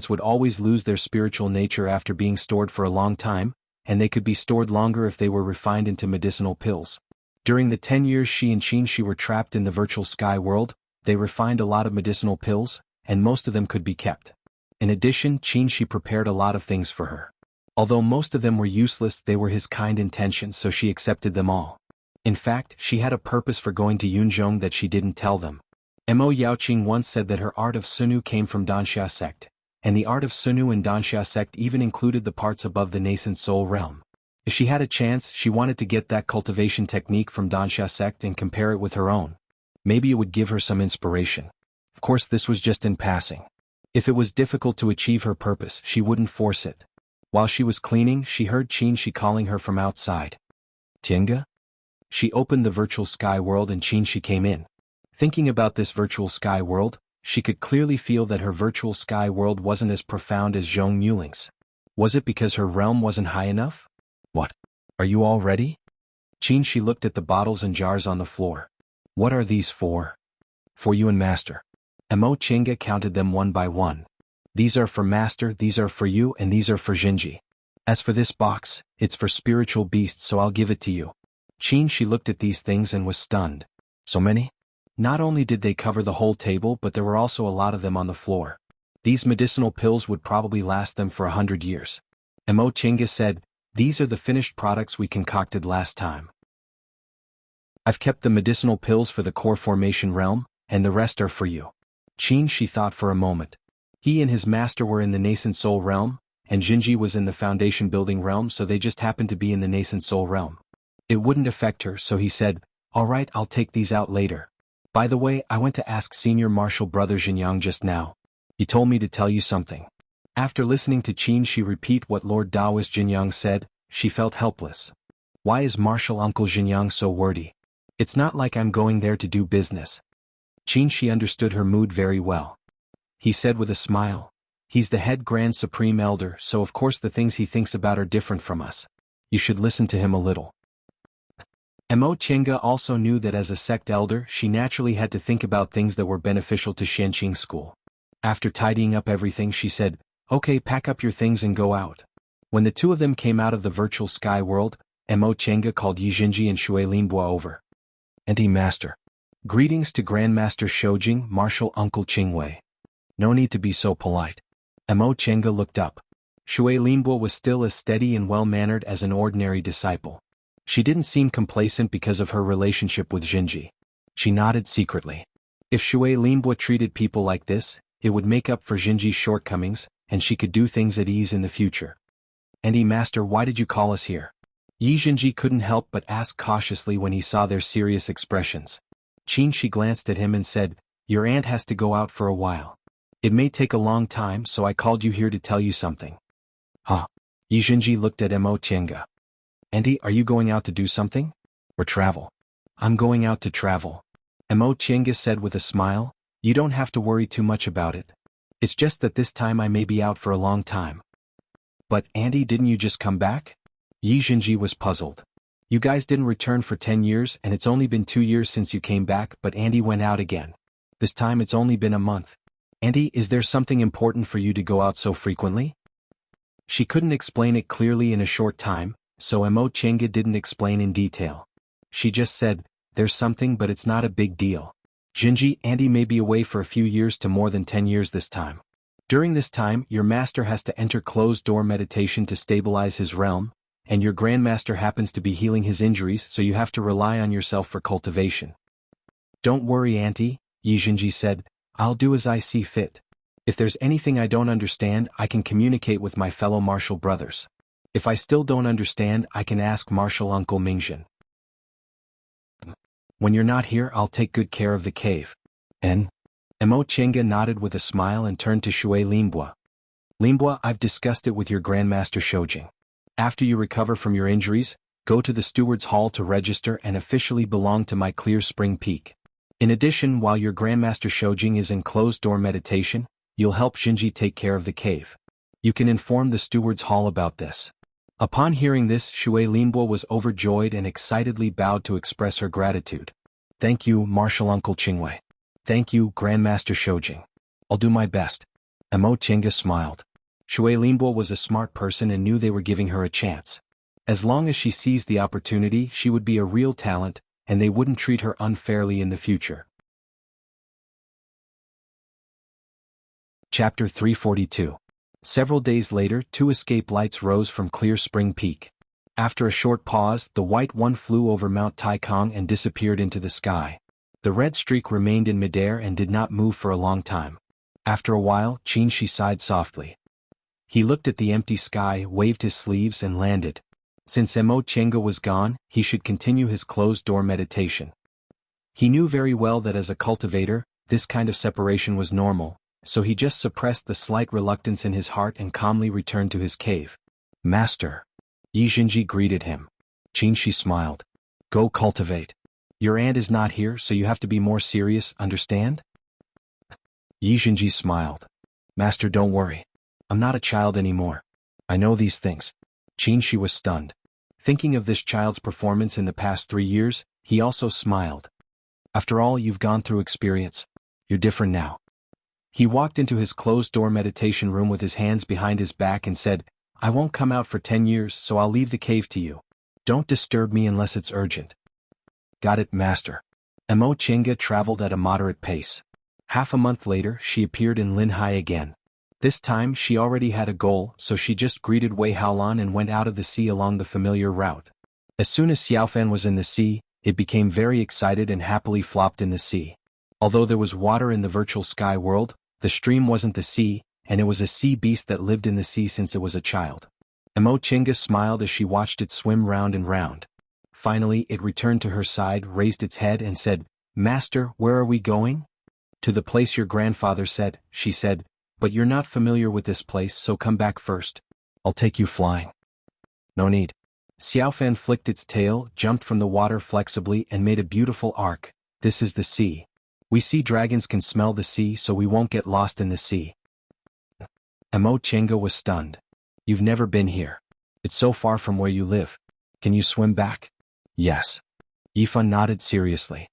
[SPEAKER 1] would always lose their spiritual nature after being stored for a long time, and they could be stored longer if they were refined into medicinal pills. During the 10 years she and Qin Shi were trapped in the virtual sky world, they refined a lot of medicinal pills, and most of them could be kept. In addition, Qin Shi prepared a lot of things for her. Although most of them were useless, they were his kind intentions, so she accepted them all. In fact, she had a purpose for going to Yunzhong that she didn't tell them. Mo Yaoqing once said that her art of Sunu came from Danxia sect, and the art of Sunu and Danxia sect even included the parts above the nascent soul realm. If she had a chance, she wanted to get that cultivation technique from Danxia sect and compare it with her own. Maybe it would give her some inspiration. Of course, this was just in passing. If it was difficult to achieve her purpose, she wouldn't force it. While she was cleaning, she heard Qin Shi calling her from outside. "Tiange?" She opened the virtual sky world and Qin Shi came in. Thinking about this virtual sky world, she could clearly feel that her virtual sky world wasn't as profound as Zhong Yuling's. Was it because her realm wasn't high enough? "What? Are you all ready?" Qin Shi looked at the bottles and jars on the floor. "What are these for?" "For you and Master." Mo Tiange counted them one by one. "These are for Master, these are for you, and these are for Jinji. As for this box, it's for spiritual beasts, so I'll give it to you." Qin Shi looked at these things and was stunned. So many? Not only did they cover the whole table, but there were also a lot of them on the floor. These medicinal pills would probably last them for 100 years. Mo Tiange said, "These are the finished products we concocted last time. I've kept the medicinal pills for the core formation realm, and the rest are for you." Qin Shi thought for a moment. He and his master were in the nascent soul realm, and Jinji was in the foundation building realm, so they just happened to be in the nascent soul realm. It wouldn't affect her, so he said, "All right, I'll take these out later. By the way, I went to ask Senior Marshal Brother Jinyang just now. He told me to tell you something." After listening to Qin Shi repeat what Lord Taoist Jinyang said, she felt helpless. Why is Marshal Uncle Jinyang so wordy? It's not like I'm going there to do business. Qin Shi understood her mood very well. He said with a smile, "He's the head Grand Supreme Elder, so of course the things he thinks about are different from us. You should listen to him a little." Mo Tiange also knew that as a sect elder, she naturally had to think about things that were beneficial to Xianqing school. After tidying up everything, she said, "Okay, pack up your things and go out." When the two of them came out of the virtual sky world, Mo Tiange called Yi Jinji and Shui Linbua over. "Auntie Master." Greetings to Grandmaster Shoujing, Martial Uncle Qingwei. No need to be so polite. Mo Chenga looked up. Shui Linbo was still as steady and well-mannered as an ordinary disciple. She didn't seem complacent because of her relationship with Jinji. She nodded secretly. If Shui Linbo treated people like this, it would make up for Jinji's shortcomings, and she could do things at ease in the future. "Andy Master, why did you call us here?" Yi Jinji couldn't help but ask cautiously when he saw their serious expressions. She glanced at him and said, "Your aunt has to go out for a while. It may take a long time, so I called you here to tell you something." Huh? Yi Jinji looked at Mo Chenga. "Andy, are you going out to do something? Or travel?" "I'm going out to travel," Mo Chenga said with a smile. "You don't have to worry too much about it. It's just that this time I may be out for a long time." "But, Andy, didn't you just come back?" Yi Jinji was puzzled. "You guys didn't return for 10 years and it's only been 2 years since you came back, but Andy went out again. This time it's only been a month. Andy, is there something important for you to go out so frequently?" She couldn't explain it clearly in a short time, so Mo Chenga didn't explain in detail. She just said, "There's something, but it's not a big deal. Jinji, Andy may be away for a few years to more than 10 years this time. During this time, your master has to enter closed-door meditation to stabilize his realm, and your grandmaster happens to be healing his injuries, so you have to rely on yourself for cultivation." "Don't worry, Auntie," Yi Jinji said, "I'll do as I see fit. If there's anything I don't understand, I can communicate with my fellow martial brothers. If I still don't understand, I can ask Martial Uncle Mingjin. When you're not here, I'll take good care of the cave." "And?" Mo Chenga nodded with a smile and turned to Shui Linbo. "Linbo, I've discussed it with your Grandmaster Shoujing. After you recover from your injuries, go to the Steward's Hall to register and officially belong to my Clear Spring Peak. In addition, while your Grandmaster Shoujing is in closed-door meditation, you'll help Jinji take care of the cave. You can inform the Steward's Hall about this." Upon hearing this, Shui Linbo was overjoyed and excitedly bowed to express her gratitude. "Thank you, Martial Uncle Qingwei. Thank you, Grandmaster Shoujing. I'll do my best." Mo Chenga smiled. Shui Linbo was a smart person and knew they were giving her a chance. As long as she seized the opportunity, she would be a real talent, and they wouldn't treat her unfairly in the future. Chapter 342. Several days later, 2 escape lights rose from Clear Spring Peak. After a short pause, the white one flew over Mount Taikong and disappeared into the sky. The red streak remained in midair and did not move for a long time. After a while, Qinshi sighed softly. He looked at the empty sky, waved his sleeves and landed. Since Mo Chenga was gone, he should continue his closed-door meditation. He knew very well that as a cultivator, this kind of separation was normal, so he just suppressed the slight reluctance in his heart and calmly returned to his cave. "Master." Yi Jinji greeted him. Qinshi smiled. "Go cultivate. Your aunt is not here, so you have to be more serious, understand?" Yi Jinji smiled. "Master, don't worry. I'm not a child anymore. I know these things." Qinshi was stunned. Thinking of this child's performance in the past 3 years, he also smiled. "After all you've gone through experience, you're different now." He walked into his closed-door meditation room with his hands behind his back and said, "I won't come out for 10 years, so I'll leave the cave to you. Don't disturb me unless it's urgent." "Got it, Master." Mo Chenga traveled at a moderate pace. Half a month later, she appeared in Linhai again. This time, she already had a goal, so she just greeted Wei Haolan and went out of the sea along the familiar route. As soon as Xiaofan was in the sea, it became very excited and happily flopped in the sea. Although there was water in the virtual sky world, the stream wasn't the sea, and it was a sea beast that lived in the sea since it was a child. Mo Chenga smiled as she watched it swim round and round. Finally, it returned to her side, raised its head and said, "Master, where are we going?" "To the place your grandfather said," she said, "but you're not familiar with this place, so come back first. I'll take you flying." "No need." Xiaofan flicked its tail, jumped from the water flexibly and made a beautiful arc. "This is the sea. We sea dragons can smell the sea, so we won't get lost in the sea." Mo Chenga was stunned. "You've never been here. It's so far from where you live. Can you swim back?" "Yes." Yifan nodded seriously.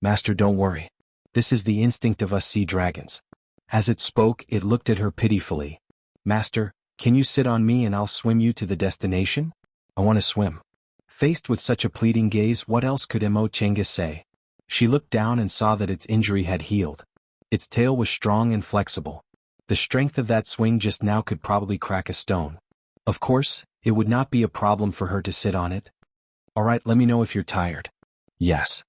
[SPEAKER 1] "Master, don't worry. This is the instinct of us sea dragons." As it spoke, it looked at her pitifully. "Master, can you sit on me and I'll swim you to the destination? I want to swim." Faced with such a pleading gaze, what else could Mo Chenga say? She looked down and saw that its injury had healed. Its tail was strong and flexible. The strength of that swing just now could probably crack a stone. Of course, it would not be a problem for her to sit on it. Alright, let me know if you're tired. Yes.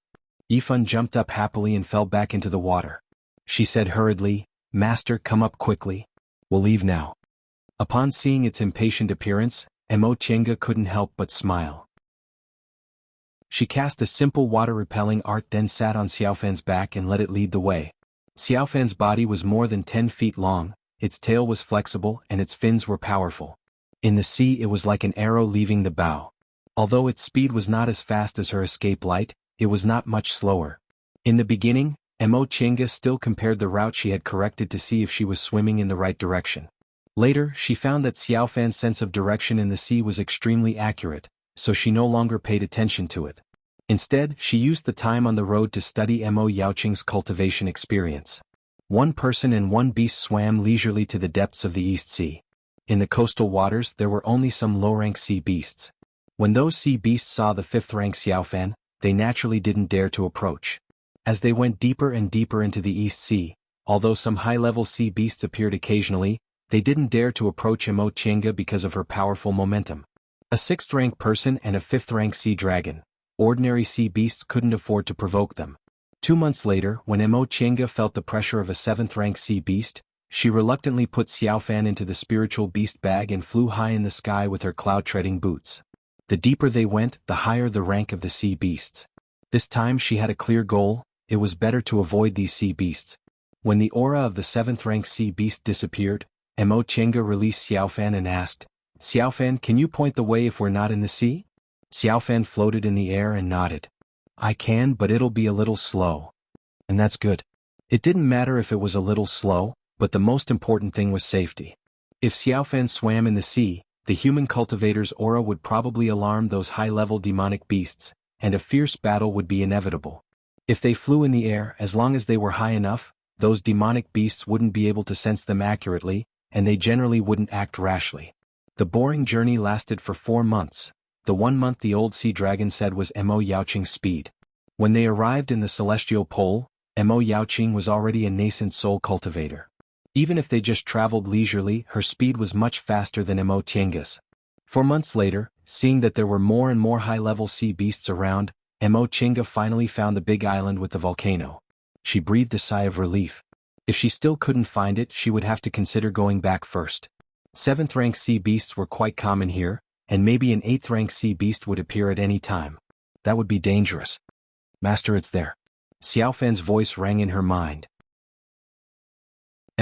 [SPEAKER 1] Yifun jumped up happily and fell back into the water. She said hurriedly, Master, come up quickly. We'll leave now. Upon seeing its impatient appearance, Mo Chenga couldn't help but smile. She cast a simple water-repelling art, then sat on Xiaofan's back and let it lead the way. Xiaofan's body was more than 10 feet long, its tail was flexible and its fins were powerful. In the sea it was like an arrow leaving the bow. Although its speed was not as fast as her escape light, it was not much slower. In the beginning, Mo Chenga still compared the route she had corrected to see if she was swimming in the right direction. Later, she found that Xiaofan's sense of direction in the sea was extremely accurate, so she no longer paid attention to it. Instead, she used the time on the road to study Mo Yaoqing's cultivation experience. One person and one beast swam leisurely to the depths of the East Sea. In the coastal waters there were only some low-rank sea beasts. When those sea beasts saw the 5th-rank Xiaofan, they naturally didn't dare to approach. As they went deeper and deeper into the East Sea, although some high-level sea beasts appeared occasionally, they didn't dare to approach Mo Chenga because of her powerful momentum. A 6th-rank person and a 5th-rank sea dragon. Ordinary sea beasts couldn't afford to provoke them. 2 months later, when Mo Chenga felt the pressure of a 7th-rank sea beast, she reluctantly put Xiaofan into the spiritual beast bag and flew high in the sky with her cloud-treading boots. The deeper they went, the higher the rank of the sea beasts. This time she had a clear goal: it was better to avoid these sea beasts. When the aura of the 7th-rank sea beast disappeared, Mo Chenga released Xiaofan and asked, Xiaofan, can you point the way if we're not in the sea? Xiaofan floated in the air and nodded. I can, but it'll be a little slow. And that's good. It didn't matter if it was a little slow, but the most important thing was safety. If Xiaofan swam in the sea, the human cultivator's aura would probably alarm those high-level demonic beasts, and a fierce battle would be inevitable. If they flew in the air, as long as they were high enough, those demonic beasts wouldn't be able to sense them accurately, and they generally wouldn't act rashly. The boring journey lasted for 4 months. The 1 month the old sea dragon said was Mo Yaoqing's speed. When they arrived in the celestial pole, Mo Yaoqing was already a nascent soul cultivator. Even if they just traveled leisurely, her speed was much faster than Mo Chenga's. 4 months later, seeing that there were more and more high-level sea beasts around, Mo Chenga finally found the big island with the volcano. She breathed a sigh of relief. If she still couldn't find it, she would have to consider going back first. 7th-rank sea beasts were quite common here, and maybe an 8th-rank sea beast would appear at any time. That would be dangerous. Master, it's there. Xiaofan's voice rang in her mind.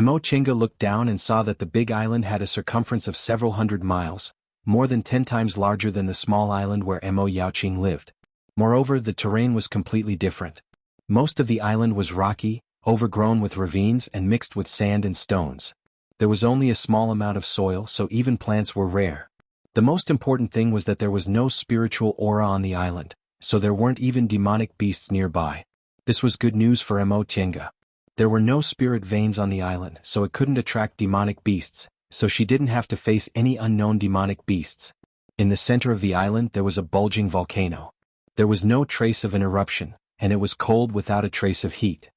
[SPEAKER 1] Mo Chenga looked down and saw that the big island had a circumference of several hundred miles, more than 10 times larger than the small island where Mo Yaoqing lived. Moreover, the terrain was completely different. Most of the island was rocky, overgrown with ravines and mixed with sand and stones. There was only a small amount of soil, so even plants were rare. The most important thing was that there was no spiritual aura on the island, so there weren't even demonic beasts nearby. This was good news for Mo Chenga. There were no spirit veins on the island, so it couldn't attract demonic beasts, so she didn't have to face any unknown demonic beasts. In the center of the island there was a bulging volcano. There was no trace of an eruption, and it was cold without a trace of heat.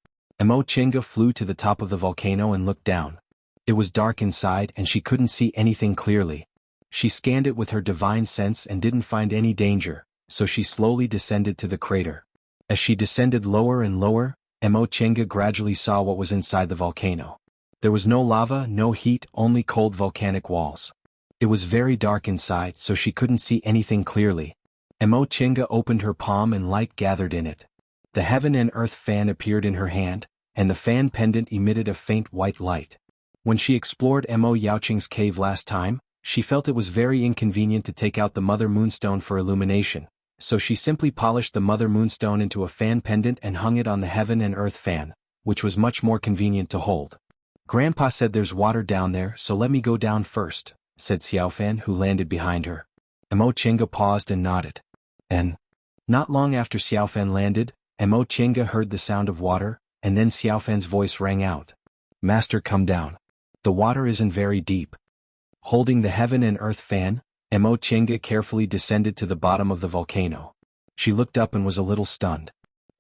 [SPEAKER 1] Mo Chenga flew to the top of the volcano and looked down. It was dark inside and she couldn't see anything clearly. She scanned it with her divine sense and didn't find any danger, so she slowly descended to the crater. As she descended lower and lower, Mo Chenga gradually saw what was inside the volcano. There was no lava, no heat, only cold volcanic walls. It was very dark inside, so she couldn't see anything clearly. Mo Chenga opened her palm and light gathered in it. The heaven and earth fan appeared in her hand, and the fan pendant emitted a faint white light. When she explored Mo Yaoqing's cave last time, she felt it was very inconvenient to take out the Mother Moonstone for illumination, so she simply polished the Mother Moonstone into a fan pendant and hung it on the heaven and earth fan, which was much more convenient to hold. Grandpa said there's water down there, so let me go down first, said Xiaofan, who landed behind her. Mo Chenga paused and nodded. And not long after Xiaofan landed, Mo Chenga heard the sound of water, and then Xiaofan's voice rang out. Master, come down. The water isn't very deep. Holding the heaven and earth fan, Mo Chenga carefully descended to the bottom of the volcano. She looked up and was a little stunned.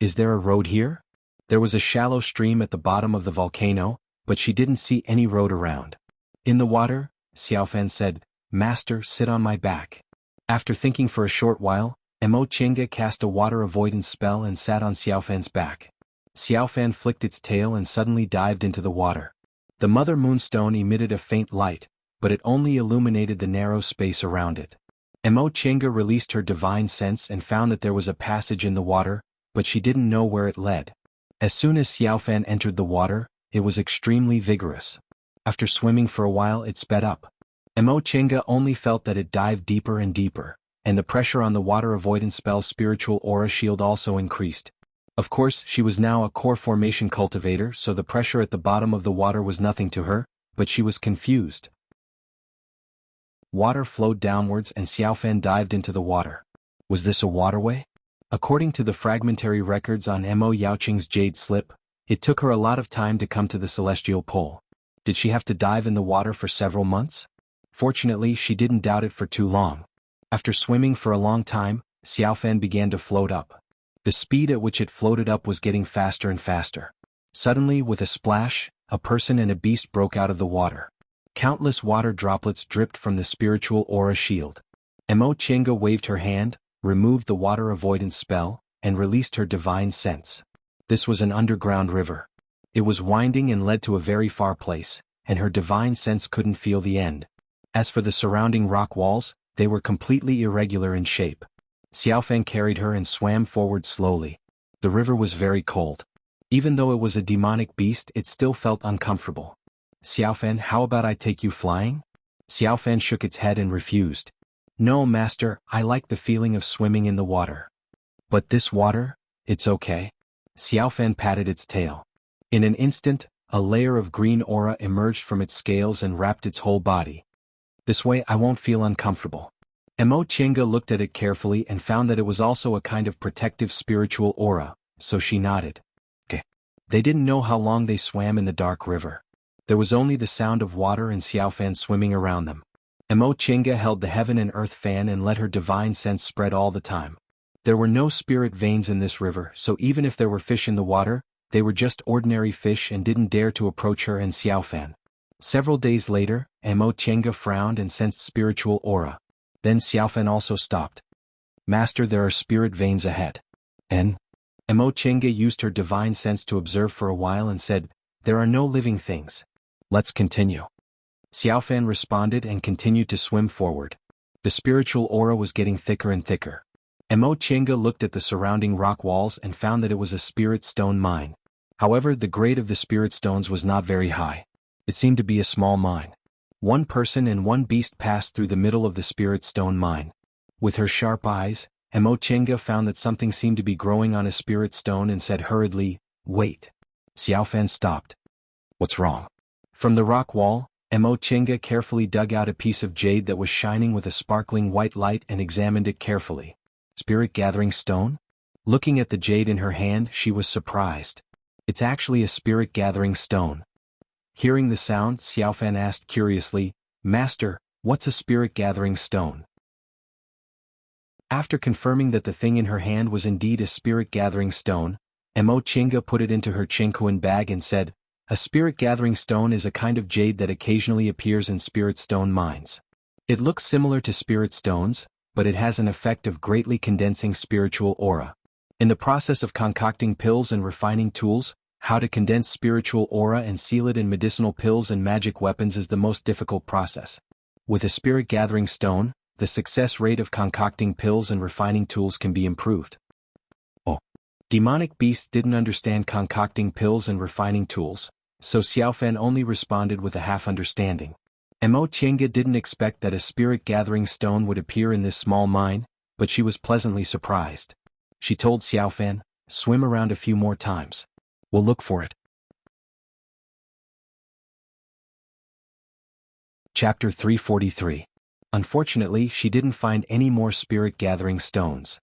[SPEAKER 1] Is there a road here? There was a shallow stream at the bottom of the volcano, but she didn't see any road around. In the water, Xiaofan said, Master, sit on my back. After thinking for a short while, Mo Chinga cast a water avoidance spell and sat on Xiaofan's back. Xiaofan flicked its tail and suddenly dived into the water. The Mother Moonstone emitted a faint light, but it only illuminated the narrow space around it. Mo Chinga released her divine sense and found that there was a passage in the water, but she didn't know where it led. As soon as Xiaofan entered the water, it was extremely vigorous. After swimming for a while, it sped up. Mo Chinga only felt that it dived deeper and deeper, and the pressure on the water avoidance spell's spiritual aura shield also increased. Of course, she was now a core formation cultivator, so the pressure at the bottom of the water was nothing to her, but she was confused. Water flowed downwards and Xiaofan dived into the water. Was this a waterway? According to the fragmentary records on Mo Yaoqing's Jade slip, it took her a lot of time to come to the celestial pole. Did she have to dive in the water for several months? Fortunately, she didn't doubt it for too long. After swimming for a long time, Xiaofan began to float up. The speed at which it floated up was getting faster and faster. Suddenly, with a splash, a person and a beast broke out of the water. Countless water droplets dripped from the spiritual aura shield. Mo Chinga waved her hand, removed the water avoidance spell, and released her divine sense. This was an underground river. It was winding and led to a very far place, and her divine sense couldn't feel the end. As for the surrounding rock walls, they were completely irregular in shape. Xiaofan carried her and swam forward slowly. The river was very cold. Even though it was a demonic beast, it still felt uncomfortable. Xiaofan, how about I take you flying? Xiaofan shook its head and refused. No, master, I like the feeling of swimming in the water. But this water? It's okay. Xiaofan patted its tail. In an instant, a layer of green aura emerged from its scales and wrapped its whole body. This way I won't feel uncomfortable. Mo Chinga looked at it carefully and found that it was also a kind of protective spiritual aura, so she nodded. Okay. They didn't know how long they swam in the dark river. There was only the sound of water and Xiaofan swimming around them. Mo Chinga held the heaven and earth fan and let her divine sense spread all the time. There were no spirit veins in this river, so even if there were fish in the water, they were just ordinary fish and didn't dare to approach her and Xiaofan. Several days later, Mo Chinga frowned and sensed spiritual aura. Then Xiaofan also stopped. Master, there are spirit veins ahead. Mo Chinga used her divine sense to observe for a while and said, There are no living things. Let's continue. Xiaofan responded and continued to swim forward. The spiritual aura was getting thicker and thicker. Mo Chinga looked at the surrounding rock walls and found that it was a spirit stone mine. However, the grade of the spirit stones was not very high. It seemed to be a small mine. One person and one beast passed through the middle of the spirit stone mine. With her sharp eyes, Mo Chinga found that something seemed to be growing on a spirit stone and said hurriedly, Wait. Xiaofan stopped. What's wrong? From the rock wall, Mo Chinga carefully dug out a piece of jade that was shining with a sparkling white light and examined it carefully. Spirit gathering stone? Looking at the jade in her hand, she was surprised. It's actually a spirit gathering stone. Hearing the sound, Xiaofan asked curiously, Master, what's a spirit gathering stone? After confirming that the thing in her hand was indeed a spirit gathering stone, Mo Chinga put it into her Qingquan bag and said, A spirit gathering stone is a kind of jade that occasionally appears in spirit stone mines. It looks similar to spirit stones, but it has an effect of greatly condensing spiritual aura. In the process of concocting pills and refining tools, how to condense spiritual aura and seal it in medicinal pills and magic weapons is the most difficult process. With a spirit gathering stone, the success rate of concocting pills and refining tools can be improved. Demonic beasts didn't understand concocting pills and refining tools, so Xiaofan only responded with a half understanding. Mo Chinga didn't expect that a spirit gathering stone would appear in this small mine, but she was pleasantly surprised. She told Xiaofan, Swim around a few more times. We'll look for it. Chapter 343. Unfortunately, she didn't find any more spirit-gathering stones.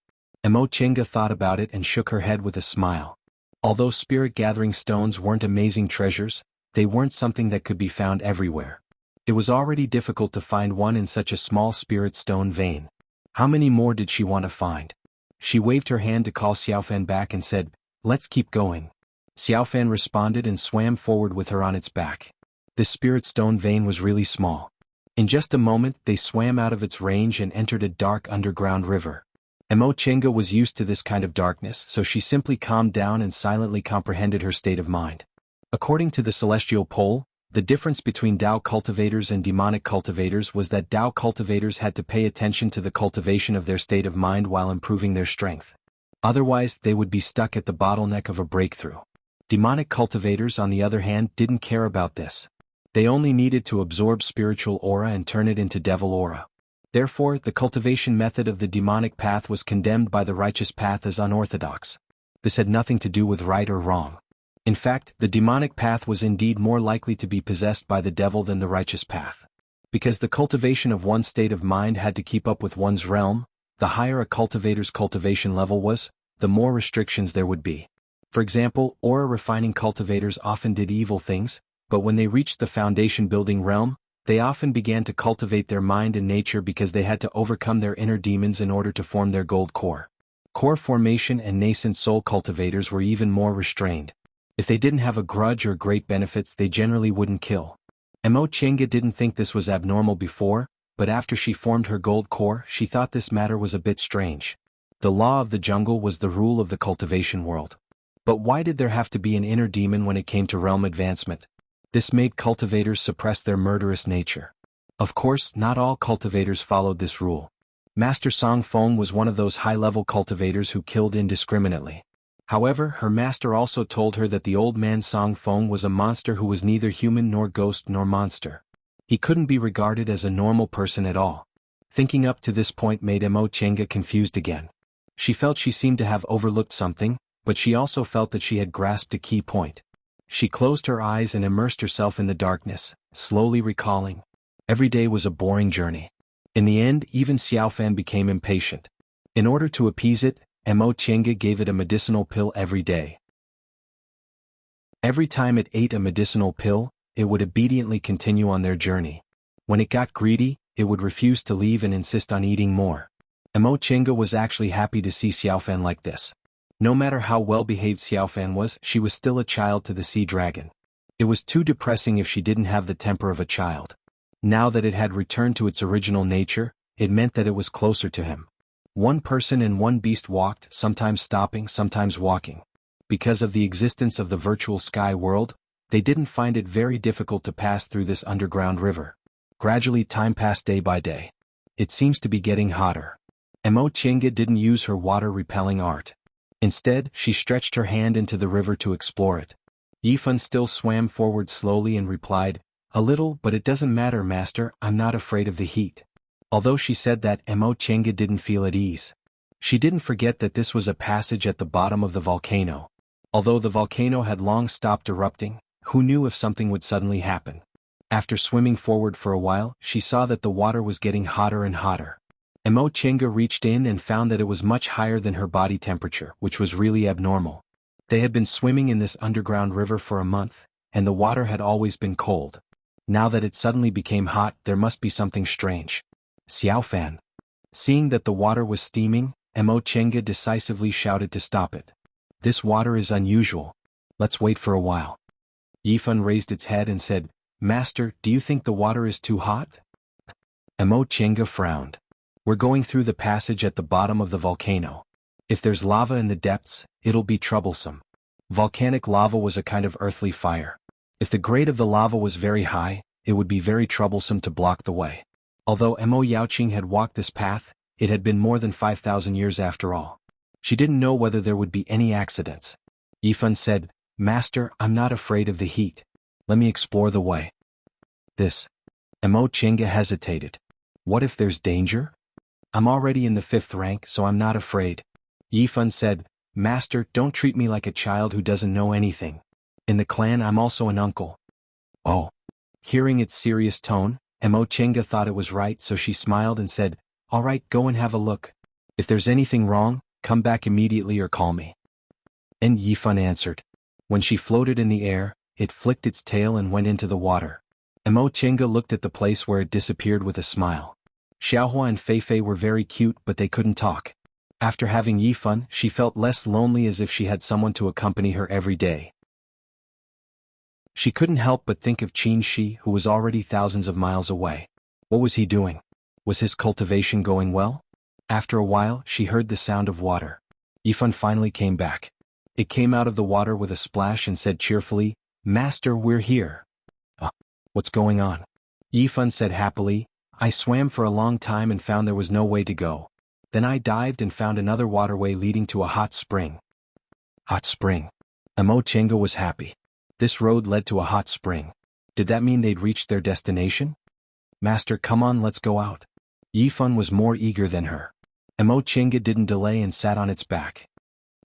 [SPEAKER 1] Mo Chinga thought about it and shook her head with a smile. Although spirit-gathering stones weren't amazing treasures, they weren't something that could be found everywhere. It was already difficult to find one in such a small spirit stone vein. How many more did she want to find? She waved her hand to call Xiaofan back and said, Let's keep going. Xiaofan responded and swam forward with her on its back. This spirit stone vein was really small. In just a moment they swam out of its range and entered a dark underground river. Mo Chenga was used to this kind of darkness, so she simply calmed down and silently comprehended her state of mind. According to the celestial pole, the difference between Dao cultivators and demonic cultivators was that Dao cultivators had to pay attention to the cultivation of their state of mind while improving their strength. Otherwise, they would be stuck at the bottleneck of a breakthrough. Demonic cultivators, on the other hand, didn't care about this. They only needed to absorb spiritual aura and turn it into devil aura. Therefore, the cultivation method of the demonic path was condemned by the righteous path as unorthodox. This had nothing to do with right or wrong. In fact, the demonic path was indeed more likely to be possessed by the devil than the righteous path. Because the cultivation of one's state of mind had to keep up with one's realm, the higher a cultivator's cultivation level was, the more restrictions there would be. For example, aura refining cultivators often did evil things, but when they reached the foundation building realm, they often began to cultivate their mind and nature because they had to overcome their inner demons in order to form their gold core. Core formation and nascent soul cultivators were even more restrained. If they didn't have a grudge or great benefits, they generally wouldn't kill. Mo Chenga didn't think this was abnormal before, but after she formed her gold core, she thought this matter was a bit strange. The law of the jungle was the rule of the cultivation world. But why did there have to be an inner demon when it came to realm advancement? This made cultivators suppress their murderous nature. Of course, not all cultivators followed this rule. Master Song Feng was one of those high-level cultivators who killed indiscriminately. However, her master also told her that the old man Song Feng was a monster who was neither human nor ghost nor monster. He couldn't be regarded as a normal person at all. Thinking up to this point made Mo Chenga confused again. She felt she seemed to have overlooked something, but she also felt that she had grasped a key point. She closed her eyes and immersed herself in the darkness, slowly recalling. Every day was a boring journey. In the end, even Xiaofan became impatient. In order to appease it, Mo Chenga gave it a medicinal pill every day. Every time it ate a medicinal pill, it would obediently continue on their journey. When it got greedy, it would refuse to leave and insist on eating more. Mo Chenga was actually happy to see Xiaofan like this. No matter how well-behaved Xiaofan was, she was still a child to the sea dragon. It was too depressing if she didn't have the temper of a child. Now that it had returned to its original nature, it meant that it was closer to him. One person and one beast walked, sometimes stopping, sometimes walking. Because of the existence of the virtual sky world, they didn't find it very difficult to pass through this underground river. Gradually time passed day by day. It seems to be getting hotter. Mo Chenga didn't use her water-repelling art. Instead, she stretched her hand into the river to explore it. Yifan still swam forward slowly and replied, "A little, but it doesn't matter, master, I'm not afraid of the heat." Although she said that, Mo Chenga didn't feel at ease. She didn't forget that this was a passage at the bottom of the volcano. Although the volcano had long stopped erupting, who knew if something would suddenly happen? After swimming forward for a while, she saw that the water was getting hotter and hotter. Mo Chenga reached in and found that it was much higher than her body temperature, which was really abnormal. They had been swimming in this underground river for a month, and the water had always been cold. Now that it suddenly became hot, there must be something strange. Xiaofan. Seeing that the water was steaming, Mo Chenga decisively shouted to stop it. "This water is unusual. Let's wait for a while." Yifan raised its head and said, "Master, do you think the water is too hot?" Mo Chenga frowned. "We're going through the passage at the bottom of the volcano. If there's lava in the depths, it'll be troublesome." Volcanic lava was a kind of earthly fire. If the grade of the lava was very high, it would be very troublesome to block the way. Although Mo Yaoqing had walked this path, it had been more than 5,000 years after all. She didn't know whether there would be any accidents. Yifan said, "Master, I'm not afraid of the heat. Let me explore the way." Mo Chenga hesitated. "What if there's danger?" "I'm already in the 5th rank, so I'm not afraid." Yifan said, "Master, don't treat me like a child who doesn't know anything. In the clan I'm also an uncle." "Oh." Hearing its serious tone, Mo Chenga thought it was right, so she smiled and said, "All right, go and have a look. If there's anything wrong, come back immediately or call me." And Yifan answered. When she floated in the air, it flicked its tail and went into the water. Mo Chenga looked at the place where it disappeared with a smile. Xiaohua and Feifei were very cute, but they couldn't talk. After having Yifan, she felt less lonely, as if she had someone to accompany her every day. She couldn't help but think of Qin Shi, who was already thousands of miles away. What was he doing? Was his cultivation going well? After a while, she heard the sound of water. Yifan finally came back. It came out of the water with a splash and said cheerfully, "Master, we're here." What's going on? Yifan said happily, "I swam for a long time and found there was no way to go. Then I dived and found another waterway leading to a hot spring." Hot spring. Amo Chenga was happy. This road led to a hot spring. Did that mean they'd reached their destination? "Master, come on, let's go out." Yifan was more eager than her. Amo Chenga didn't delay and sat on its back.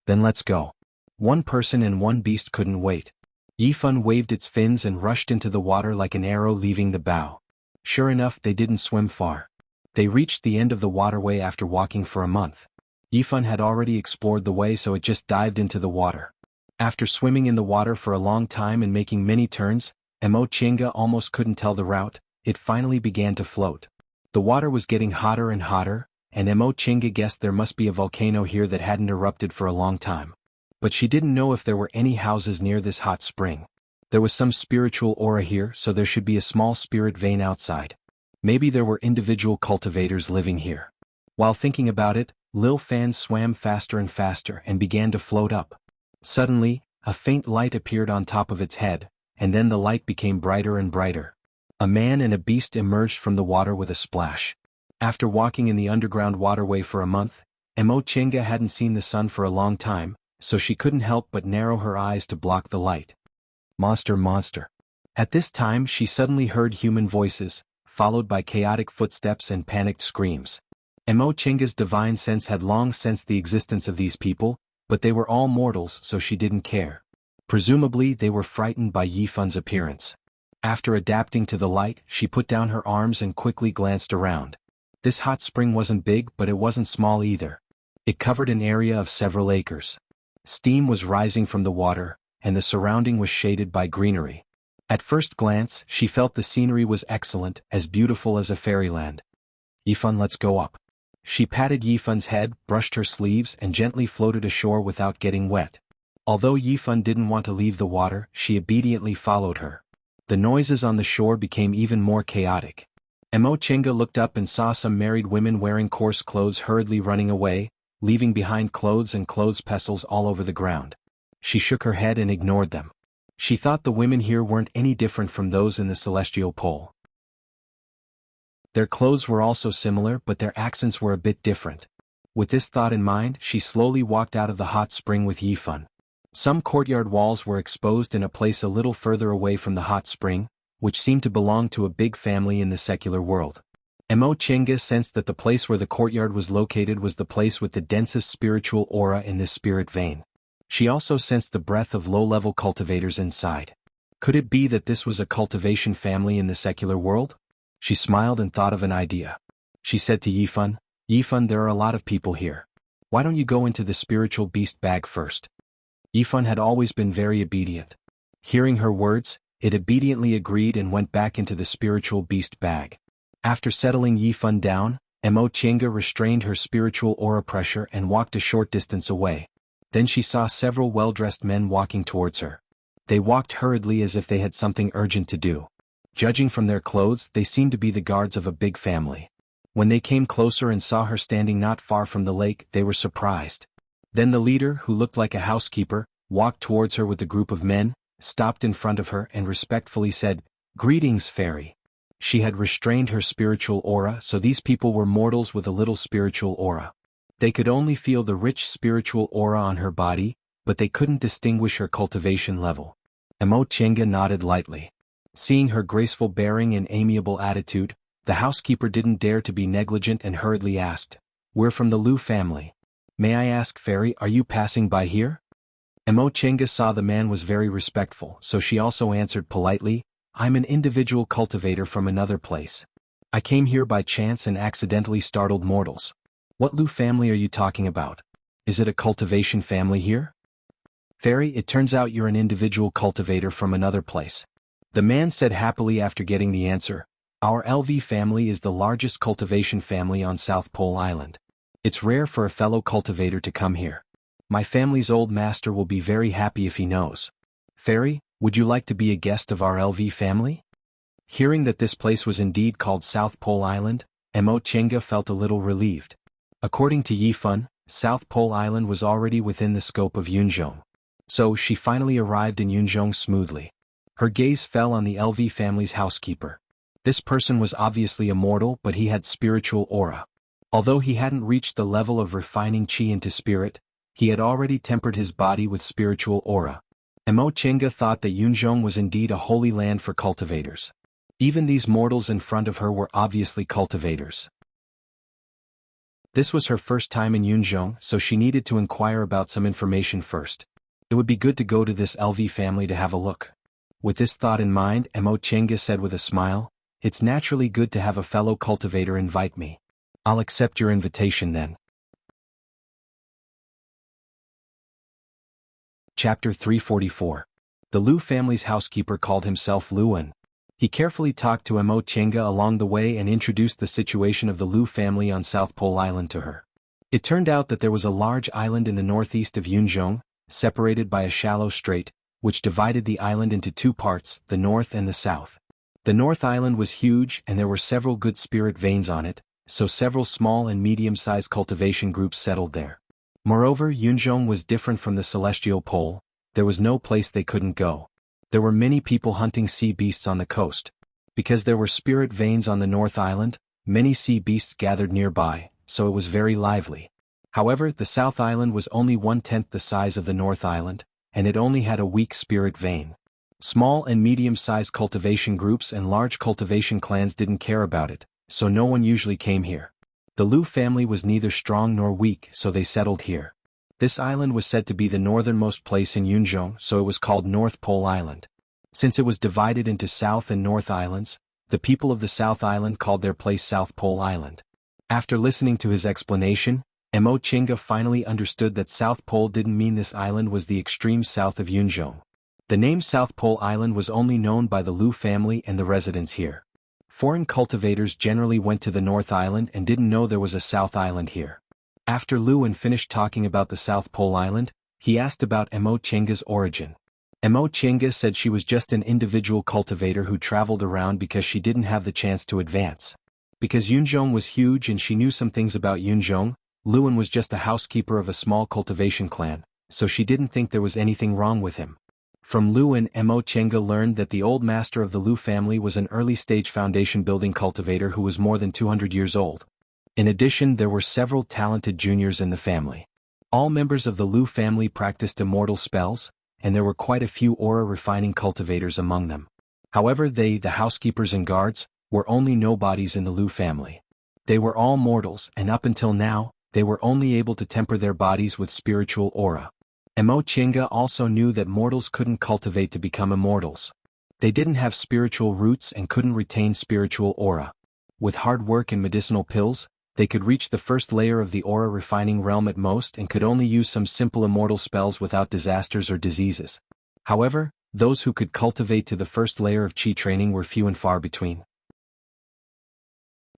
[SPEAKER 1] "Then let's go." One person and one beast couldn't wait. Yifan waved its fins and rushed into the water like an arrow leaving the bow. Sure enough, they didn't swim far. They reached the end of the waterway after walking for a month. Yifan had already explored the way, so it just dived into the water. After swimming in the water for a long time and making many turns, Amo Chenga almost couldn't tell the route. It finally began to float. The water was getting hotter and hotter, and Amo Chenga guessed there must be a volcano here that hadn't erupted for a long time. But she didn't know if there were any houses near this hot spring. There was some spiritual aura here, so there should be a small spirit vein outside. Maybe there were individual cultivators living here. While thinking about it, Lil Fan swam faster and faster and began to float up. Suddenly, a faint light appeared on top of its head, and then the light became brighter and brighter. A man and a beast emerged from the water with a splash. After walking in the underground waterway for a month, Amo Chenga hadn't seen the sun for a long time, so she couldn't help but narrow her eyes to block the light. Monster, monster. At this time she suddenly heard human voices, followed by chaotic footsteps and panicked screams. Amo Chenga's divine sense had long sensed the existence of these people, but they were all mortals, so she didn't care. Presumably they were frightened by Yifan's appearance. After adapting to the light, she put down her arms and quickly glanced around. This hot spring wasn't big, but it wasn't small either. It covered an area of several acres. Steam was rising from the water, and the surrounding was shaded by greenery. At first glance, she felt the scenery was excellent, as beautiful as a fairyland. "Yifan, let's go up." She patted Yifan's head, brushed her sleeves, and gently floated ashore without getting wet. Although Yifan didn't want to leave the water, she obediently followed her. The noises on the shore became even more chaotic. Amo Chenga looked up and saw some married women wearing coarse clothes hurriedly running away, leaving behind clothes and clothes pestles all over the ground. She shook her head and ignored them. She thought the women here weren't any different from those in the celestial pole. Their clothes were also similar, but their accents were a bit different. With this thought in mind, she slowly walked out of the hot spring with Yifan. Some courtyard walls were exposed in a place a little further away from the hot spring, which seemed to belong to a big family in the secular world. Amo Chenga sensed that the place where the courtyard was located was the place with the densest spiritual aura in this spirit vein. She also sensed the breath of low-level cultivators inside. Could it be that this was a cultivation family in the secular world? She smiled and thought of an idea. She said to Yifan, "Yifan, there are a lot of people here. Why don't you go into the spiritual beast bag first?" Yifan had always been very obedient. Hearing her words, it obediently agreed and went back into the spiritual beast bag. After settling Yifan down, Amo Chenga restrained her spiritual aura pressure and walked a short distance away. Then she saw several well-dressed men walking towards her. They walked hurriedly as if they had something urgent to do. Judging from their clothes, they seemed to be the guards of a big family. When they came closer and saw her standing not far from the lake, they were surprised. Then the leader, who looked like a housekeeper, walked towards her with a group of men, stopped in front of her and respectfully said, "Greetings, fairy." She had restrained her spiritual aura, so these people were mortals with a little spiritual aura. They could only feel the rich spiritual aura on her body, but they couldn't distinguish her cultivation level. Amo Chenga nodded lightly. Seeing her graceful bearing and amiable attitude, the housekeeper didn't dare to be negligent and hurriedly asked, "We're from the Lu family. May I ask, fairy, are you passing by here?" Amo Chenga saw the man was very respectful, so she also answered politely, "I'm an individual cultivator from another place. I came here by chance and accidentally startled mortals." "What Lu family are you talking about? Is it a cultivation family here?" "Fairy, it turns out you're an individual cultivator from another place." The man said happily after getting the answer, "Our LV family is the largest cultivation family on South Pole Island. It's rare for a fellow cultivator to come here. My family's old master will be very happy if he knows. Fairy, would you like to be a guest of our LV family? Hearing that this place was indeed called South Pole Island, Mo Chenga felt a little relieved. According to Yifun, South Pole Island was already within the scope of Yunzhong. So she finally arrived in Yunzhong smoothly. Her gaze fell on the LV family's housekeeper. This person was obviously a mortal, but he had spiritual aura. Although he hadn't reached the level of refining chi into spirit, he had already tempered his body with spiritual aura. Mo Chenga thought that Yunzhong was indeed a holy land for cultivators. Even these mortals in front of her were obviously cultivators. This was her first time in Yunzhong, so she needed to inquire about some information first. It would be good to go to this LV family to have a look. With this thought in mind, Mo Chenga said with a smile, "It's naturally good to have a fellow cultivator invite me. I'll accept your invitation then." Chapter 344. The Lu family's housekeeper called himself Luan. He carefully talked to Mo Chenga along the way and introduced the situation of the Lu family on South Pole Island to her. It turned out that there was a large island in the northeast of Yunzhong, separated by a shallow strait, which divided the island into two parts, the north and the south. The North Island was huge and there were several good spirit veins on it, so several small and medium-sized cultivation groups settled there. Moreover, Yunzhong was different from the Celestial Pole. There was no place they couldn't go. There were many people hunting sea beasts on the coast. Because there were spirit veins on the North Island, many sea beasts gathered nearby, so it was very lively. However, the South Island was only 1/10 the size of the North Island, and it only had a weak spirit vein. Small and medium-sized cultivation groups and large cultivation clans didn't care about it, so no one usually came here. The Lu family was neither strong nor weak, so they settled here. This island was said to be the northernmost place in Yunzhong, so it was called North Pole Island. Since it was divided into South and North Islands, the people of the South Island called their place South Pole Island. After listening to his explanation, Mo Chenga finally understood that South Pole didn't mean this island was the extreme south of Yunzhong. The name South Pole Island was only known by the Lu family and the residents here. Foreign cultivators generally went to the North Island and didn't know there was a South Island here. After Luan finished talking about the South Pole Island, he asked about Mo Chenga's origin. Mo Chenga said she was just an individual cultivator who traveled around because she didn't have the chance to advance. Because Yunzhong was huge and she knew some things about Yunzhong, Luan was just a housekeeper of a small cultivation clan, so she didn't think there was anything wrong with him. From Luan, Mo Chenga learned that the old master of the Lu family was an early-stage foundation-building cultivator who was more than 200 years old. In addition, there were several talented juniors in the family. All members of the Lu family practiced immortal spells, and there were quite a few aura-refining cultivators among them. However, the housekeepers and guards, were only nobodies in the Lu family. They were all mortals, and up until now, they were only able to temper their bodies with spiritual aura. Mo Chenga also knew that mortals couldn't cultivate to become immortals. They didn't have spiritual roots and couldn't retain spiritual aura. With hard work and medicinal pills, they could reach the first layer of the aura-refining realm at most and could only use some simple immortal spells without disasters or diseases. However, those who could cultivate to the first layer of chi training were few and far between.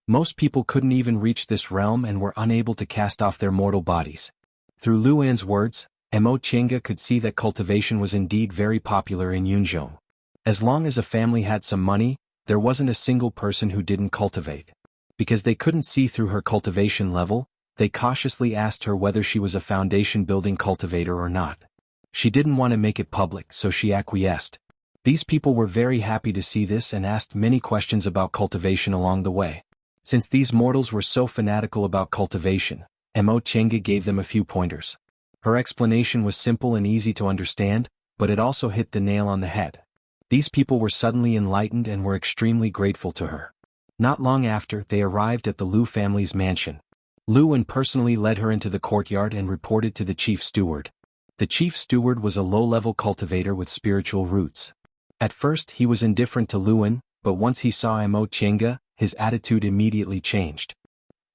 [SPEAKER 1] Most people couldn't even reach this realm and were unable to cast off their mortal bodies. Through Luan's words, Mo Chenga could see that cultivation was indeed very popular in Yunzhong. As long as a family had some money, there wasn't a single person who didn't cultivate. Because they couldn't see through her cultivation level, they cautiously asked her whether she was a foundation-building cultivator or not. She didn't want to make it public, so she acquiesced. These people were very happy to see this and asked many questions about cultivation along the way. Since these mortals were so fanatical about cultivation, Mo Chenga gave them a few pointers. Her explanation was simple and easy to understand, but it also hit the nail on the head. These people were suddenly enlightened and were extremely grateful to her. Not long after, they arrived at the Lu family's mansion. Luan personally led her into the courtyard and reported to the chief steward. The chief steward was a low-level cultivator with spiritual roots. At first he was indifferent to Luan, but once he saw Mo Chenga, his attitude immediately changed.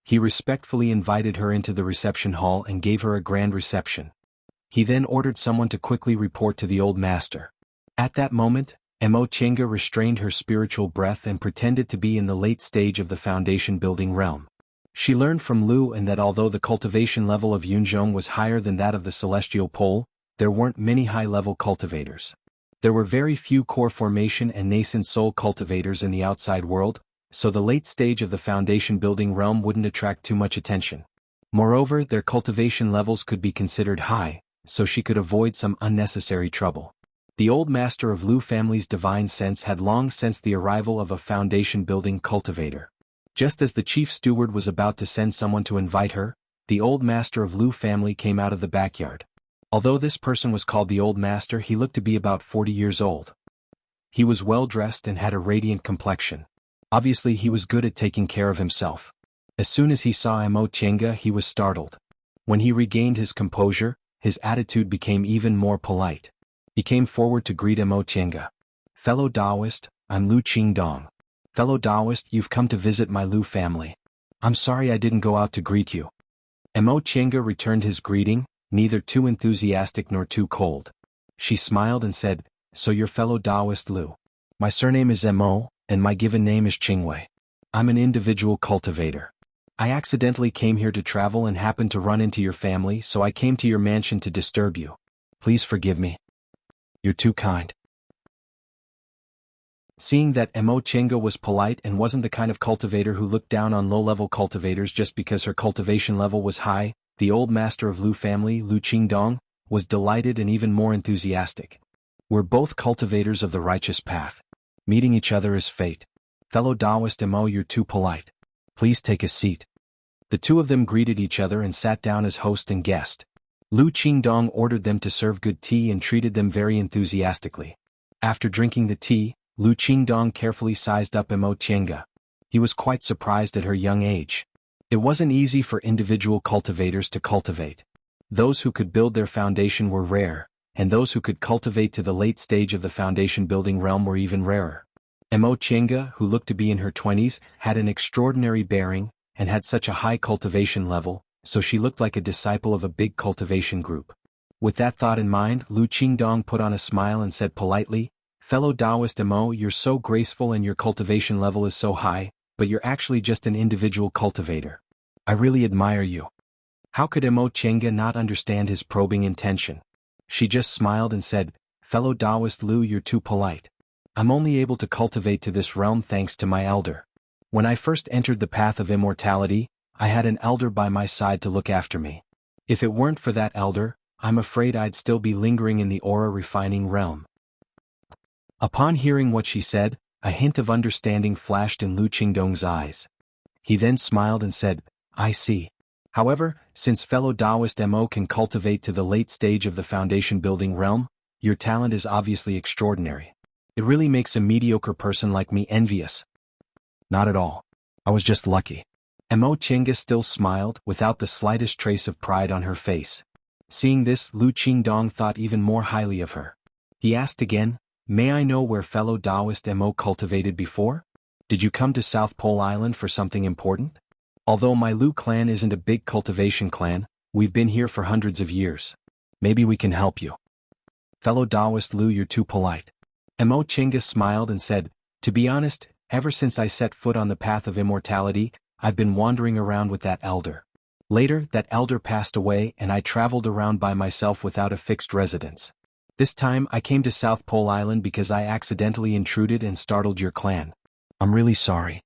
[SPEAKER 1] He respectfully invited her into the reception hall and gave her a grand reception. He then ordered someone to quickly report to the old master. At that moment, Mo Chenga restrained her spiritual breath and pretended to be in the late stage of the foundation-building realm. She learned from Lu and that although the cultivation level of Yunzhong was higher than that of the celestial pole, there weren't many high-level cultivators. There were very few core formation and nascent soul cultivators in the outside world, so the late stage of the foundation building realm wouldn't attract too much attention. Moreover, their cultivation levels could be considered high, so she could avoid some unnecessary trouble. The old master of Lu family's divine sense had long sensed the arrival of a foundation-building cultivator. Just as the chief steward was about to send someone to invite her, the old master of Lu family came out of the backyard. Although this person was called the old master, he looked to be about 40 years old. He was well-dressed and had a radiant complexion. Obviously he was good at taking care of himself. As soon as he saw Mo Tienga, he was startled. When he regained his composure, his attitude became even more polite. He came forward to greet Mo Tienga. "Fellow Taoist, I'm Lu Qingdong. Fellow Taoist, you've come to visit my Lu family. I'm sorry I didn't go out to greet you." Mo Tienga returned his greeting, neither too enthusiastic nor too cold. She smiled and said, "So you're fellow Taoist Lu. My surname is Mo, and my given name is Qingwei. I'm an individual cultivator. I accidentally came here to travel and happened to run into your family, so I came to your mansion to disturb you. Please forgive me. You're too kind." Seeing that Mo Tienga was polite and wasn't the kind of cultivator who looked down on low-level cultivators just because her cultivation level was high, the old master of Lu family, Lu Qingdong, was delighted and even more enthusiastic. "We're both cultivators of the righteous path. Meeting each other is fate. Fellow Taoist Mo, you're too polite. Please take a seat." The two of them greeted each other and sat down as host and guest. Lu Qingdong ordered them to serve good tea and treated them very enthusiastically. After drinking the tea, Lu Qingdong carefully sized up Mo Tienga. He was quite surprised at her young age. It wasn't easy for individual cultivators to cultivate. Those who could build their foundation were rare, and those who could cultivate to the late stage of the foundation building realm were even rarer. Mo Tienga, who looked to be in her 20s, had an extraordinary bearing, and had such a high cultivation level, so she looked like a disciple of a big cultivation group. With that thought in mind, Lu Qingdong put on a smile and said politely, "Fellow Taoist Mo, you're so graceful and your cultivation level is so high, but you're actually just an individual cultivator. I really admire you." How could Mo Tienga not understand his probing intention? She just smiled and said, "Fellow Taoist Lu, you're too polite. I'm only able to cultivate to this realm thanks to my elder. When I first entered the path of immortality, I had an elder by my side to look after me. If it weren't for that elder, I'm afraid I'd still be lingering in the aura refining realm." Upon hearing what she said, a hint of understanding flashed in Lu Qingdong's eyes. He then smiled and said, "I see. However, since fellow Taoist Mo can cultivate to the late stage of the foundation building realm, your talent is obviously extraordinary. It really makes a mediocre person like me envious." "Not at all. I was just lucky." Mo Tienga still smiled, without the slightest trace of pride on her face. Seeing this, Lu Qingdong thought even more highly of her. He asked again, "May I know where fellow Taoist Mo cultivated before? Did you come to South Pole Island for something important? Although my Lu clan isn't a big cultivation clan, we've been here for hundreds of years. Maybe we can help you." "Fellow Taoist Lu, you're too polite." Mo Tienga smiled and said, "To be honest, ever since I set foot on the path of immortality, I've been wandering around with that elder. Later, that elder passed away and I traveled around by myself without a fixed residence. This time I came to South Pole Island because I accidentally intruded and startled your clan. I'm really sorry."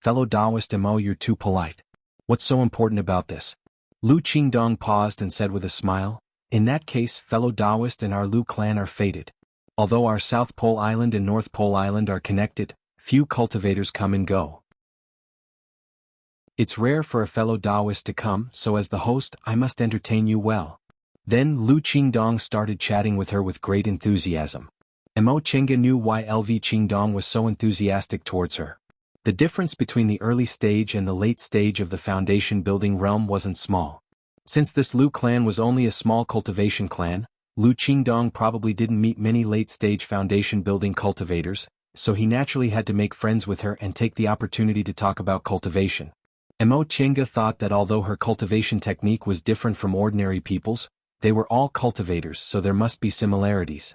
[SPEAKER 1] "Fellow Taoist Mo, you're too polite. What's so important about this?" Lu Qingdong paused and said with a smile, "In that case, fellow Taoist and our Lu clan are fated. Although our South Pole Island and North Pole Island are connected, few cultivators come and go. It's rare for a fellow Taoist to come, so as the host, I must entertain you well." Then Lu Qingdong started chatting with her with great enthusiasm. Mo Tienga knew why LV Qingdong was so enthusiastic towards her. The difference between the early stage and the late stage of the foundation building realm wasn't small. Since this Lu clan was only a small cultivation clan, Lu Qingdong probably didn't meet many late-stage foundation building cultivators, so he naturally had to make friends with her and take the opportunity to talk about cultivation. Mo Tienga thought that although her cultivation technique was different from ordinary people's, they were all cultivators, so there must be similarities.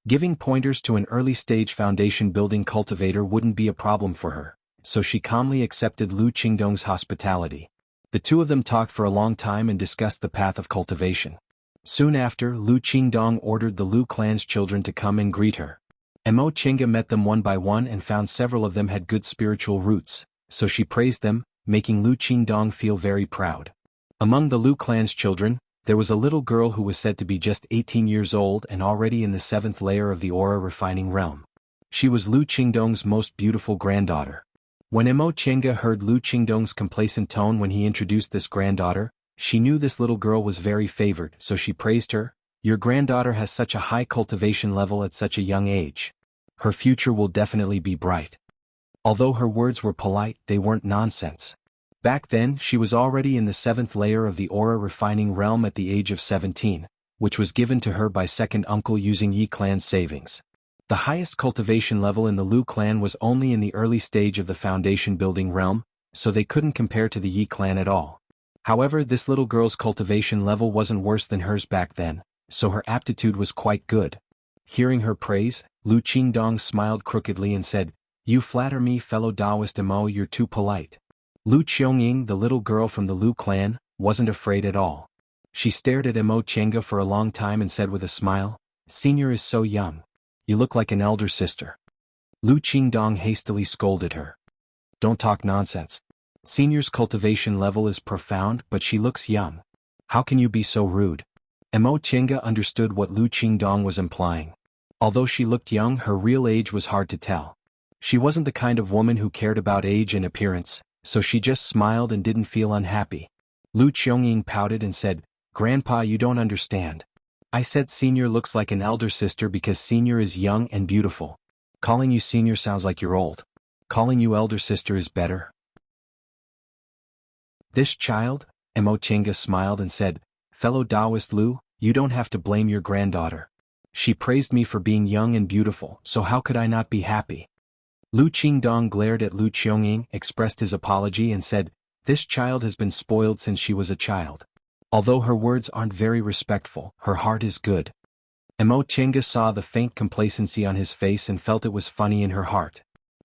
[SPEAKER 1] Giving pointers to an early-stage foundation building cultivator wouldn't be a problem for her, so she calmly accepted Lu Qingdong's hospitality. The two of them talked for a long time and discussed the path of cultivation. Soon after, Lu Qingdong ordered the Lu clan's children to come and greet her. Mo Qingge met them one by one and found several of them had good spiritual roots, so she praised them, making Lu Qingdong feel very proud. Among the Lu clan's children, there was a little girl who was said to be just 18 years old and already in the 7th layer of the aura refining realm. She was Lu Qingdong's most beautiful granddaughter. When Mo Qingge heard Lu Qingdong's complacent tone when he introduced this granddaughter, she knew this little girl was very favored, so she praised her. Your granddaughter has such a high cultivation level at such a young age. Her future will definitely be bright. Although her words were polite, they weren't nonsense. Back then, she was already in the 7th layer of the aura refining realm at the age of 17, which was given to her by second uncle using Yi clan's savings. The highest cultivation level in the Lu clan was only in the early stage of the foundation building realm, so they couldn't compare to the Yi clan at all. However, this little girl's cultivation level wasn't worse than hers back then, so her aptitude was quite good. Hearing her praise, Lu Qingdong smiled crookedly and said, "You flatter me, fellow Taoist Mo, you're too polite." Lu Qionying, the little girl from the Lu clan, wasn't afraid at all. She stared at Mo Qingge for a long time and said with a smile, "Senior is so young. You look like an elder sister." Lu Qingdong hastily scolded her. "Don't talk nonsense. Senior's cultivation level is profound, but she looks young. How can you be so rude?" Mo Qingge understood what Lu Qingdong was implying. Although she looked young, her real age was hard to tell. She wasn't the kind of woman who cared about age and appearance, so she just smiled and didn't feel unhappy. Lu Qionying pouted and said, "Grandpa, you don't understand. I said Senior looks like an elder sister because Senior is young and beautiful. Calling you Senior sounds like you're old. Calling you elder sister is better." "This child?" Mo Qingge smiled and said, "Fellow Taoist Lu, you don't have to blame your granddaughter. She praised me for being young and beautiful, so how could I not be happy?" Lu Qingdong glared at Lu Qionying, expressed his apology and said, "This child has been spoiled since she was a child. Although her words aren't very respectful, her heart is good." Mo Qingge saw the faint complacency on his face and felt it was funny in her heart.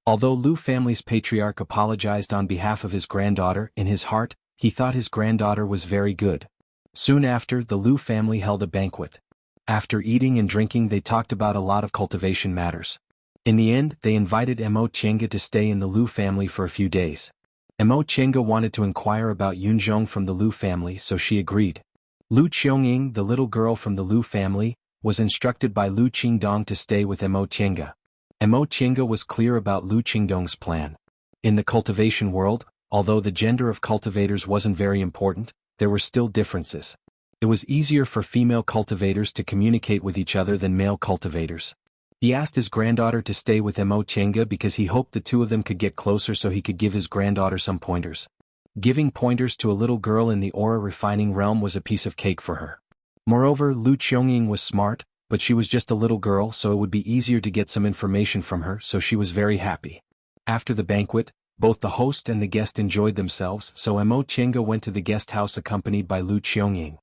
[SPEAKER 1] Although Lu family's patriarch apologized on behalf of his granddaughter, in his heart, he thought his granddaughter was very good. Soon after, the Lu family held a banquet. After eating and drinking, they talked about a lot of cultivation matters. In the end, they invited Mo Qingge to stay in the Lu family for a few days. Mo Qingge wanted to inquire about Yunzhong from the Lu family, so she agreed. Lu Qionying, the little girl from the Lu family, was instructed by Lu Qingdong to stay with Mo Qingge. Mo Qingge was clear about Lu Qingdong's plan. In the cultivation world, although the gender of cultivators wasn't very important, there were still differences. It was easier for female cultivators to communicate with each other than male cultivators. He asked his granddaughter to stay with Mo Qingge because he hoped the two of them could get closer so he could give his granddaughter some pointers. Giving pointers to a little girl in the aura refining realm was a piece of cake for her. Moreover, Lu Qionying was smart, but she was just a little girl, so it would be easier to get some information from her, so she was very happy. After the banquet, both the host and the guest enjoyed themselves, so Mo Qingge went to the guest house accompanied by Lu Qionying.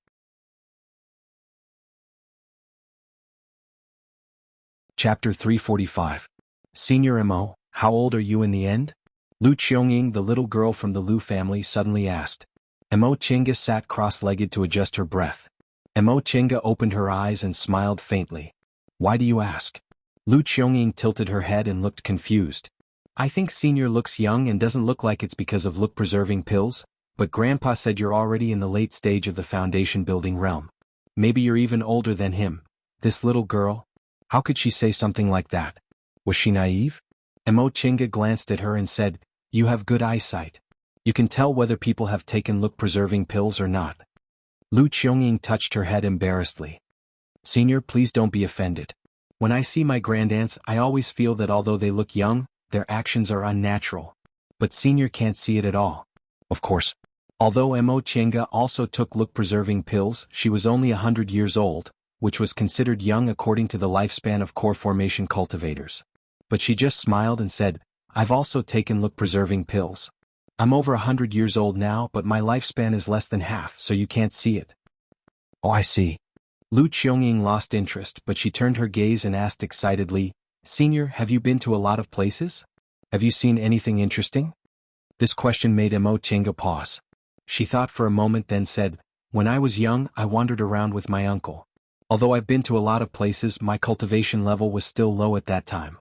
[SPEAKER 1] Chapter 345. Senior Mo, how old are you in the end? Lu Qionying, the little girl from the Lu family, suddenly asked. Mo Qingge sat cross-legged to adjust her breath. Mo Qingge opened her eyes and smiled faintly. "Why do you ask?" Lu Qionying tilted her head and looked confused. "I think Senior looks young and doesn't look like it's because of look-preserving pills, but Grandpa said you're already in the late stage of the foundation building realm. Maybe you're even older than him. This little girl? How could she say something like that? Was she naive?" Mo Qingge glanced at her and said, "You have good eyesight. You can tell whether people have taken look-preserving pills or not." Lu Qionying touched her head embarrassedly. "Senior, please don't be offended. When I see my grandaunts, I always feel that although they look young, their actions are unnatural. But Senior can't see it at all." Of course. Although Mo Qingge also took look-preserving pills, she was only 100 years old, which was considered young according to the lifespan of core formation cultivators. But she just smiled and said, "I've also taken look-preserving pills. I'm over 100 years old now, but my lifespan is less than half, so you can't see it." "Oh, I see." Lu Qionying lost interest, but she turned her gaze and asked excitedly, "Senior, have you been to a lot of places?" Have you seen anything interesting? This question made Mo Chinga pause. She thought for a moment then said, when I was young, I wandered around with my uncle. Although I've been to a lot of places, my cultivation level was still low at that time.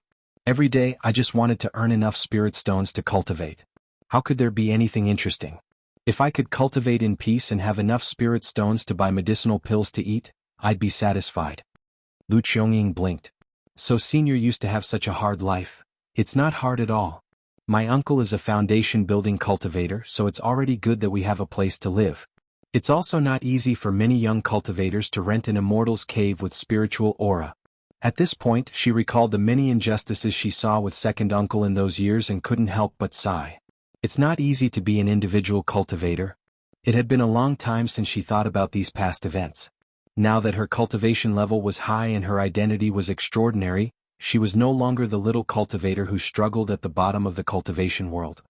[SPEAKER 1] Every day, I just wanted to earn enough spirit stones to cultivate. How could there be anything interesting? If I could cultivate in peace and have enough spirit stones to buy medicinal pills to eat, I'd be satisfied. Lu Qiangying blinked. So Senior used to have such a hard life. It's not hard at all. My uncle is a foundation-building cultivator, so it's already good that we have a place to live. It's also not easy for many young cultivators to rent an immortal's cave with spiritual aura. At this point, she recalled the many injustices she saw with second uncle in those years and couldn't help but sigh. It's not easy to be an individual cultivator. It had been a long time since she thought about these past events. Now that her cultivation level was high and her identity was extraordinary, she was no longer the little cultivator who struggled at the bottom of the cultivation world.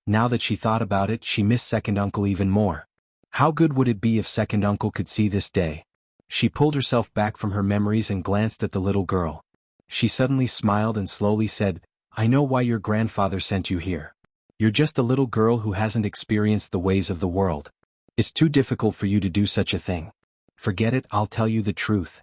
[SPEAKER 1] Now that she thought about it, she missed second uncle even more. How good would it be if second uncle could see this day? She pulled herself back from her memories and glanced at the little girl. She suddenly smiled and slowly said, I know why your grandfather sent you here. You're just a little girl who hasn't experienced the ways of the world. It's too difficult for you to do such a thing. Forget it, I'll tell you the truth.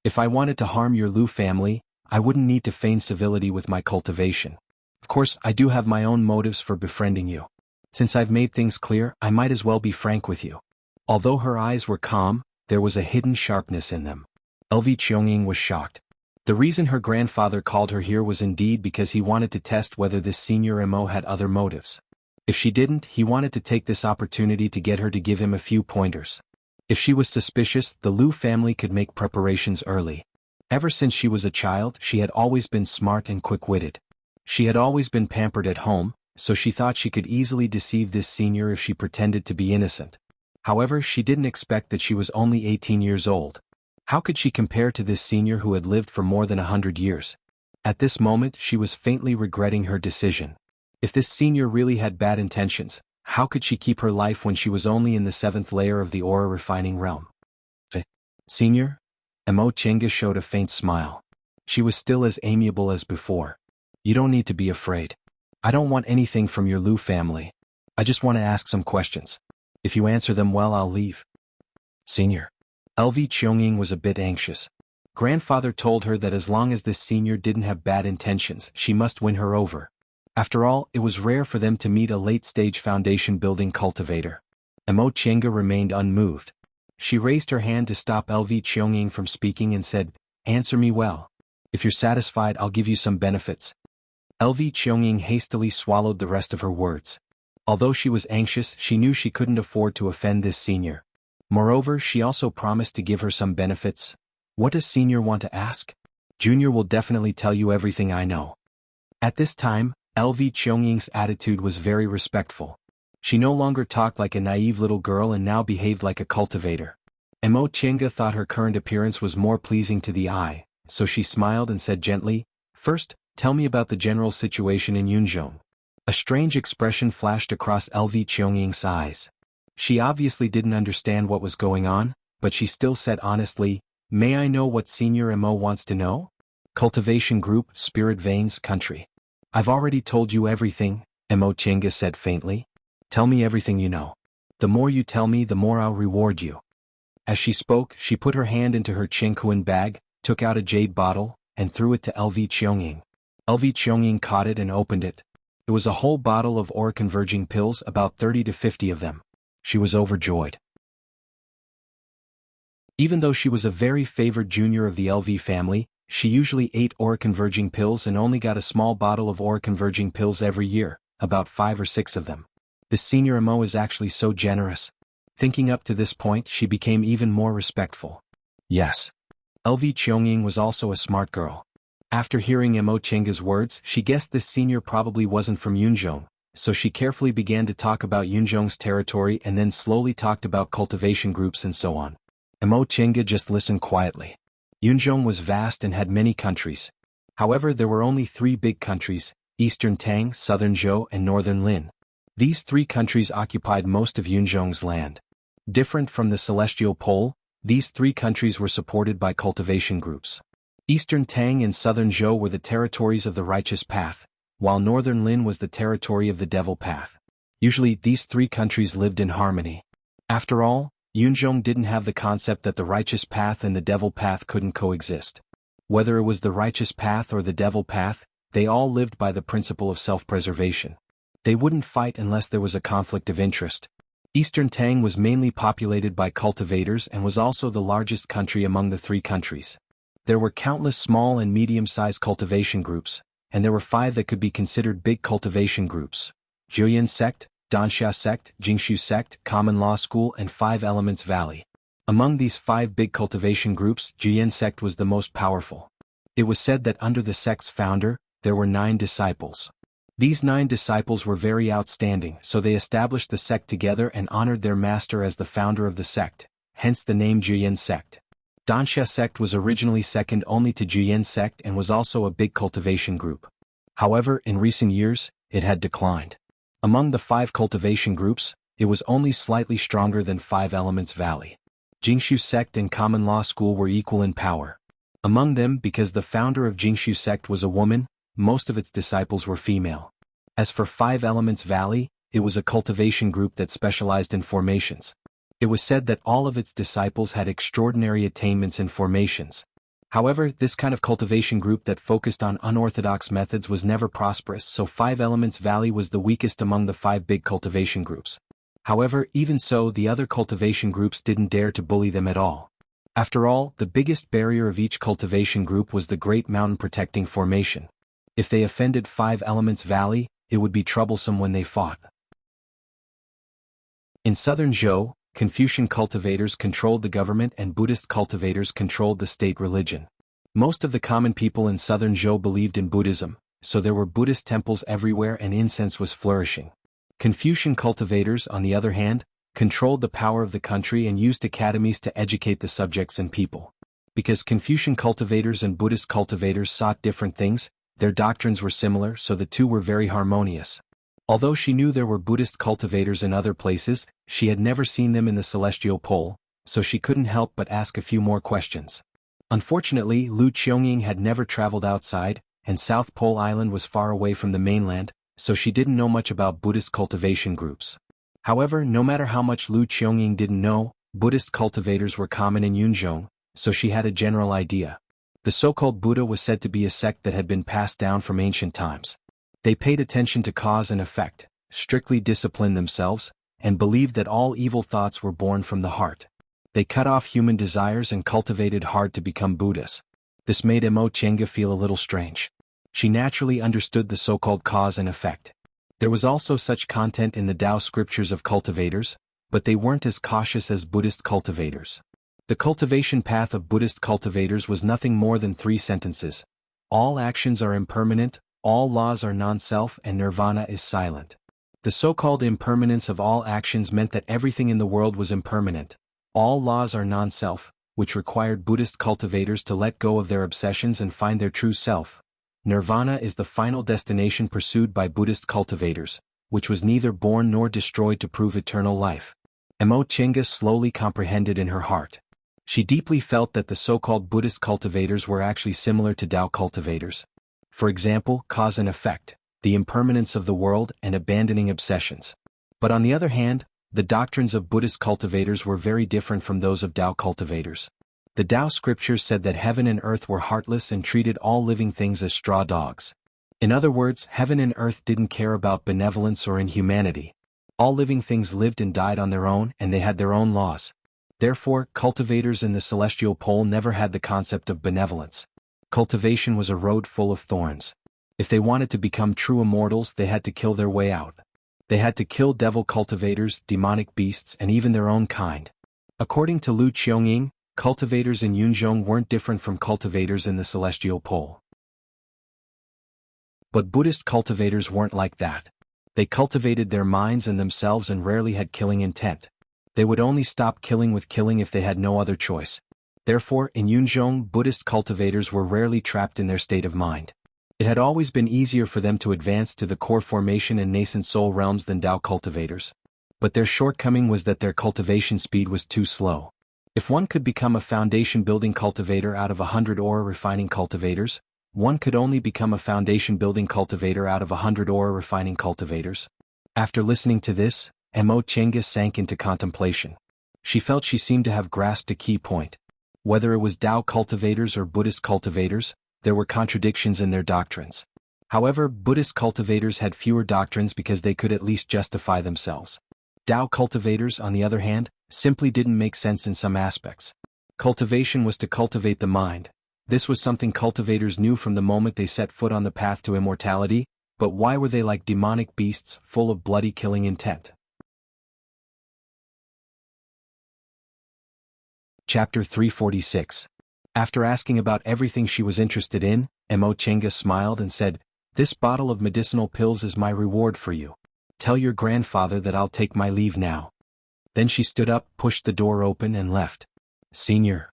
[SPEAKER 1] If I wanted to harm your Lu family, I wouldn't need to feign civility with my cultivation. Of course, I do have my own motives for befriending you. Since I've made things clear, I might as well be frank with you. Although her eyes were calm, there was a hidden sharpness in them. LV Qiangying was shocked. The reason her grandfather called her here was indeed because he wanted to test whether this senior Mo had other motives. If she didn't, he wanted to take this opportunity to get her to give him a few pointers. If she was suspicious, the Lu family could make preparations early. Ever since she was a child, she had always been smart and quick-witted. She had always been pampered at home, so she thought she could easily deceive this senior if she pretended to be innocent. However, she didn't expect that she was only 18 years old. How could she compare to this senior who had lived for more than 100 years? At this moment, she was faintly regretting her decision. If this senior really had bad intentions, how could she keep her life when she was only in the 7th layer of the aura refining realm? Senior? Mo Chinga showed a faint smile. She was still as amiable as before. You don't need to be afraid. I don't want anything from your Lu family. I just want to ask some questions. If you answer them well, I'll leave. Senior. LV Qiangying was a bit anxious. Grandfather told her that as long as this senior didn't have bad intentions, she must win her over. After all, it was rare for them to meet a late-stage foundation-building cultivator. Mo Chinga remained unmoved. She raised her hand to stop LV Qiangying from speaking and said, Answer me well. If you're satisfied, I'll give you some benefits. LV Qiangying hastily swallowed the rest of her words. Although she was anxious, she knew she couldn't afford to offend this senior. Moreover, she also promised to give her some benefits. What does senior want to ask? Junior will definitely tell you everything I know. At this time, LV Qiangying's attitude was very respectful. She no longer talked like a naive little girl and now behaved like a cultivator. Mo Chinga thought her current appearance was more pleasing to the eye, so she smiled and said gently, First, tell me about the general situation in Yunzhong. A strange expression flashed across LV Qiangying's eyes. She obviously didn't understand what was going on, but she still said honestly, May I know what Senior Mo wants to know? Cultivation Group, Spirit Veins, Country. I've already told you everything, Mo Chinga said faintly. Tell me everything you know. The more you tell me, the more I'll reward you. As she spoke, she put her hand into her Qingquan bag, took out a jade bottle, and threw it to LV Qiangying. LV Qiangying caught it and opened it. It was a whole bottle of aura-converging pills, about 30 to 50 of them. She was overjoyed. Even though she was a very favored junior of the LV family, she usually ate aura-converging pills and only got a small bottle of aura-converging pills every year, about 5 or 6 of them. The senior Mo is actually so generous. Thinking up to this point, she became even more respectful. Yes. LV Qiangying was also a smart girl. After hearing Mo Chinga's words, she guessed this senior probably wasn't from Yunzhong, so she carefully began to talk about Yunzhong's territory and then slowly talked about cultivation groups and so on. Mo Chinga just listened quietly. Yunzhong was vast and had many countries. However, there were only 3 big countries, Eastern Tang, Southern Zhou and Northern Lin. These 3 countries occupied most of Yunzhong's land. Different from the Celestial Pole, these 3 countries were supported by cultivation groups. Eastern Tang and Southern Zhou were the territories of the righteous path, while Northern Lin was the territory of the devil path. Usually, these three countries lived in harmony. After all, Yunzhong didn't have the concept that the righteous path and the devil path couldn't coexist. Whether it was the righteous path or the devil path, they all lived by the principle of self-preservation. They wouldn't fight unless there was a conflict of interest. Eastern Tang was mainly populated by cultivators and was also the largest country among the three countries. There were countless small and medium-sized cultivation groups, and there were 5 that could be considered big cultivation groups: Juyin Sect, Danxia Sect, Jingshu Sect, Common Law School, and 5 Elements Valley. Among these 5 big cultivation groups, Juyin Sect was the most powerful. It was said that under the sect's founder, there were 9 disciples. These 9 disciples were very outstanding, so they established the sect together and honored their master as the founder of the sect, hence the name Juyin Sect. Danxia Sect was originally second only to Juyin Sect and was also a big cultivation group. However, in recent years, it had declined. Among the 5 cultivation groups, it was only slightly stronger than 5 Elements Valley. Jingshu Sect and Common Law School were equal in power. Among them, because the founder of Jingshu Sect was a woman, most of its disciples were female. As for 5 Elements Valley, it was a cultivation group that specialized in formations. It was said that all of its disciples had extraordinary attainments in formations. However, this kind of cultivation group that focused on unorthodox methods was never prosperous, so 5 Elements Valley was the weakest among the 5 big cultivation groups. However, even so, the other cultivation groups didn't dare to bully them at all. After all, the biggest barrier of each cultivation group was the Great Mountain protecting formation. If they offended 5 Elements Valley, it would be troublesome when they fought. In southern Zhou, Confucian cultivators controlled the government and Buddhist cultivators controlled the state religion. Most of the common people in southern Zhou believed in Buddhism, so there were Buddhist temples everywhere and incense was flourishing. Confucian cultivators, on the other hand, controlled the power of the country and used academies to educate the subjects and people. Because Confucian cultivators and Buddhist cultivators sought different things, their doctrines were similar, so the two were very harmonious. Although she knew there were Buddhist cultivators in other places, she had never seen them in the celestial pole, so she couldn't help but ask a few more questions. Unfortunately, Lu Qiangying had never traveled outside, and South Pole Island was far away from the mainland, so she didn't know much about Buddhist cultivation groups. However, no matter how much Lu Qiangying didn't know, Buddhist cultivators were common in Yunzhong, so she had a general idea. The so-called Buddha was said to be a sect that had been passed down from ancient times. They paid attention to cause and effect, strictly disciplined themselves, and believed that all evil thoughts were born from the heart. They cut off human desires and cultivated hard to become Buddhas. This made Mo Chenga feel a little strange. She naturally understood the so-called cause and effect. There was also such content in the Tao scriptures of cultivators, but they weren't as cautious as Buddhist cultivators. The cultivation path of Buddhist cultivators was nothing more than 3 sentences. All actions are impermanent, all laws are non-self, and nirvana is silent. The so-called impermanence of all actions meant that everything in the world was impermanent. All laws are non-self, which required Buddhist cultivators to let go of their obsessions and find their true self. Nirvana is the final destination pursued by Buddhist cultivators, which was neither born nor destroyed to prove eternal life. Mo Chenga slowly comprehended in her heart. She deeply felt that the so-called Buddhist cultivators were actually similar to Tao cultivators. For example, cause and effect, the impermanence of the world, and abandoning obsessions. But on the other hand, the doctrines of Buddhist cultivators were very different from those of Tao cultivators. The Tao scriptures said that heaven and earth were heartless and treated all living things as straw dogs. In other words, heaven and earth didn't care about benevolence or inhumanity. All living things lived and died on their own, and they had their own laws. Therefore, cultivators in the celestial pole never had the concept of benevolence. Cultivation was a road full of thorns. If they wanted to become true immortals, they had to kill their way out. They had to kill devil cultivators, demonic beasts, and even their own kind. According to Lu Qiangying, cultivators in Yunzhong weren't different from cultivators in the celestial pole. But Buddhist cultivators weren't like that. They cultivated their minds and themselves and rarely had killing intent. They would only stop killing with killing if they had no other choice. Therefore, in Yunzhong, Buddhist cultivators were rarely trapped in their state of mind. It had always been easier for them to advance to the core formation and nascent soul realms than Tao cultivators. But their shortcoming was that their cultivation speed was too slow. If one could become a foundation-building cultivator out of 100 ore refining cultivators, one could only become a foundation-building cultivator out of 100 ore refining cultivators. After listening to this, Mo Chenga sank into contemplation. She felt she seemed to have grasped a key point. Whether it was Tao cultivators or Buddhist cultivators, there were contradictions in their doctrines. However, Buddhist cultivators had fewer doctrines because they could at least justify themselves. Tao cultivators, on the other hand, simply didn't make sense in some aspects. Cultivation was to cultivate the mind. This was something cultivators knew from the moment they set foot on the path to immortality, but why were they like demonic beasts, full of bloody killing intent? Chapter 346. After asking about everything she was interested in, Mo Chenga smiled and said, "This bottle of medicinal pills is my reward for you. Tell your grandfather that I'll take my leave now." Then she stood up, pushed the door open and left. "Senior."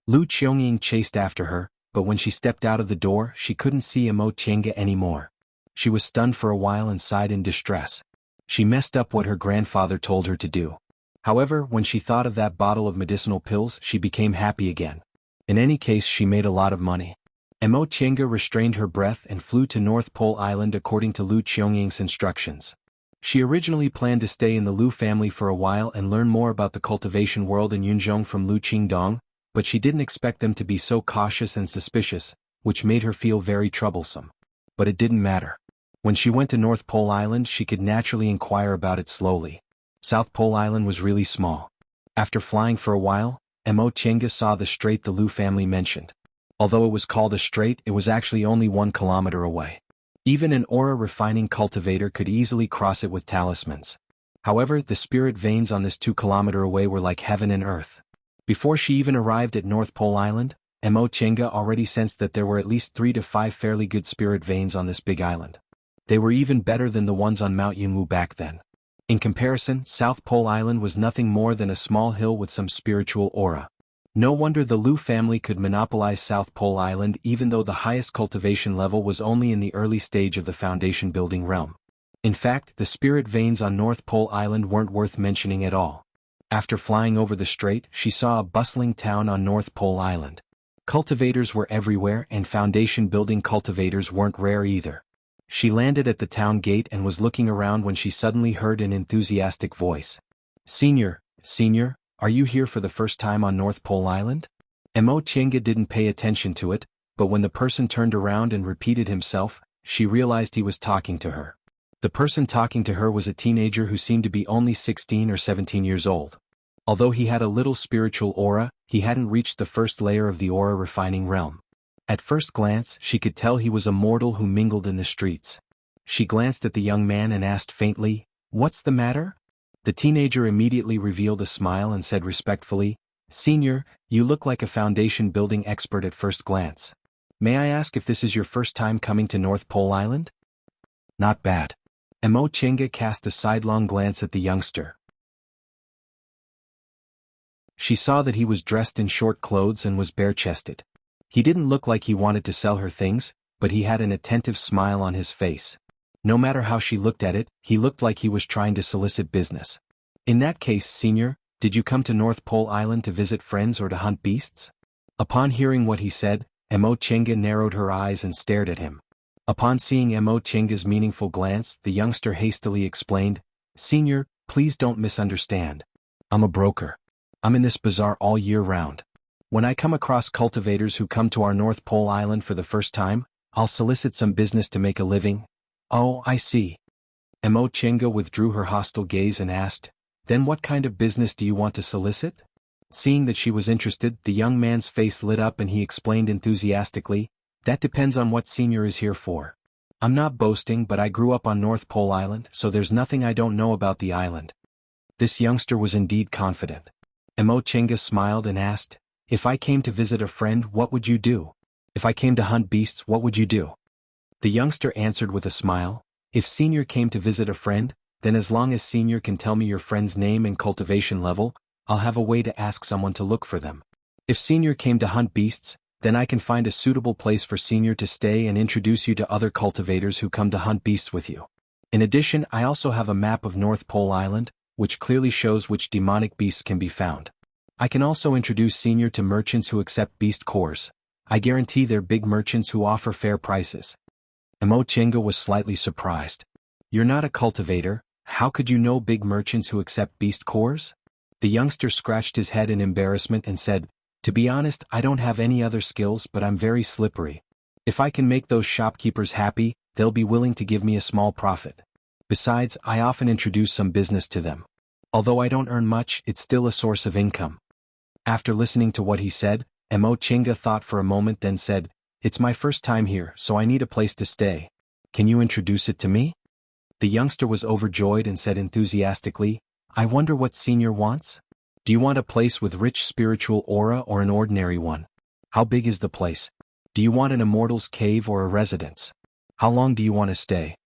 [SPEAKER 1] Lu Qiangying chased after her, but when she stepped out of the door she couldn't see Mo Chenga anymore. She was stunned for a while and sighed in distress. She messed up what her grandfather told her to do. However, when she thought of that bottle of medicinal pills she became happy again. In any case, she made a lot of money. Mo Chenga restrained her breath and flew to North Pole Island according to Lu Qiangying's instructions. She originally planned to stay in the Lu family for a while and learn more about the cultivation world in Yunzhong from Lu Qingdong, but she didn't expect them to be so cautious and suspicious, which made her feel very troublesome. But it didn't matter. When she went to North Pole Island she could naturally inquire about it slowly. South Pole Island was really small. After flying for a while, Mo Chenga saw the strait the Lu family mentioned. Although it was called a strait, it was actually only 1 kilometer away. Even an aura refining cultivator could easily cross it with talismans. However, the spirit veins on this 2 kilometer away were like heaven and earth. Before she even arrived at North Pole Island, Mo Chenga already sensed that there were at least 3 to 5 fairly good spirit veins on this big island. They were even better than the ones on Mount Yunwu back then. In comparison, South Pole Island was nothing more than a small hill with some spiritual aura. No wonder the Lu family could monopolize South Pole Island even though the highest cultivation level was only in the early stage of the foundation building realm. In fact, the spirit veins on North Pole Island weren't worth mentioning at all. After flying over the strait, she saw a bustling town on North Pole Island. Cultivators were everywhere and foundation building cultivators weren't rare either. She landed at the town gate and was looking around when she suddenly heard an enthusiastic voice. Senior, are you here for the first time on North Pole Island?" Mo Chenga didn't pay attention to it, but when the person turned around and repeated himself, she realized he was talking to her. The person talking to her was a teenager who seemed to be only 16 or 17 years old. Although he had a little spiritual aura, he hadn't reached the first layer of the aura refining realm. At first glance, she could tell he was a mortal who mingled in the streets. She glanced at the young man and asked faintly, "What's the matter?" The teenager immediately revealed a smile and said respectfully, "Senior, you look like a foundation building expert at first glance. May I ask if this is your first time coming to North Pole Island?" "Not bad." Mo Chenga cast a sidelong glance at the youngster. She saw that he was dressed in short clothes and was bare-chested. He didn't look like he wanted to sell her things, but he had an attentive smile on his face. No matter how she looked at it, he looked like he was trying to solicit business. "In that case, senior, did you come to North Pole Island to visit friends or to hunt beasts?" Upon hearing what he said, Mo Chenga narrowed her eyes and stared at him. Upon seeing Mo Chenga's meaningful glance, the youngster hastily explained, "Senior, please don't misunderstand. I'm a broker. I'm in this bazaar all year round. When I come across cultivators who come to our North Pole Island for the first time, I'll solicit some business to make a living." "Oh, I see." Mo Chenga withdrew her hostile gaze and asked, "Then what kind of business do you want to solicit?" Seeing that she was interested, the young man's face lit up and he explained enthusiastically, "That depends on what senior is here for. I'm not boasting, but I grew up on North Pole Island, so there's nothing I don't know about the island." This youngster was indeed confident. Mo Chenga smiled and asked, "If I came to visit a friend, what would you do? If I came to hunt beasts, what would you do?" The youngster answered with a smile, "If senior came to visit a friend, then as long as senior can tell me your friend's name and cultivation level, I'll have a way to ask someone to look for them. If senior came to hunt beasts, then I can find a suitable place for senior to stay and introduce you to other cultivators who come to hunt beasts with you. In addition, I also have a map of North Pole Island, which clearly shows which demonic beasts can be found. I can also introduce Senior to merchants who accept beast cores. I guarantee they're big merchants who offer fair prices. Emochenga was slightly surprised. You're not a cultivator, how could you know big merchants who accept beast cores? The youngster scratched his head in embarrassment and said, to be honest, I don't have any other skills, but I'm very slippery. If I can make those shopkeepers happy, they'll be willing to give me a small profit. Besides, I often introduce some business to them. Although I don't earn much, it's still a source of income. After listening to what he said, Emochenga thought for a moment, then said, it's my first time here, so I need a place to stay. Can you introduce it to me? The youngster was overjoyed and said enthusiastically, I wonder what Senior wants? Do you want a place with rich spiritual aura or an ordinary one? How big is the place? Do you want an immortal's cave or a residence? How long do you want to stay?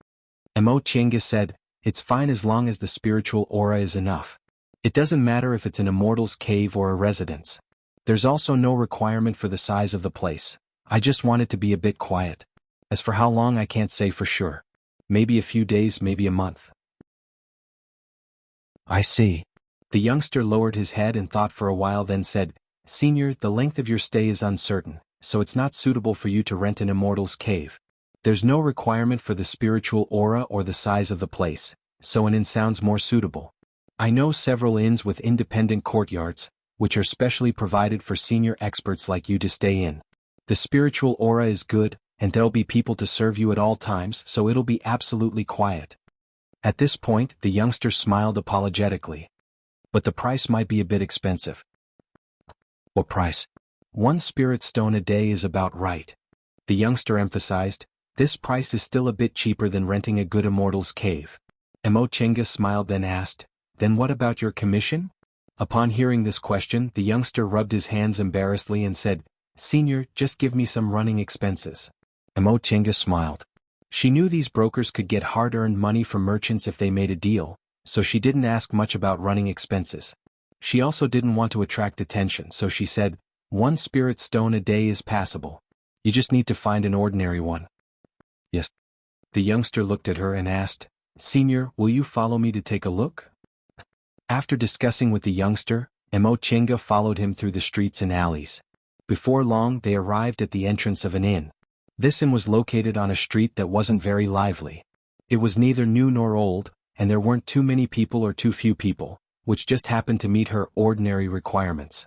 [SPEAKER 1] Emochenga said, it's fine as long as the spiritual aura is enough. It doesn't matter if it's an immortal's cave or a residence. There's also no requirement for the size of the place. I just want it to be a bit quiet. As for how long, I can't say for sure. Maybe a few days, maybe a month. I see. The youngster lowered his head and thought for a while, then said, Senior, the length of your stay is uncertain, so it's not suitable for you to rent an immortal's cave. There's no requirement for the spiritual aura or the size of the place, so an inn sounds more suitable. I know several inns with independent courtyards, which are specially provided for senior experts like you to stay in. The spiritual aura is good, and there'll be people to serve you at all times, so it'll be absolutely quiet. At this point, the youngster smiled apologetically. But the price might be a bit expensive. What price? 1 spirit stone a day is about right. The youngster emphasized, this price is still a bit cheaper than renting a good immortal's cave. Emochenga smiled, then asked, then what about your commission? Upon hearing this question, the youngster rubbed his hands embarrassedly and said, Senior, just give me some running expenses. Emochenga smiled. She knew these brokers could get hard-earned money from merchants if they made a deal, so she didn't ask much about running expenses. She also didn't want to attract attention, so she said, 1 spirit stone a day is passable. You just need to find an ordinary one. Yes. The youngster looked at her and asked, Senior, will you follow me to take a look? After discussing with the youngster, Emochenga followed him through the streets and alleys. Before long, they arrived at the entrance of an inn. This inn was located on a street that wasn't very lively. It was neither new nor old, and there weren't too many people or too few people, which just happened to meet her ordinary requirements.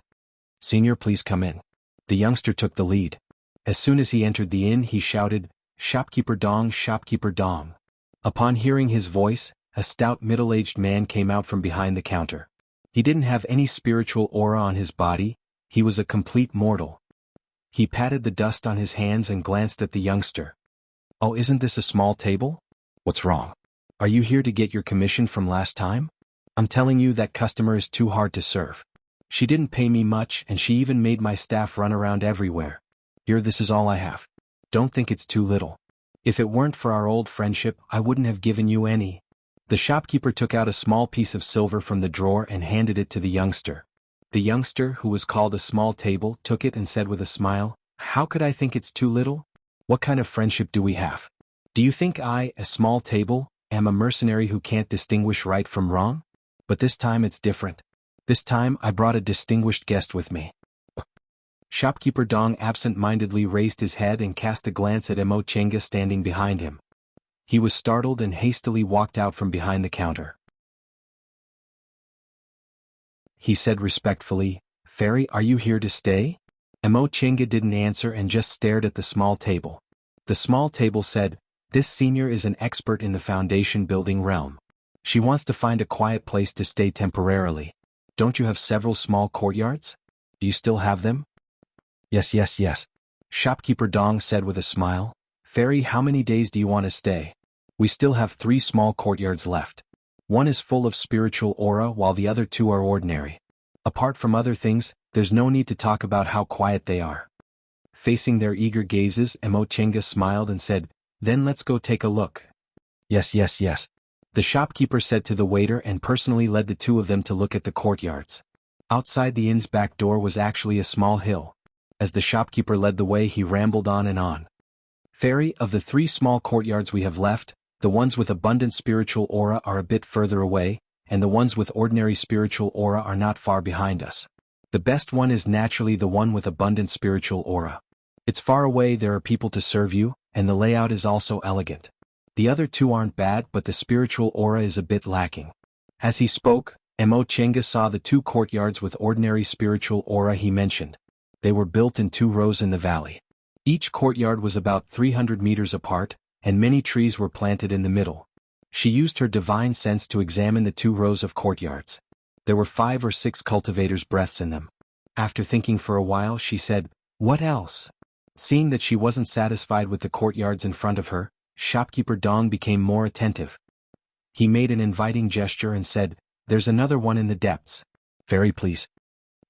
[SPEAKER 1] Senior, please come in. The youngster took the lead. As soon as he entered the inn, he shouted, Shopkeeper Dong, Shopkeeper Dong. Upon hearing his voice, a stout middle-aged man came out from behind the counter. He didn't have any spiritual aura on his body, he was a complete mortal. He patted the dust on his hands and glanced at the youngster. Oh, isn't this a small table? What's wrong? Are you here to get your commission from last time? I'm telling you that customer is too hard to serve. She didn't pay me much and she even made my staff run around everywhere. Here, this is all I have. Don't think it's too little. If it weren't for our old friendship, I wouldn't have given you any. The shopkeeper took out a small piece of silver from the drawer and handed it to the youngster. The youngster, who was called a small table, took it and said with a smile, How could I think it's too little? What kind of friendship do we have? Do you think I, a small table, am a mercenary who can't distinguish right from wrong? But this time it's different. This time I brought a distinguished guest with me. Shopkeeper Dong absent-mindedly raised his head and cast a glance at Emochenga standing behind him. He was startled and hastily walked out from behind the counter. He said respectfully, Fairy, are you here to stay? Emochenga didn't answer and just stared at the small table. The small table said, This senior is an expert in the foundation building realm. She wants to find a quiet place to stay temporarily. Don't you have several small courtyards? Do you still have them? Yes. Shopkeeper Dong said with a smile. Fairy, how many days do you want to stay? We still have 3 small courtyards left. One is full of spiritual aura while the other 2 are ordinary. Apart from other things, there's no need to talk about how quiet they are. Facing their eager gazes, Emochenga smiled and said, Then let's go take a look. Yes. The shopkeeper said to the waiter and personally led the 2 of them to look at the courtyards. Outside the inn's back door was actually a small hill. As the shopkeeper led the way, he rambled on and on. Fairy, of the 3 small courtyards we have left, the ones with abundant spiritual aura are a bit further away, and the ones with ordinary spiritual aura are not far behind us. The best one is naturally the one with abundant spiritual aura. It's far away, there are people to serve you, and the layout is also elegant. The other two aren't bad, but the spiritual aura is a bit lacking. As he spoke, Mo Chenga saw the two courtyards with ordinary spiritual aura he mentioned. They were built in 2 rows in the valley. Each courtyard was about 300 meters apart, and many trees were planted in the middle. She used her divine sense to examine the 2 rows of courtyards. There were 5 or 6 cultivators' breaths in them. After thinking for a while, she said, "What else?" Seeing that she wasn't satisfied with the courtyards in front of her, shopkeeper Dong became more attentive. He made an inviting gesture and said, "There's another one in the depths. Very please."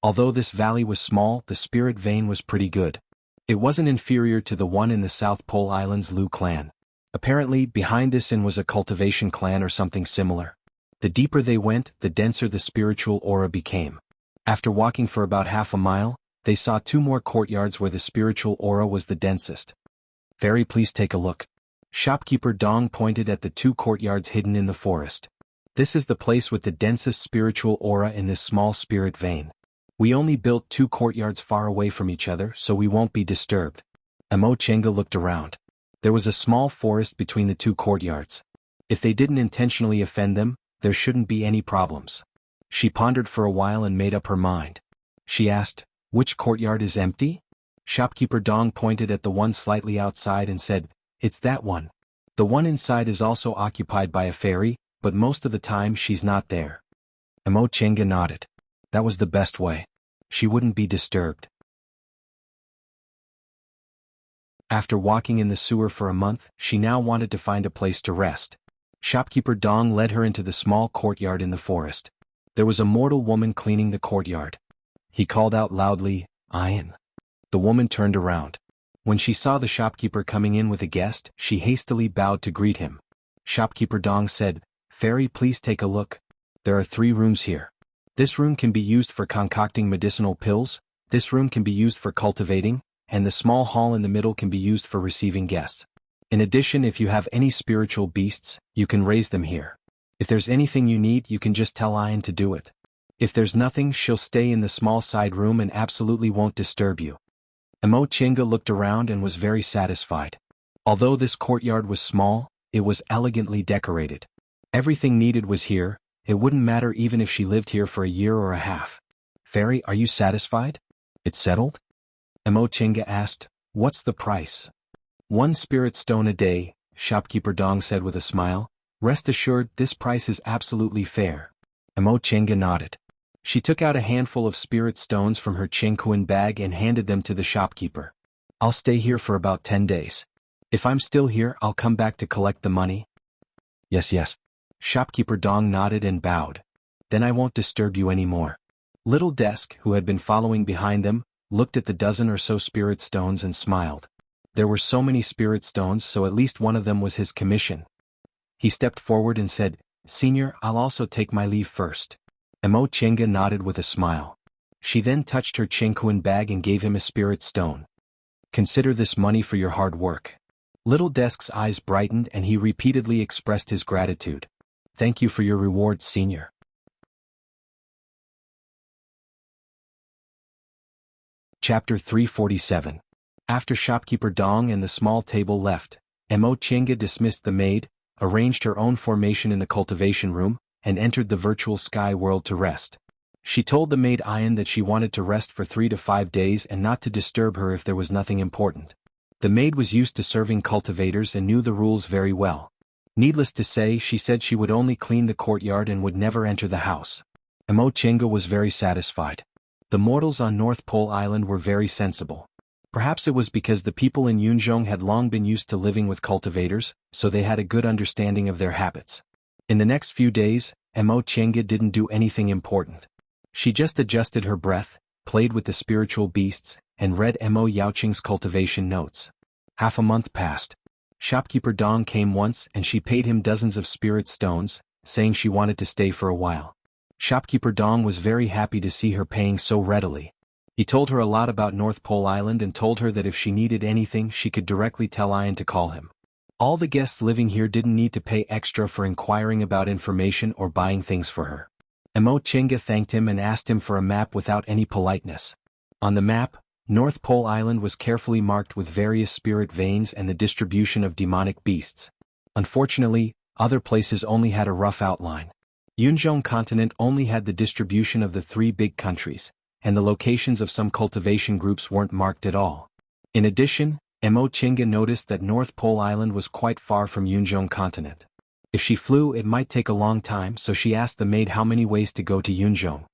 [SPEAKER 1] Although this valley was small, the spirit vein was pretty good. It wasn't inferior to the one in the South Pole Island's Lu clan. Apparently, behind this inn was a cultivation clan or something similar. The deeper they went, the denser the spiritual aura became. After walking for about half a mile, they saw 2 more courtyards where the spiritual aura was the densest. "Very please take a look." Shopkeeper Dong pointed at the 2 courtyards hidden in the forest. "This is the place with the densest spiritual aura in this small spirit vein. We only built 2 courtyards far away from each other, so we won't be disturbed." Mo Chenga looked around. There was a small forest between the 2 courtyards. If they didn't intentionally offend them, there shouldn't be any problems. She pondered for a while and made up her mind. She asked, "Which courtyard is empty?" Shopkeeper Dong pointed at the one slightly outside and said, "It's that one. The one inside is also occupied by a fairy, but most of the time she's not there." Mo Chenga nodded. That was the best way. She wouldn't be disturbed. After walking in the sewer for a month, she now wanted to find a place to rest. Shopkeeper Dong led her into the small courtyard in the forest. There was a mortal woman cleaning the courtyard. He called out loudly, "Ian." The woman turned around. When she saw the shopkeeper coming in with a guest, she hastily bowed to greet him. Shopkeeper Dong said, "Fairy, please take a look. There are 3 rooms here. This room can be used for concocting medicinal pills, this room can be used for cultivating, and the small hall in the middle can be used for receiving guests. In addition, if you have any spiritual beasts, you can raise them here. If there's anything you need, you can just tell Ian to do it. If there's nothing, she'll stay in the small side room and absolutely won't disturb you." Mo Chenga looked around and was very satisfied. Although this courtyard was small, it was elegantly decorated. Everything needed was here. It wouldn't matter even if she lived here for a year or a half. "Fairy, are you satisfied? It's settled?" Mo Chenga asked, "What's the price?" 1 spirit stone a day, Shopkeeper Dong said with a smile. "Rest assured, this price is absolutely fair." Mo Chenga nodded. She took out a handful of spirit stones from her Chengkuan bag and handed them to the shopkeeper. "I'll stay here for about 10 days. If I'm still here, I'll come back to collect the money." Yes. Shopkeeper Dong nodded and bowed. "Then I won't disturb you anymore." Little Desk, who had been following behind them, looked at the dozen or so spirit stones and smiled. There were so many spirit stones, so at least one of them was his commission. He stepped forward and said, "Senior, I'll also take my leave first." Mo Chenga nodded with a smile. She then touched her Chengkuan bag and gave him a spirit stone. "Consider this money for your hard work." Little Desk's eyes brightened and he repeatedly expressed his gratitude. "Thank you for your reward, Senior." Chapter 347. After Shopkeeper Dong and the small table left, Mo Chenga dismissed the maid, arranged her own formation in the cultivation room, and entered the virtual sky world to rest. She told the maid Ian that she wanted to rest for 3 to 5 days and not to disturb her if there was nothing important. The maid was used to serving cultivators and knew the rules very well. Needless to say, she said she would only clean the courtyard and would never enter the house. Mo Chenga was very satisfied. The mortals on North Pole Island were very sensible. Perhaps it was because the people in Yunzhong had long been used to living with cultivators, so they had a good understanding of their habits. In the next few days, Mo Chenga didn't do anything important. She just adjusted her breath, played with the spiritual beasts, and read Mo Yaoqing's cultivation notes. Half a month passed. Shopkeeper Dong came once and she paid him dozens of spirit stones, saying she wanted to stay for a while. Shopkeeper Dong was very happy to see her paying so readily. He told her a lot about North Pole Island and told her that if she needed anything she could directly tell Ian to call him. All the guests living here didn't need to pay extra for inquiring about information or buying things for her. Emo Chinga thanked him and asked him for a map without any politeness. On the map, North Pole Island was carefully marked with various spirit veins and the distribution of demonic beasts. Unfortunately, other places only had a rough outline. Yunzhong continent only had the distribution of the three big countries, and the locations of some cultivation groups weren't marked at all. In addition, Emo Chinga noticed that North Pole Island was quite far from Yunzhong continent. If she flew, it might take a long time, so she asked the maid how many ways to go to Yunzhong.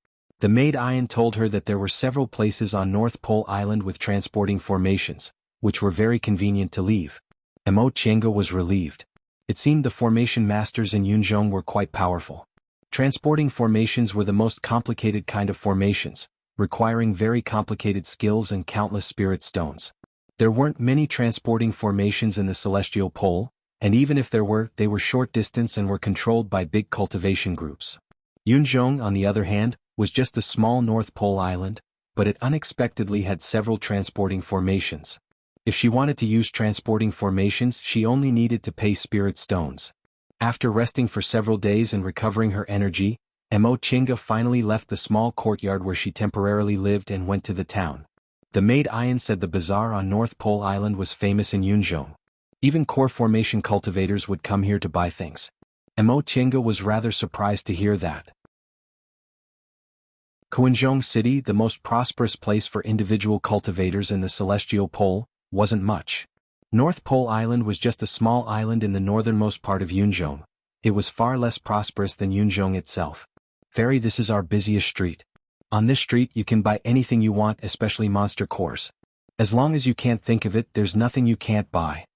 [SPEAKER 1] The maid Ian told her that there were several places on North Pole Island with transporting formations, which were very convenient to leave. Emo Chinga was relieved. It seemed the formation masters in Yunzhong were quite powerful. Transporting formations were the most complicated kind of formations, requiring very complicated skills and countless spirit stones. There weren't many transporting formations in the celestial pole, and even if there were, they were short distance and were controlled by big cultivation groups. Yunzhong, on the other hand, was just a small North Pole island, but it unexpectedly had several transporting formations. If she wanted to use transporting formations, she only needed to pay spirit stones. After resting for several days and recovering her energy, Emo Chinga finally left the small courtyard where she temporarily lived and went to the town. The maid Ian said the bazaar on North Pole Island was famous in Yunzhong. Even core formation cultivators would come here to buy things. Emo Chinga was rather surprised to hear that. Quinzhong City, the most prosperous place for individual cultivators in the celestial pole, wasn't much. North Pole Island was just a small island in the northernmost part of Yunzhong. It was far less prosperous than Yunzhong itself. This is our busiest street. On this street you can buy anything you want, especially monster cores. As long as you can't think of it, there's nothing you can't buy.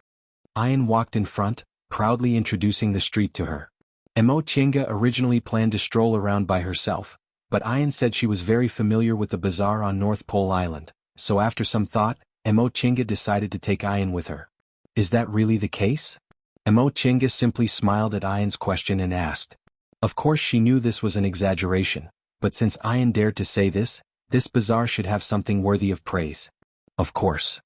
[SPEAKER 1] Ian walked in front, proudly introducing the street to her. Emo Chinga originally planned to stroll around by herself, but Ian said she was very familiar with the bazaar on North Pole Island, so after some thought, Emo Chinga decided to take Ian with her. Is that really the case? Emo Chinga simply smiled at Ian's question and asked. Of course she knew this was an exaggeration, but since Ian dared to say this bazaar should have something worthy of praise. Of course.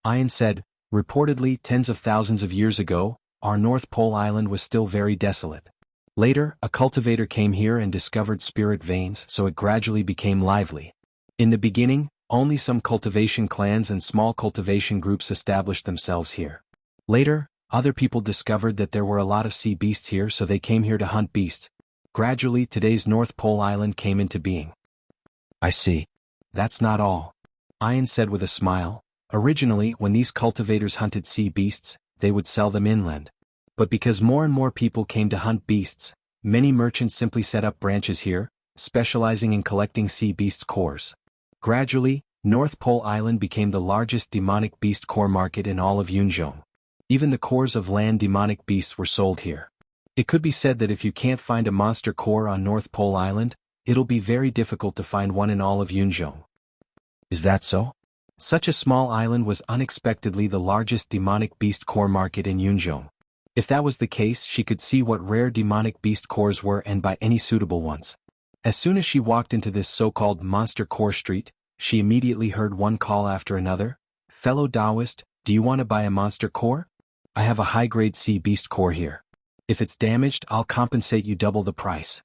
[SPEAKER 1] Ian said, reportedly tens of thousands of years ago, our North Pole Island was still very desolate. Later, a cultivator came here and discovered spirit veins, so it gradually became lively. In the beginning, only some cultivation clans and small cultivation groups established themselves here. Later, other people discovered that there were a lot of sea beasts here, so they came here to hunt beasts. Gradually, today's North Pole Island came into being. I see. That's not all. Ian said with a smile. Originally, when these cultivators hunted sea beasts, they would sell them inland. But because more and more people came to hunt beasts, many merchants simply set up branches here, specializing in collecting sea beasts cores. Gradually, North Pole Island became the largest demonic beast core market in all of Yunzhong. Even the cores of land demonic beasts were sold here. It could be said that if you can't find a monster core on North Pole Island, it'll be very difficult to find one in all of Yunzhong. Is that so? Such a small island was unexpectedly the largest demonic beast core market in Yunzhong. If that was the case, she could see what rare demonic beast cores were and buy any suitable ones. As soon as she walked into this so-called monster core street, she immediately heard one call after another. Fellow Taoist, do you want to buy a monster core? I have a high-grade sea beast core here. If it's damaged, I'll compensate you double the price.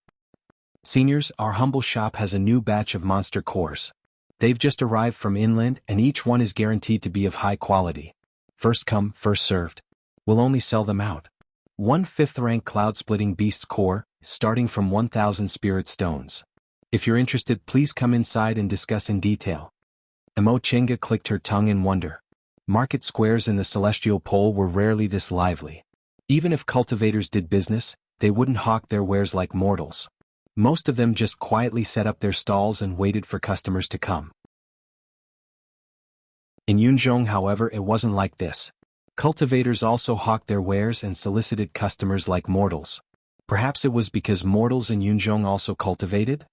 [SPEAKER 1] Seniors, our humble shop has a new batch of monster cores. They've just arrived from inland and each one is guaranteed to be of high quality. First come, first served. We'll only sell them out. 1/5 rank cloud-splitting beast core, starting from 1,000 spirit stones. If you're interested, please come inside and discuss in detail. Emo Chinga clicked her tongue in wonder. Market squares in the celestial pole were rarely this lively. Even if cultivators did business, they wouldn't hawk their wares like mortals. Most of them just quietly set up their stalls and waited for customers to come. In Yunzhong, however, it wasn't like this. Cultivators also hawked their wares and solicited customers like mortals. Perhaps it was because mortals in Yunzhong also cultivated?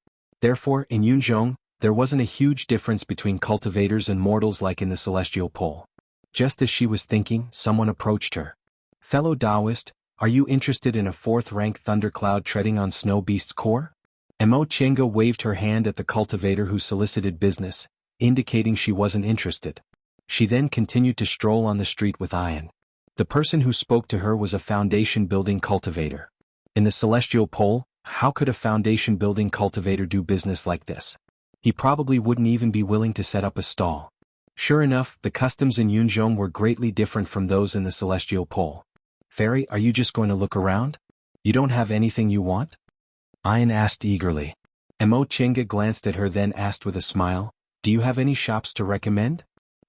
[SPEAKER 1] Therefore, in Yunzhong, there wasn't a huge difference between cultivators and mortals like in the celestial pole. Just as she was thinking, someone approached her. Fellow Taoist, are you interested in a 4th-rank thundercloud treading on snow beast's core? Emo Chinga waved her hand at the cultivator who solicited business, indicating she wasn't interested. She then continued to stroll on the street with Ian. The person who spoke to her was a foundation building cultivator. In the celestial pole, How could a foundation building cultivator do business like this? He probably wouldn't even be willing to set up a stall. Sure enough, the customs in Yunzhong were greatly different from those in the Celestial Pole. Fairy, are you just going to look around? You don't have anything you want? Ian asked eagerly. Mo Chenga glanced at her, then asked with a smile, do you have any shops to recommend?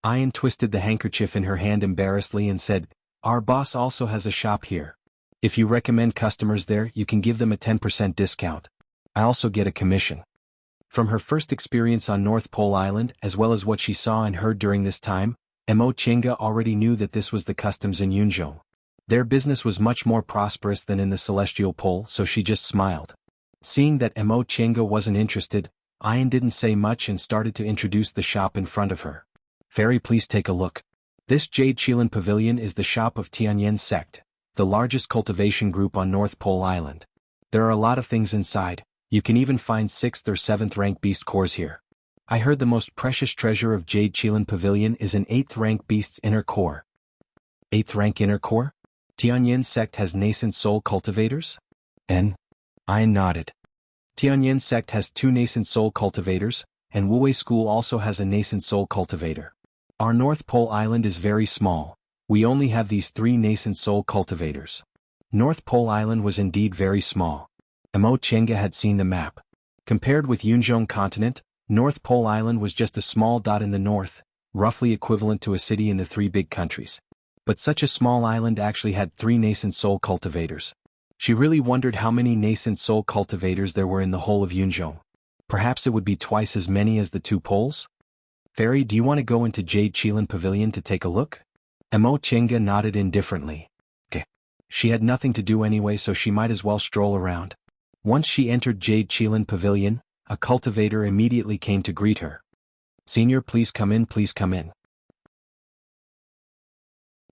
[SPEAKER 1] Ian twisted the handkerchief in her hand embarrassedly and said, our boss also has a shop here. If you recommend customers there, you can give them a 10% discount. I also get a commission. From her first experience on North Pole Island, as well as what she saw and heard during this time, Mo Chenga already knew that this was the customs in Yunzhong. Their business was much more prosperous than in the Celestial Pole, so she just smiled. Seeing that Mo Chenga wasn't interested, Ian didn't say much and started to introduce the shop in front of her. Fairy, please take a look. This Jade Qilin Pavilion is the shop of Tianyan Sect, the largest cultivation group on North Pole Island. There are a lot of things inside. You can even find 6th or 7th rank beast cores here. I heard the most precious treasure of Jade Qilin Pavilion is an 8th rank beast's inner core. 8th rank inner core? Tianyan Sect has nascent soul cultivators? Ian nodded. Tianyan Sect has 2 nascent soul cultivators, and Wuwei School also has a nascent soul cultivator. Our North Pole Island is very small. We only have these 3 nascent soul cultivators. North Pole Island was indeed very small. Mo Chenga had seen the map. Compared with Yunzhong continent, North Pole Island was just a small dot in the north, roughly equivalent to a city in the 3 big countries. But such a small island actually had 3 nascent soul cultivators. She really wondered how many nascent soul cultivators there were in the whole of Yunzhong. Perhaps it would be twice as many as the 2 poles? Fairy, do you want to go into Jade Qilin Pavilion to take a look? Mo Chenga nodded indifferently. Okay. She had nothing to do anyway, so she might as well stroll around. Once she entered Jade Qilin Pavilion, a cultivator immediately came to greet her. Senior, please come in, please come in.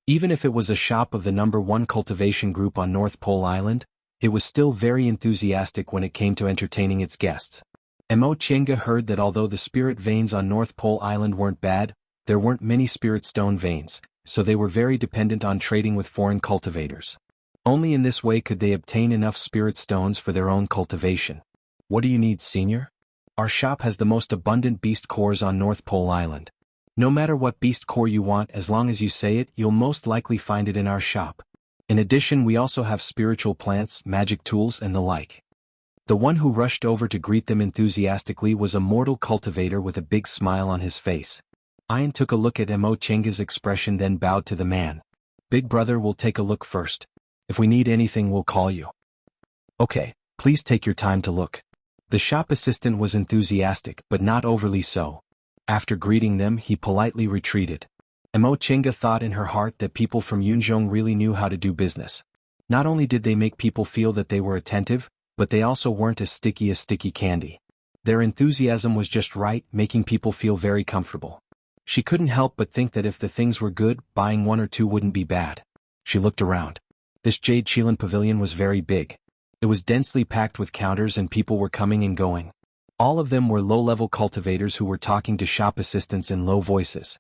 [SPEAKER 1] Even if it was a shop of the number 1 cultivation group on North Pole Island, it was still very enthusiastic when it came to entertaining its guests. Mo Chenga heard that although the spirit veins on North Pole Island weren't bad, there weren't many spirit stone veins, so they were very dependent on trading with foreign cultivators. Only in this way could they obtain enough spirit stones for their own cultivation. What do you need, senior? Our shop has the most abundant beast cores on North Pole Island. No matter what beast core you want, as long as you say it, you'll most likely find it in our shop. In addition, we also have spiritual plants, magic tools, and the like. The one who rushed over to greet them enthusiastically was a mortal cultivator with a big smile on his face. Ian took a look at Mo Chenga's expression, then bowed to the man. Big brother, we'll take a look first. If we need anything, we'll call you. Okay, please take your time to look. The shop assistant was enthusiastic, but not overly so. After greeting them, he politely retreated. Mo Chenga thought in her heart that people from Yunzhong really knew how to do business. Not only did they make people feel that they were attentive, but they also weren't as sticky candy. Their enthusiasm was just right, making people feel very comfortable. She couldn't help but think that if the things were good, buying 1 or 2 wouldn't be bad. She looked around. This Jade Qilin Pavilion was very big. It was densely packed with counters and people were coming and going. All of them were low-level cultivators who were talking to shop assistants in low voices.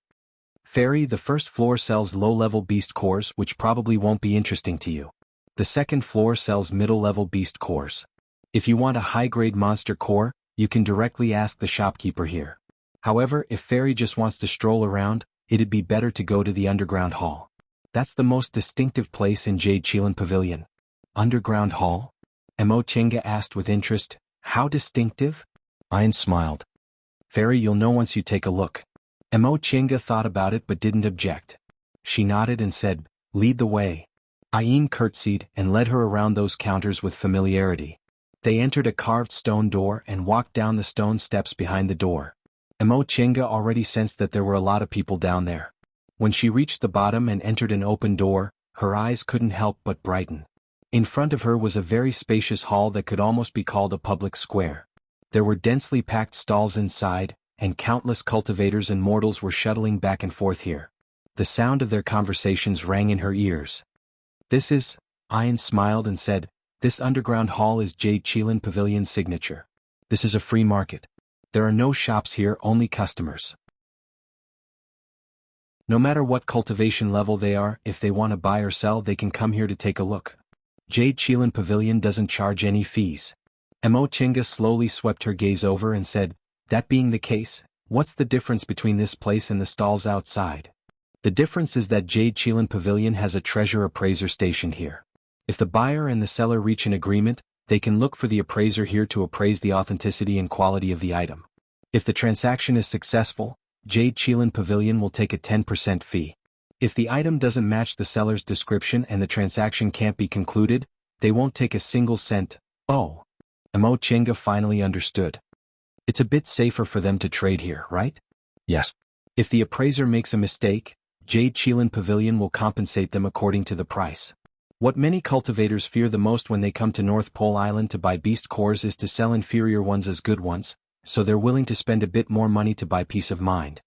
[SPEAKER 1] Fairy, the first floor sells low-level beast cores, which probably won't be interesting to you. The second floor sells middle-level beast cores. If you want a high-grade monster core, you can directly ask the shopkeeper here. However, if Fairy just wants to stroll around, it'd be better to go to the underground hall. That's the most distinctive place in Jade Qilin Pavilion. Underground hall? Mo Chenga asked with interest. How distinctive? Ian smiled. Fairy, you'll know once you take a look. Mo Chenga thought about it but didn't object. She nodded and said, lead the way. Ian curtsied and led her around those counters with familiarity. They entered a carved stone door and walked down the stone steps behind the door. Mo Chenga already sensed that there were a lot of people down there. When she reached the bottom and entered an open door, her eyes couldn't help but brighten. In front of her was a very spacious hall that could almost be called a public square. There were densely packed stalls inside, and countless cultivators and mortals were shuttling back and forth here. The sound of their conversations rang in her ears. Ian smiled and said, this underground hall is Jade Qilin Pavilion's signature. This is a free market. There are no shops here, only customers. No matter what cultivation level they are, if they want to buy or sell, they can come here to take a look. Jade Qilin Pavilion doesn't charge any fees. Mo Chinga slowly swept her gaze over and said, that being the case, what's the difference between this place and the stalls outside? The difference is that Jade Chilan Pavilion has a treasure appraiser stationed here. If the buyer and the seller reach an agreement, they can look for the appraiser here to appraise the authenticity and quality of the item. If the transaction is successful, Jade Chilan Pavilion will take a 10% fee. If the item doesn't match the seller's description and the transaction can't be concluded, they won't take a single cent. Oh. Mo Chinga finally understood. It's a bit safer for them to trade here, right? Yes. If the appraiser makes a mistake, Jade Chilan Pavilion will compensate them according to the price. What many cultivators fear the most when they come to North Pole Island to buy beast cores is to sell inferior ones as good ones, so they're willing to spend a bit more money to buy peace of mind.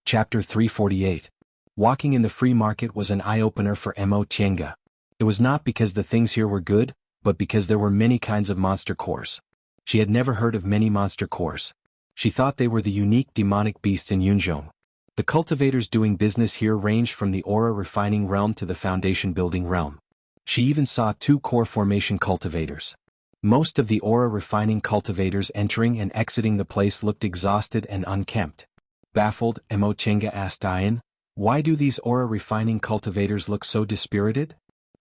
[SPEAKER 1] Chapter 348. Walking in the free market was an eye-opener for Mo Chinga. It was not because the things here were good, but because there were many kinds of monster cores. She had never heard of many monster cores. She thought they were the unique demonic beasts in Yunzhong. The cultivators doing business here ranged from the aura refining realm to the foundation building realm. She even saw 2 core formation cultivators. Most of the aura refining cultivators entering and exiting the place looked exhausted and unkempt. Baffled, Mo Chinga asked Ian, why do these aura refining cultivators look so dispirited?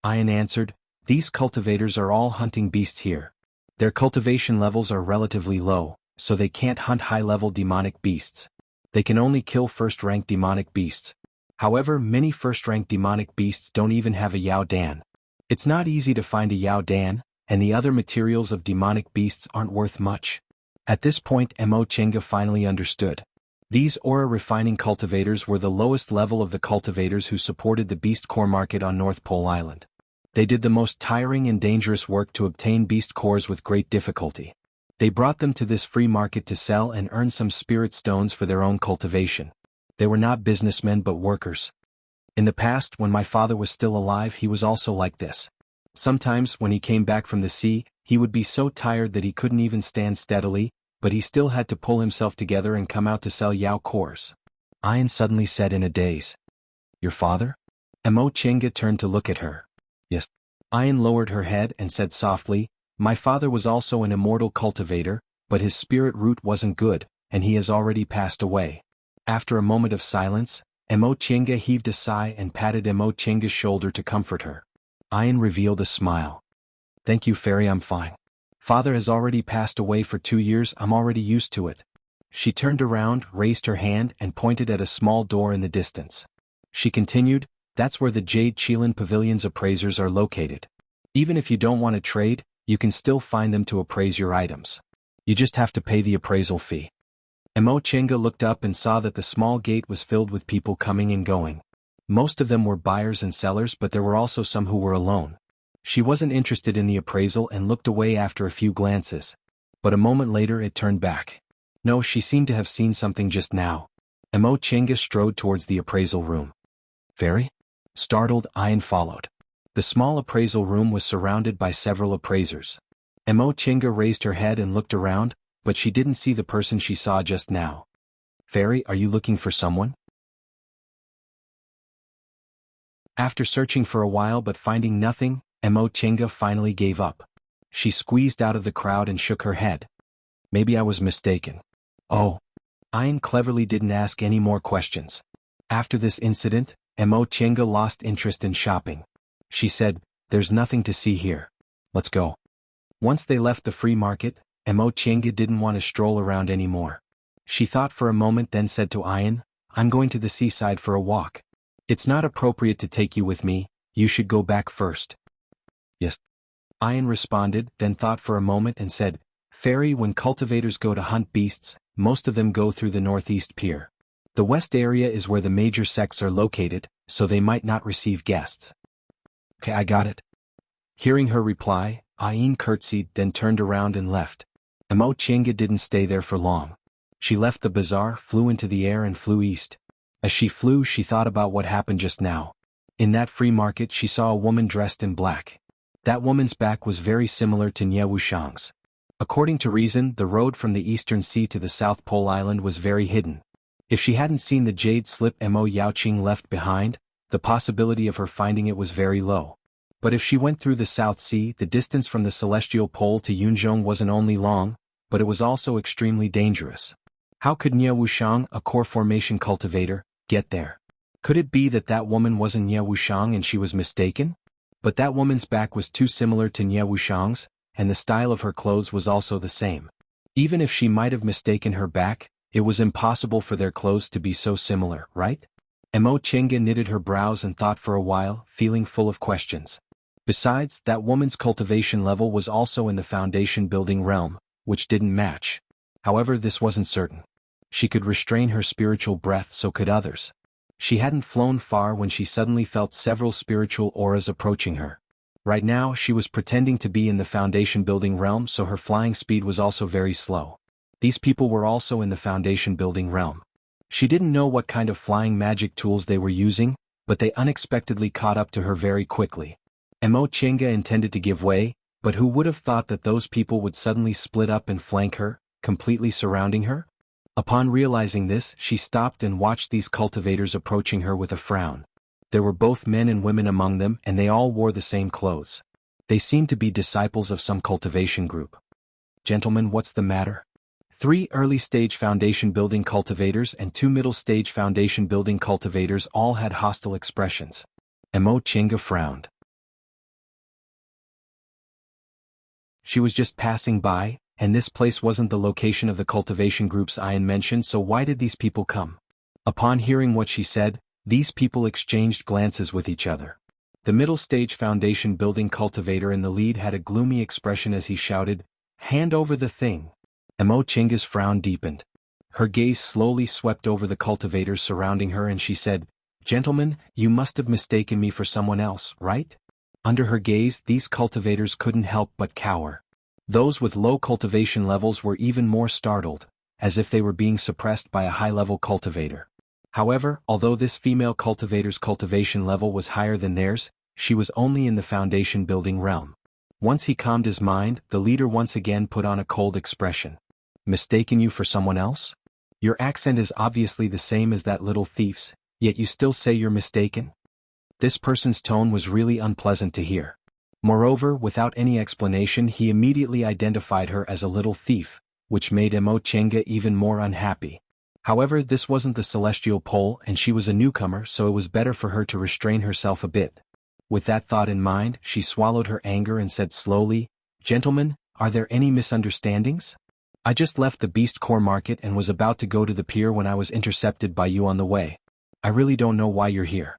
[SPEAKER 1] Ian answered, these cultivators are all hunting beasts here. Their cultivation levels are relatively low, so they can't hunt high-level demonic beasts. They can only kill first-rank demonic beasts. However, many first-rank demonic beasts don't even have a Yao Dan. It's not easy to find a Yao Dan, and the other materials of demonic beasts aren't worth much. At this point Mo Chinga finally understood. These aura refining cultivators were the lowest level of the cultivators who supported the beast core market on North Pole Island. They did the most tiring and dangerous work to obtain beast cores with great difficulty. They brought them to this free market to sell and earn some spirit stones for their own cultivation. They were not businessmen but workers. In the past, when my father was still alive, he was also like this. Sometimes, when he came back from the sea, he would be so tired that he couldn't even stand steadily, but he still had to pull himself together and come out to sell Yao cores. Ian suddenly said in a daze. Your father? Mo Chinga turned to look at her. Yes. Ian lowered her head and said softly, my father was also an immortal cultivator, but his spirit root wasn't good, and he has already passed away. After a moment of silence, Mo Chinga heaved a sigh and patted Mo Chinga's shoulder to comfort her. Ian revealed a smile. Thank you, Fairy, I'm fine. Father has already passed away for 2 years, I'm already used to it. She turned around, raised her hand and pointed at a small door in the distance. She continued, that's where the Jade Chilan Pavilion's appraisers are located. Even if you don't want to trade, you can still find them to appraise your items. You just have to pay the appraisal fee. Mo Chinga looked up and saw that the small gate was filled with people coming and going. Most of them were buyers and sellers, but there were also some who were alone. She wasn't interested in the appraisal and looked away after a few glances. But a moment later it turned back. No, she seemed to have seen something just now. Mo Chinga strode towards the appraisal room. Fairy? Startled, Ian followed. The small appraisal room was surrounded by several appraisers. Mo Chinga raised her head and looked around, but she didn't see the person she saw just now. Fairy, are you looking for someone? After searching for a while but finding nothing, Mo Chinga finally gave up. She squeezed out of the crowd and shook her head. Maybe I was mistaken. Oh. Ian cleverly didn't ask any more questions. After this incident, Mo Chinga lost interest in shopping. She said, there's nothing to see here. Let's go. Once they left the free market, Mo Chinga didn't want to stroll around anymore. She thought for a moment then said to Ian, I'm going to the seaside for a walk. It's not appropriate to take you with me, you should go back first. Yes. Ian responded, then thought for a moment and said, Fairy, when cultivators go to hunt beasts, most of them go through the northeast pier. The west area is where the major sects are located, so they might not receive guests. Okay, I got it. Hearing her reply, Ian curtsied, then turned around and left. Mo Chinga didn't stay there for long. She left the bazaar, flew into the air and flew east. As she flew, she thought about what happened just now. In that free market she saw a woman dressed in black. That woman's back was very similar to Nie Wuxiang's. According to reason, the road from the eastern sea to the South Pole Island was very hidden. If she hadn't seen the jade slip Mo Yaoqing left behind, the possibility of her finding it was very low. But if she went through the South Sea, the distance from the celestial pole to Yunzhong wasn't only long, but it was also extremely dangerous. How could Nie Wuxiang, a core formation cultivator, get there? Could it be that that woman wasn't Nie Wuxiang and she was mistaken? But that woman's back was too similar to Nie Wuxiang's, and the style of her clothes was also the same. Even if she might have mistaken her back, it was impossible for their clothes to be so similar, right? Mo Chenga knitted her brows and thought for a while, feeling full of questions. Besides, that woman's cultivation level was also in the foundation building realm, which didn't match. However, this wasn't certain. She could restrain her spiritual breath, so could others. She hadn't flown far when she suddenly felt several spiritual auras approaching her. Right now, she was pretending to be in the foundation building realm, so her flying speed was also very slow. These people were also in the foundation building realm. She didn't know what kind of flying magic tools they were using, but they unexpectedly caught up to her very quickly. Mo Chenga intended to give way, but who would have thought that those people would suddenly split up and flank her, completely surrounding her? Upon realizing this, she stopped and watched these cultivators approaching her with a frown. There were both men and women among them, and they all wore the same clothes. They seemed to be disciples of some cultivation group. Gentlemen, what's the matter? 3 early-stage foundation building cultivators and 2 middle-stage foundation building cultivators all had hostile expressions. Mo Chenga frowned. She was just passing by, and this place wasn't the location of the cultivation groups Ian mentioned, so why did these people come? Upon hearing what she said, these people exchanged glances with each other. The middle-stage foundation building cultivator in the lead had a gloomy expression as he shouted, "Hand over the thing." Mo Chenga's frown deepened. Her gaze slowly swept over the cultivators surrounding her and she said, "Gentlemen, you must have mistaken me for someone else, right?" Under her gaze, these cultivators couldn't help but cower. Those with low cultivation levels were even more startled, as if they were being suppressed by a high-level cultivator. However, although this female cultivator's cultivation level was higher than theirs, she was only in the foundation building realm. Once he calmed his mind, the leader once again put on a cold expression. "Mistaken you for someone else? Your accent is obviously the same as that little thief's, yet you still say you're mistaken?" This person's tone was really unpleasant to hear. Moreover, without any explanation, he immediately identified her as a little thief, which made Mo Chenga even more unhappy. However, this wasn't the celestial pole and she was a newcomer, so it was better for her to restrain herself a bit. With that thought in mind, she swallowed her anger and said slowly, "Gentlemen, are there any misunderstandings? I just left the Beast Core Market and was about to go to the pier when I was intercepted by you on the way. I really don't know why you're here."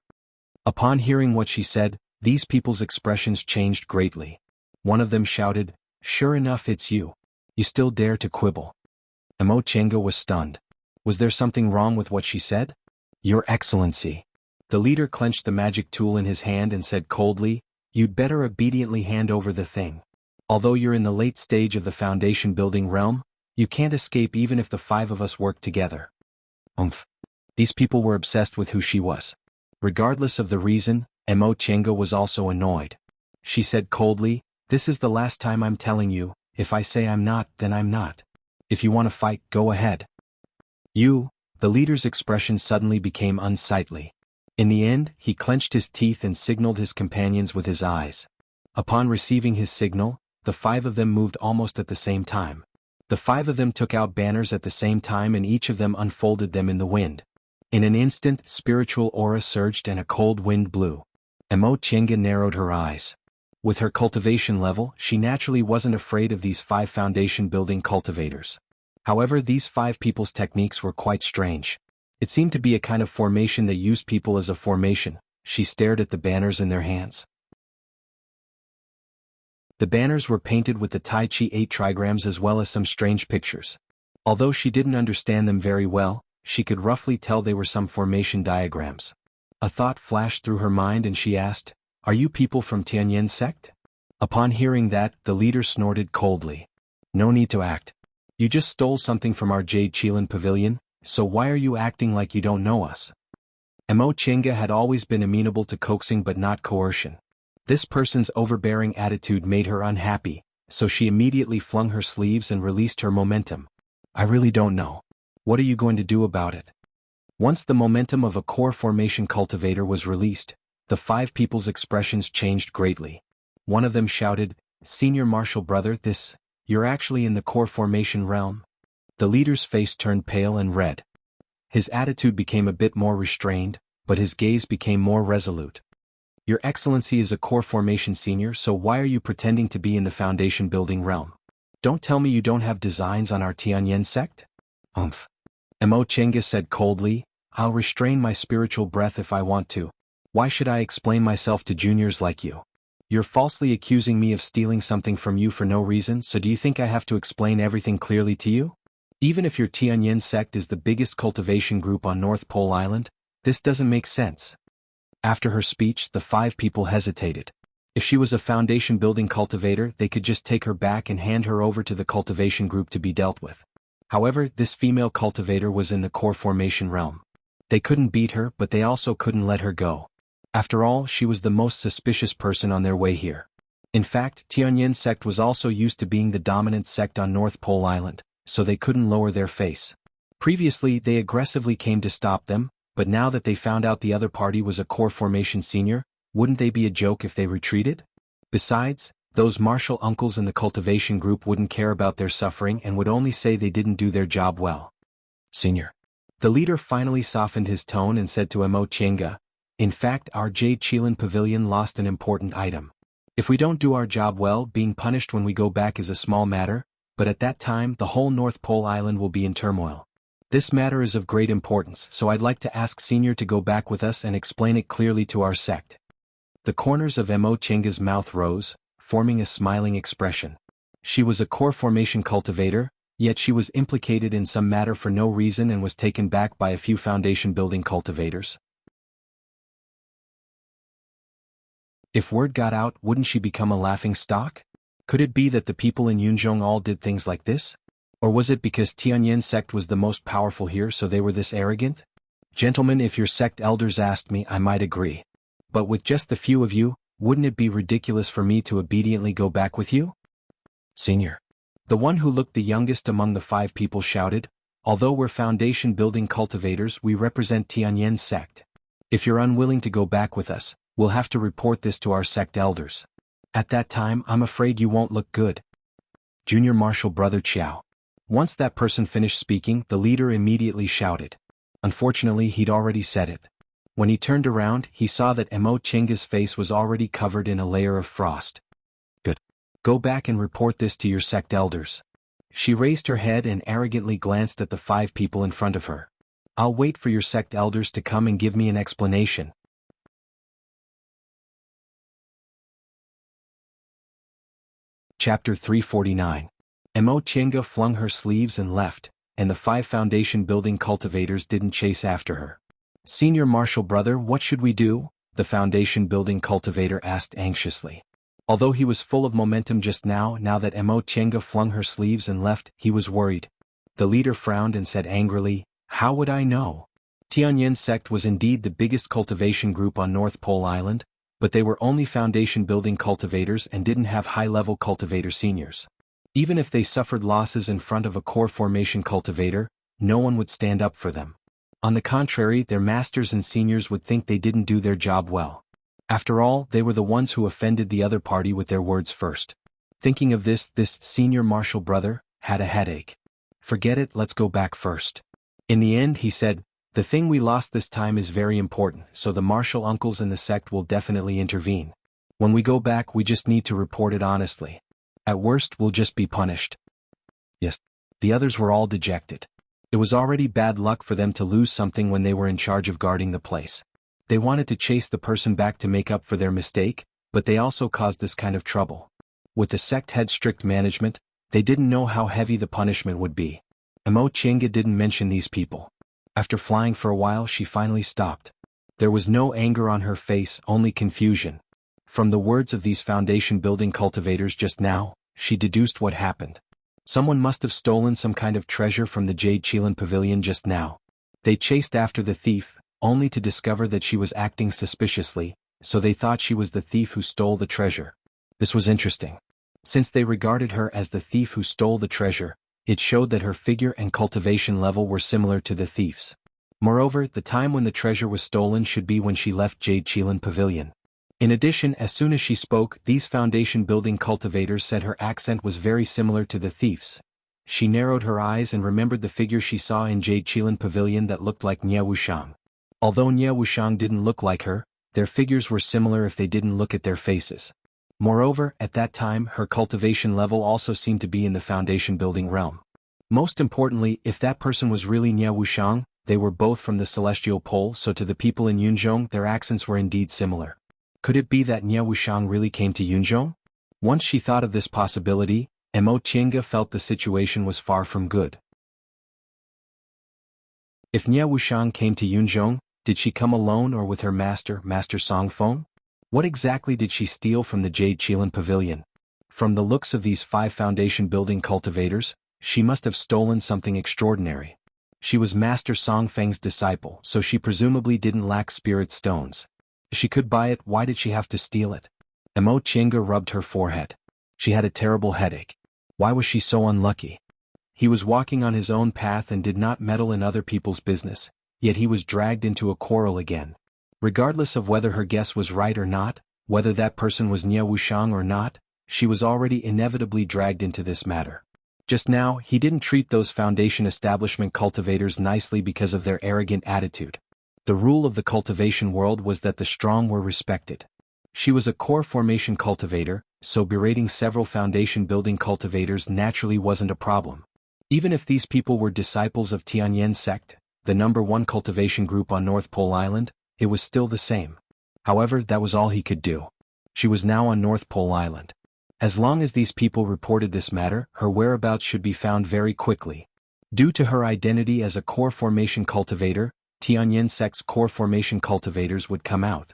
[SPEAKER 1] Upon hearing what she said, these people's expressions changed greatly. One of them shouted, "Sure enough, it's you. You still dare to quibble." Mo Chenga was stunned. Was there something wrong with what she said? "Your Excellency." The leader clenched the magic tool in his hand and said coldly, "You'd better obediently hand over the thing. Although you're in the late stage of the foundation building realm, you can't escape even if the 5 of us work together." These people were obsessed with who she was. Regardless of the reason, Mo Chenga was also annoyed. She said coldly, "This is the last time I'm telling you, if I say I'm not, then I'm not. If you want to fight, go ahead." The leader's expression suddenly became unsightly. In the end, he clenched his teeth and signaled his companions with his eyes. Upon receiving his signal, the 5 of them moved almost at the same time. The 5 of them took out banners at the same time and each of them unfolded them in the wind. In an instant, spiritual aura surged and a cold wind blew. Mo Chenga narrowed her eyes. With her cultivation level, she naturally wasn't afraid of these 5 foundation building cultivators. However, these 5 people's techniques were quite strange. It seemed to be a kind of formation that used people as a formation. She stared at the banners in their hands. The banners were painted with the Tai Chi 8 trigrams as well as some strange pictures. Although she didn't understand them very well, she could roughly tell they were some formation diagrams. A thought flashed through her mind and she asked, "Are you people from Tianyan sect?" Upon hearing that, the leader snorted coldly. "No need to act. You just stole something from our Jade Chilan pavilion, so why are you acting like you don't know us?" Mo Chenga had always been amenable to coaxing but not coercion. This person's overbearing attitude made her unhappy, so she immediately flung her sleeves and released her momentum. "I really don't know. What are you going to do about it?" Once the momentum of a core formation cultivator was released, The 5 people's expressions changed greatly. One of them shouted, "Senior Marshal Brother, you're actually in the core formation realm?" The leader's face turned pale and red. His attitude became a bit more restrained, but his gaze became more resolute. "Your Excellency is a core formation senior, so why are you pretending to be in the foundation building realm? Don't tell me you don't have designs on our Tianyan sect?" Mo Chenga said coldly, "I'll restrain my spiritual breath if I want to. Why should I explain myself to juniors like you? You're falsely accusing me of stealing something from you for no reason, so do you think I have to explain everything clearly to you? Even if your Tianyan sect is the biggest cultivation group on North Pole Island, this doesn't make sense." After her speech, the 5 people hesitated. If she was a foundation-building cultivator, they could just take her back and hand her over to the cultivation group to be dealt with. However, this female cultivator was in the core formation realm. They couldn't beat her, but they also couldn't let her go. After all, she was the most suspicious person on their way here. In fact, Tianyan sect was also used to being the dominant sect on North Pole Island, so they couldn't lower their face. Previously, they aggressively came to stop them, but now that they found out the other party was a core formation senior, wouldn't they be a joke if they retreated? Besides, those martial uncles in the cultivation group wouldn't care about their suffering and would only say they didn't do their job well. "Senior." The leader finally softened his tone and said to Mo Chenga, "In fact, our Jade Chilan pavilion lost an important item. If we don't do our job well, being punished when we go back is a small matter, but at that time the whole North Pole Island will be in turmoil. This matter is of great importance, so I'd like to ask Senior to go back with us and explain it clearly to our sect." The corners of Mo Chenga's mouth rose, forming a smiling expression. She was a core formation cultivator, yet she was implicated in some matter for no reason and was taken back by a few foundation-building cultivators. If word got out, wouldn't she become a laughing stock? Could it be that the people in Yunzhong all did things like this? Or was it because Tianyan sect was the most powerful here so they were this arrogant? Gentlemen, if your sect elders asked me, I might agree. But with just the few of you, wouldn't it be ridiculous for me to obediently go back with you? Senior. The one who looked the youngest among the 5 people shouted, "Although we're foundation-building cultivators, we represent Tianyan sect. If you're unwilling to go back with us, we'll have to report this to our sect elders. At that time, I'm afraid you won't look good." Junior Marshal Brother Qiao. Once that person finished speaking, the leader immediately shouted. Unfortunately, he'd already said it. When he turned around, he saw that Mo Chenga's face was already covered in a layer of frost. "Good. Go back and report this to your sect elders." She raised her head and arrogantly glanced at the 5 people in front of her. "I'll wait for your sect elders to come and give me an explanation." Chapter 349. Mo Chenga flung her sleeves and left, and the 5 foundation-building cultivators didn't chase after her. "Senior Marshal Brother, what should we do?" the foundation-building cultivator asked anxiously. Although he was full of momentum just now that Mo Chenga flung her sleeves and left, he was worried. The leader frowned and said angrily, "How would I know? Tianyan sect was indeed the biggest cultivation group on North Pole Island, but they were only foundation-building cultivators and didn't have high-level cultivator seniors. Even if they suffered losses in front of a core formation cultivator, no one would stand up for them. On the contrary, their masters and seniors would think they didn't do their job well. After all, they were the ones who offended the other party with their words first." Thinking of this senior marshal brother had a headache. "Forget it, let's go back first." In the end, he said, "The thing we lost this time is very important, so the martial uncles in the sect will definitely intervene. When we go back, we just need to report it honestly. At worst, we'll just be punished." Yes. The others were all dejected. It was already bad luck for them to lose something when they were in charge of guarding the place. They wanted to chase the person back to make up for their mistake, but they also caused this kind of trouble. With the sect head's strict management, they didn't know how heavy the punishment would be. Mo Chenga didn't mention these people. After flying for a while, she finally stopped. There was no anger on her face, only confusion. From the words of these foundation-building cultivators just now, she deduced what happened. Someone must have stolen some kind of treasure from the Jade Chilan pavilion just now. They chased after the thief, only to discover that she was acting suspiciously, so they thought she was the thief who stole the treasure. This was interesting. Since they regarded her as the thief who stole the treasure, it showed that her figure and cultivation level were similar to the thief's. Moreover, the time when the treasure was stolen should be when she left Jade Qilin Pavilion. In addition, as soon as she spoke, these foundation-building cultivators said her accent was very similar to the thief's. She narrowed her eyes and remembered the figure she saw in Jade Qilin Pavilion that looked like Nie Wuxiang. Although Nie Wuxiang didn't look like her, their figures were similar if they didn't look at their faces. Moreover, at that time her cultivation level also seemed to be in the foundation-building realm. Most importantly, if that person was really Nie Wuxiang, they were both from the celestial pole, so to the people in Yunzhong their accents were indeed similar. Could it be that Nie Wuxiang really came to Yunzhong? Once she thought of this possibility, Mo Qiange felt the situation was far from good. If Nie Wuxiang came to Yunzhong, did she come alone or with her master, Master Songfeng? What exactly did she steal from the Jade Qilin Pavilion? From the looks of these 5 foundation-building cultivators, she must have stolen something extraordinary. She was Master Songfeng's disciple, so she presumably didn't lack spirit stones. If she could buy it, why did she have to steal it? Mo Qiange rubbed her forehead. She had a terrible headache. Why was she so unlucky? He was walking on his own path and did not meddle in other people's business, yet he was dragged into a quarrel again. Regardless of whether her guess was right or not, whether that person was Nie Wuxiang or not, she was already inevitably dragged into this matter. Just now, he didn't treat those foundation establishment cultivators nicely because of their arrogant attitude. The rule of the cultivation world was that the strong were respected. She was a core formation cultivator, so berating several foundation-building cultivators naturally wasn't a problem. Even if these people were disciples of Tianyin sect, the #1 cultivation group on North Pole Island, it was still the same. However, that was all he could do. She was now on North Pole Island. As long as these people reported this matter, her whereabouts should be found very quickly. Due to her identity as a core formation cultivator, Tianyin sect's core formation cultivators would come out.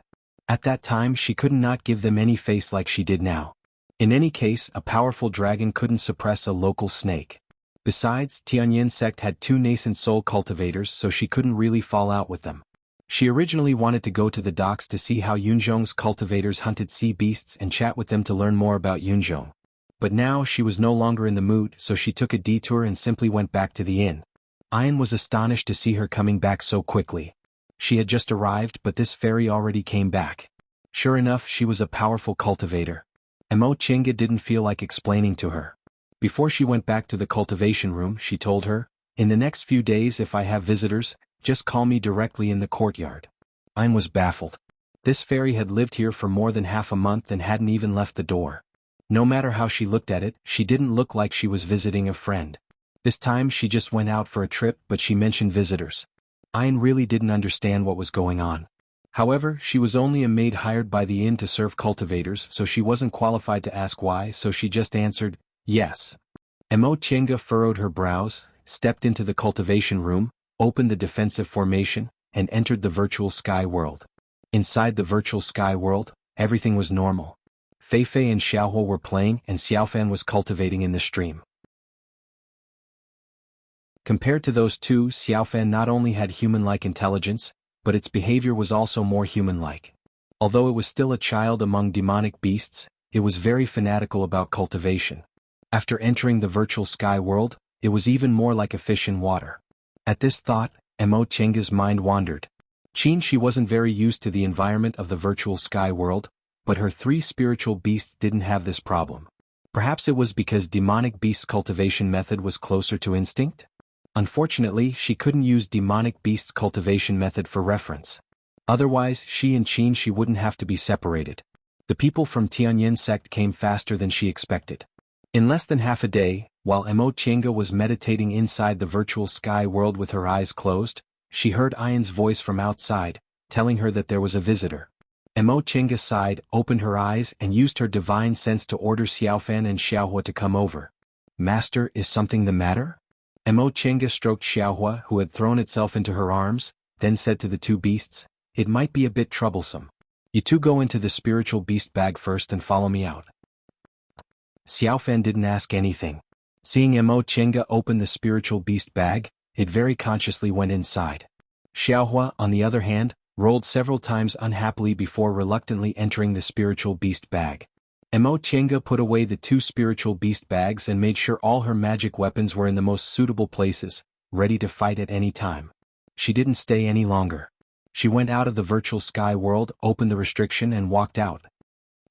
[SPEAKER 1] At that time she could not give them any face like she did now. In any case, a powerful dragon couldn't suppress a local snake. Besides, Tianyin sect had 2 nascent soul cultivators, so she couldn't really fall out with them. She originally wanted to go to the docks to see how Yunzhong's cultivators hunted sea beasts and chat with them to learn more about Yunzhong. But now she was no longer in the mood, so she took a detour and simply went back to the inn. Ayan was astonished to see her coming back so quickly. She had just arrived, but this fairy already came back. Sure enough, she was a powerful cultivator. Mo Qiange didn't feel like explaining to her. Before she went back to the cultivation room, she told her, "In the next few days, if I have visitors, just call me directly in the courtyard." Ayan was baffled. This fairy had lived here for more than half a month and hadn't even left the door. No matter how she looked at it, she didn't look like she was visiting a friend. This time she just went out for a trip, but she mentioned visitors. Ayan really didn't understand what was going on. However, she was only a maid hired by the inn to serve cultivators, so she wasn't qualified to ask why, so she just answered, "Yes." Mo Qiange furrowed her brows, stepped into the cultivation room, opened the defensive formation, and entered the virtual sky world. Inside the virtual sky world, everything was normal. Feifei and Xiaohua were playing and Xiaofan was cultivating in the stream. Compared to those two, Xiaofan not only had human-like intelligence, but its behavior was also more human-like. Although it was still a child among demonic beasts, it was very fanatical about cultivation. After entering the virtual sky world, it was even more like a fish in water. At this thought, Mo Qiange's mind wandered. She wasn't very used to the environment of the virtual sky world, but her 3 spiritual beasts didn't have this problem. Perhaps it was because demonic beasts' cultivation method was closer to instinct? Unfortunately, she couldn't use demonic beasts' cultivation method for reference. Otherwise, she and she wouldn't have to be separated. The people from Tianyin sect came faster than she expected. In less than half a day, while Mo Qiange was meditating inside the virtual sky world with her eyes closed, she heard Ayan's voice from outside, telling her that there was a visitor. Mo Qiange sighed, opened her eyes and used her divine sense to order Xiaofan and Xiaohua to come over. "Master, is something the matter?" Mo Qiange stroked Xiaohua, who had thrown itself into her arms, then said to the 2 beasts, "It might be a bit troublesome. You 2 go into the spiritual beast bag first and follow me out." Xiaofan didn't ask anything. Seeing Mo Qiange open the spiritual beast bag, it very consciously went inside. Xiaohua, on the other hand, rolled several times unhappily before reluctantly entering the spiritual beast bag. Mo Qiange put away the 2 spiritual beast bags and made sure all her magic weapons were in the most suitable places, ready to fight at any time. She didn't stay any longer. She went out of the virtual sky world, opened the restriction and walked out.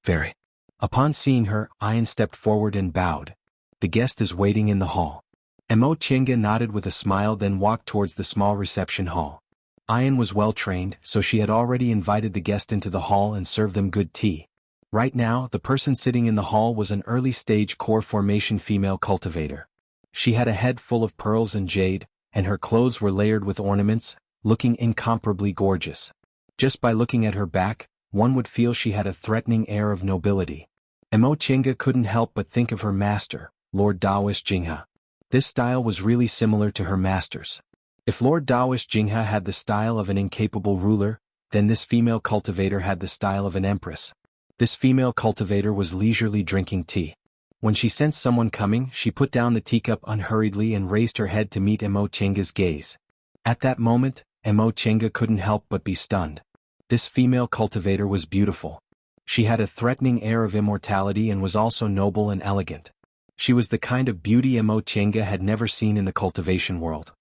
[SPEAKER 1] Very. Upon seeing her, Ian stepped forward and bowed. The guest is waiting in the hall. Mo Chinga nodded with a smile, then walked towards the small reception hall. Ian was well trained, so she had already invited the guest into the hall and served them good tea. Right now, the person sitting in the hall was an early-stage core formation female cultivator. She had a head full of pearls and jade, and her clothes were layered with ornaments, looking incomparably gorgeous. Just by looking at her back, one would feel she had a threatening air of nobility. Mo Chinga couldn't help but think of her master, Lord Daoist Jingha. This style was really similar to her master's. If Lord Daoist Jingha had the style of an incapable ruler, then this female cultivator had the style of an empress. This female cultivator was leisurely drinking tea. When she sensed someone coming, she put down the teacup unhurriedly and raised her head to meet Mo Chinga's gaze. At that moment, Mo Chinga couldn't help but be stunned. This female cultivator was beautiful. She had a threatening air of immortality and was also noble and elegant. She was the kind of beauty Mo Chinga had never seen in the cultivation world.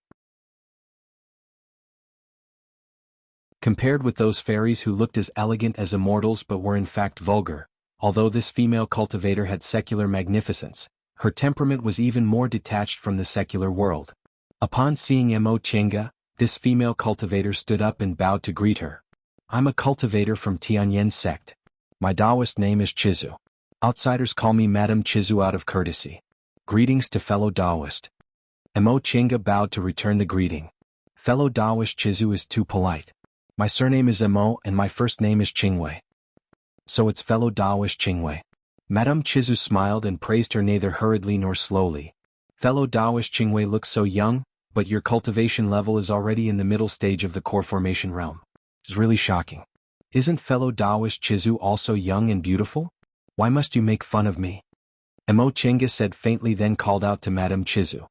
[SPEAKER 1] Compared with those fairies who looked as elegant as immortals but were in fact vulgar, although this female cultivator had secular magnificence, her temperament was even more detached from the secular world. Upon seeing Mo Chinga, this female cultivator stood up and bowed to greet her. I'm a cultivator from Tianyin sect. My Taoist name is Chizu. Outsiders call me Madame Chizu out of courtesy. Greetings to fellow Taoist. Mo Chinga bowed to return the greeting. Fellow Taoist Chizu is too polite. My surname is Mo and my first name is Qingwei. So it's fellow Taoist Qingwei. Madame Chizu smiled and praised her neither hurriedly nor slowly. Fellow Taoist Qingwei looks so young, but your cultivation level is already in the middle stage of the core formation realm. It's really shocking. Isn't fellow Taoist Chizu also young and beautiful? Why must you make fun of me? Mo Chinga said faintly, then called out to Madame Chizu.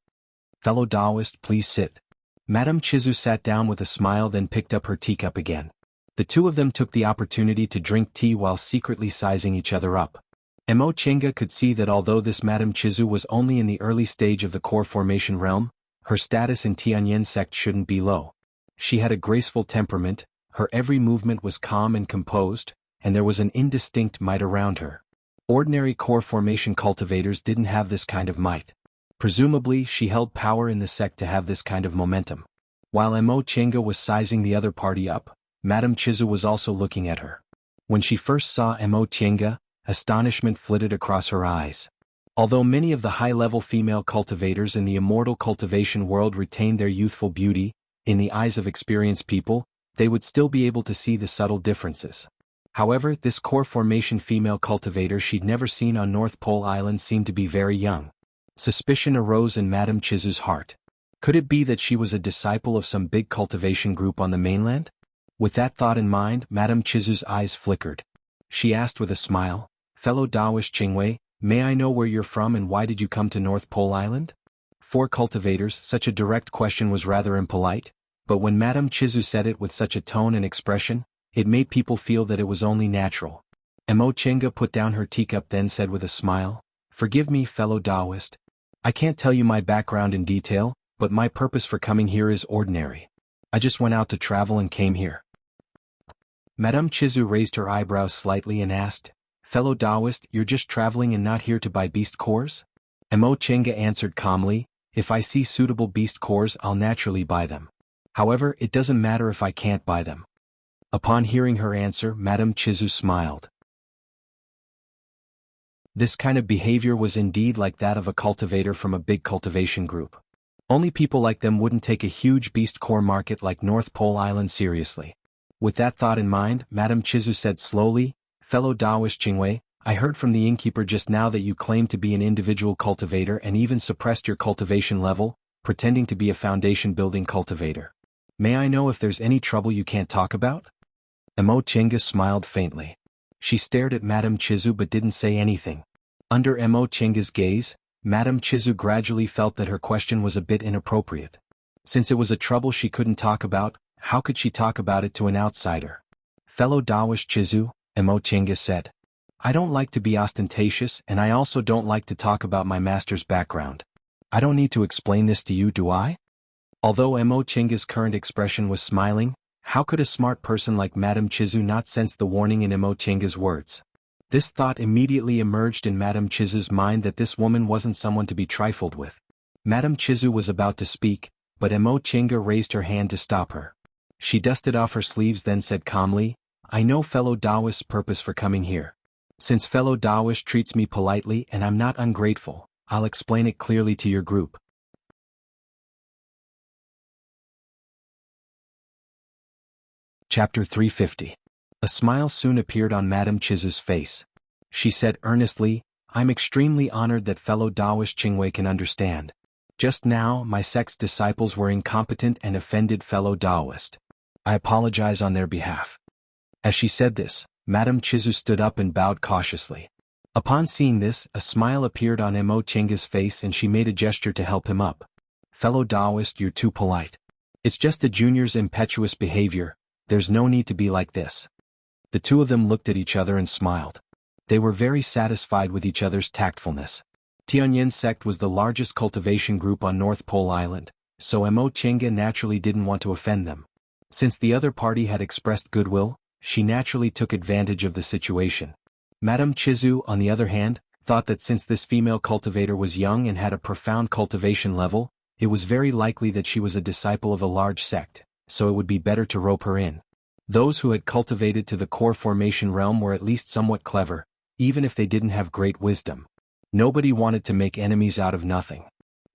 [SPEAKER 1] Fellow Taoist, please sit. Madame Chizu sat down with a smile, then picked up her teacup again. The two of them took the opportunity to drink tea while secretly sizing each other up. Mo Chinga could see that although this Madame Chizu was only in the early stage of the core formation realm, her status in Tianyin sect shouldn't be low. She had a graceful temperament, her every movement was calm and composed, and there was an indistinct might around her. Ordinary core formation cultivators didn't have this kind of might. Presumably, she held power in the sect to have this kind of momentum. While Mo Chinga was sizing the other party up, Madame Chizu was also looking at her. When she first saw Mo Chinga, astonishment flitted across her eyes. Although many of the high-level female cultivators in the immortal cultivation world retained their youthful beauty, in the eyes of experienced people, they would still be able to see the subtle differences. However, this core formation female cultivator she'd never seen on North Pole Island seemed to be very young. Suspicion arose in Madame Chizu's heart. Could it be that she was a disciple of some big cultivation group on the mainland? With that thought in mind, Madame Chizu's eyes flickered. She asked with a smile, Fellow Taoist Qingwei, may I know where you're from and why did you come to North Pole Island? For cultivators, such a direct question was rather impolite, but when Madame Chizu said it with such a tone and expression, it made people feel that it was only natural. Mo Chinga put down her teacup, then said with a smile, Forgive me, fellow Taoist. I can't tell you my background in detail, but my purpose for coming here is ordinary. I just went out to travel and came here. Madame Chizu raised her eyebrows slightly and asked, Fellow Taoist, you're just traveling and not here to buy beast cores? Mo Chinga answered calmly, If I see suitable beast cores, I'll naturally buy them. However, it doesn't matter if I can't buy them. Upon hearing her answer, Madame Chizu smiled. This kind of behavior was indeed like that of a cultivator from a big cultivation group. Only people like them wouldn't take a huge beast core market like North Pole Island seriously. With that thought in mind, Madame Chizu said slowly, Fellow Taoist Qingwei, I heard from the innkeeper just now that you claim to be an individual cultivator and even suppressed your cultivation level, pretending to be a foundation-building cultivator. May I know if there's any trouble you can't talk about? Mo Chinga smiled faintly. She stared at Madame Chizu but didn't say anything. Under Mo Chinga's gaze, Madame Chizu gradually felt that her question was a bit inappropriate. Since it was a trouble she couldn't talk about, how could she talk about it to an outsider? Fellow Taoist Chizu, Mo Chinga said. I don't like to be ostentatious and I also don't like to talk about my master's background. I don't need to explain this to you, do I? Although Mo Chinga's current expression was smiling, how could a smart person like Madame Chizu not sense the warning in Mo Chinga's words? This thought immediately emerged in Madame Chizu's mind that this woman wasn't someone to be trifled with. Madame Chizu was about to speak, but Mo Chinga raised her hand to stop her. She dusted off her sleeves then said calmly, "I know fellow Taoist's purpose for coming here. Since fellow Taoist treats me politely and I'm not ungrateful, I'll explain it clearly to your group." Chapter 350. A smile soon appeared on Madame Chizu's face. She said earnestly, "I'm extremely honored that fellow Taoist Qingwei can understand. Just now my sect's disciples were incompetent and offended fellow Taoist. I apologize on their behalf." As she said this, Madame Chizu stood up and bowed cautiously. Upon seeing this, a smile appeared on Mo Chinga's face and she made a gesture to help him up. "Fellow Taoist, you're too polite. It's just a junior's impetuous behavior, there's no need to be like this." The two of them looked at each other and smiled. They were very satisfied with each other's tactfulness. Tianyin sect was the largest cultivation group on North Pole Island, so Mo Chinga naturally didn't want to offend them. Since the other party had expressed goodwill, she naturally took advantage of the situation. Madame Chizu, on the other hand, thought that since this female cultivator was young and had a profound cultivation level, it was very likely that she was a disciple of a large sect, so it would be better to rope her in. Those who had cultivated to the core formation realm were at least somewhat clever, even if they didn't have great wisdom. Nobody wanted to make enemies out of nothing.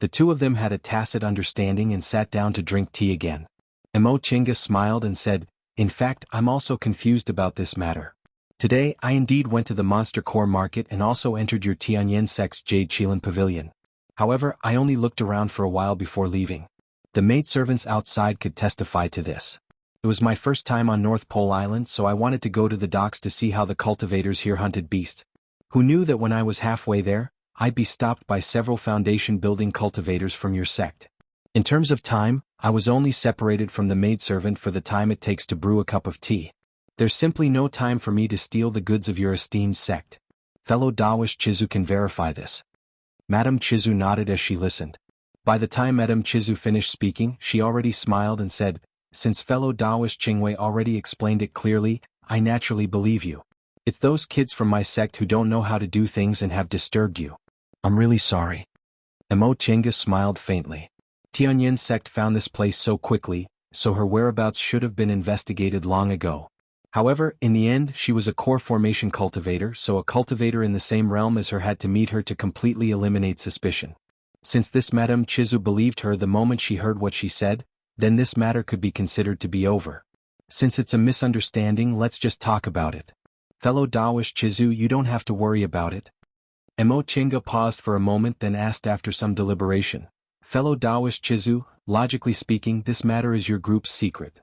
[SPEAKER 1] The two of them had a tacit understanding and sat down to drink tea again. Mo Chinga smiled and said, "In fact, I'm also confused about this matter. Today I indeed went to the Monster Core Market and also entered your Tianyin sect's Jade Pavilion. However, I only looked around for a while before leaving. The maidservants outside could testify to this. It was my first time on North Pole Island, so I wanted to go to the docks to see how the cultivators here hunted beasts. Who knew that when I was halfway there, I'd be stopped by several foundation building cultivators from your sect. In terms of time, I was only separated from the maidservant for the time it takes to brew a cup of tea. There's simply no time for me to steal the goods of your esteemed sect. Fellow Taoist Chizu can verify this." Madame Chizu nodded as she listened. By the time Madame Chizu finished speaking, she already smiled and said, "Since fellow Taoist Qingwei already explained it clearly, I naturally believe you. It's those kids from my sect who don't know how to do things and have disturbed you. I'm really sorry." Mo Chinga smiled faintly. Tianyin sect found this place so quickly, so her whereabouts should have been investigated long ago. However, in the end she was a core formation cultivator, so a cultivator in the same realm as her had to meet her to completely eliminate suspicion. Since this Madame Chizu believed her the moment she heard what she said, then this matter could be considered to be over. Since it's a misunderstanding, let's just talk about it. Fellow Taoist Chizu, you don't have to worry about it. Mo Chinga paused for a moment then asked after some deliberation, "Fellow Taoist Chizu, logically speaking, this matter is your group's secret.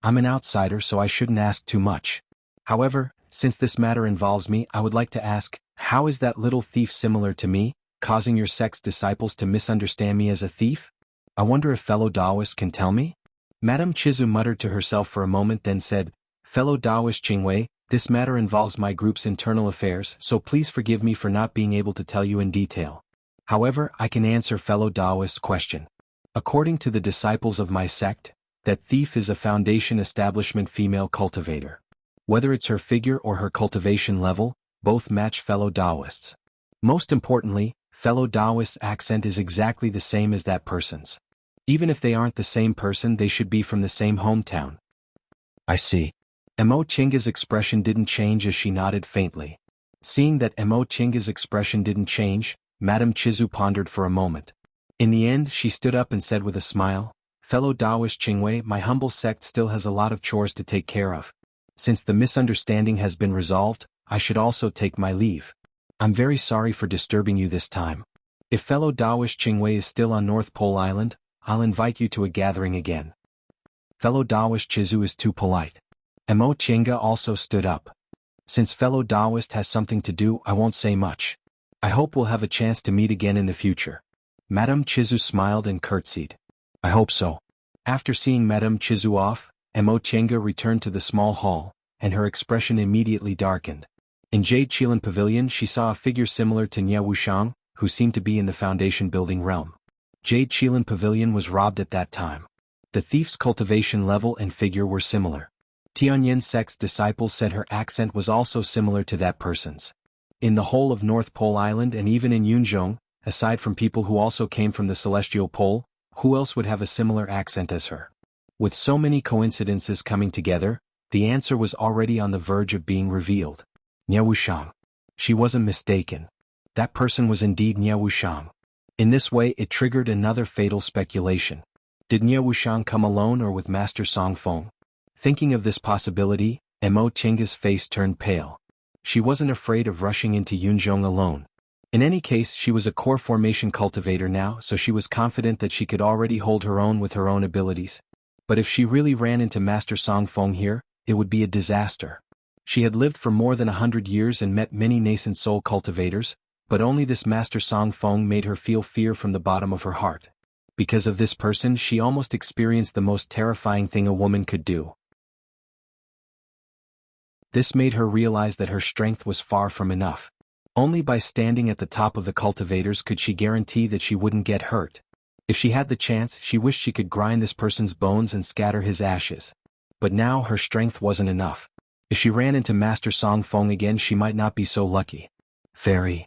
[SPEAKER 1] I'm an outsider, so I shouldn't ask too much. However, since this matter involves me, I would like to ask, how is that little thief similar to me, causing your sect's disciples to misunderstand me as a thief? I wonder if fellow Taoist can tell me?" Madame Chizu muttered to herself for a moment then said, "Fellow Taoist Qingwei, this matter involves my group's internal affairs, so please forgive me for not being able to tell you in detail. However, I can answer fellow Taoist's question. According to the disciples of my sect, that thief is a foundation establishment female cultivator. Whether it's her figure or her cultivation level, both match fellow Taoists. Most importantly, fellow Taoist's accent is exactly the same as that person's. Even if they aren't the same person, they should be from the same hometown." "I see." Mo Chinga's expression didn't change as she nodded faintly. Seeing that Mo Chinga's expression didn't change, Madame Chizu pondered for a moment. In the end she stood up and said with a smile, "Fellow Taoist Qingwei, my humble sect still has a lot of chores to take care of. Since the misunderstanding has been resolved, I should also take my leave. I'm very sorry for disturbing you this time. If fellow Taoist Qingwei is still on North Pole Island, I'll invite you to a gathering again." Fellow Taoist Chizu is too polite. Mo Chinga also stood up. "Since fellow Taoist has something to do, I won't say much. I hope we'll have a chance to meet again in the future." Madame Chizu smiled and curtsied. "I hope so." After seeing Madame Chizu off, Mo Chinga returned to the small hall, and her expression immediately darkened. In Jade Pavilion she saw a figure similar to Nya Wuxiang, who seemed to be in the foundation building realm. Jade Qilan Pavilion was robbed at that time. The thief's cultivation level and figure were similar. Tianyin sect's disciples said her accent was also similar to that person's. In the whole of North Pole Island and even in Yunzhong, aside from people who also came from the Celestial Pole, who else would have a similar accent as her? With so many coincidences coming together, the answer was already on the verge of being revealed. Nie Wuxiang. She wasn't mistaken. That person was indeed Nie Wuxiang. In this way it triggered another fatal speculation. Did Nie Wuxiang come alone or with Master Song Feng? Thinking of this possibility, Mo Chenga's face turned pale. She wasn't afraid of rushing into Yunzhong alone. In any case, she was a core formation cultivator now, so she was confident that she could already hold her own with her own abilities. But if she really ran into Master Song Feng here, it would be a disaster. She had lived for more than 100 years and met many nascent soul cultivators, but only this Master Song Feng made her feel fear from the bottom of her heart. Because of this person, she almost experienced the most terrifying thing a woman could do. This made her realize that her strength was far from enough. Only by standing at the top of the cultivators could she guarantee that she wouldn't get hurt. If she had the chance, she wished she could grind this person's bones and scatter his ashes. But now her strength wasn't enough. If she ran into Master Song Feng again, she might not be so lucky. Fairy.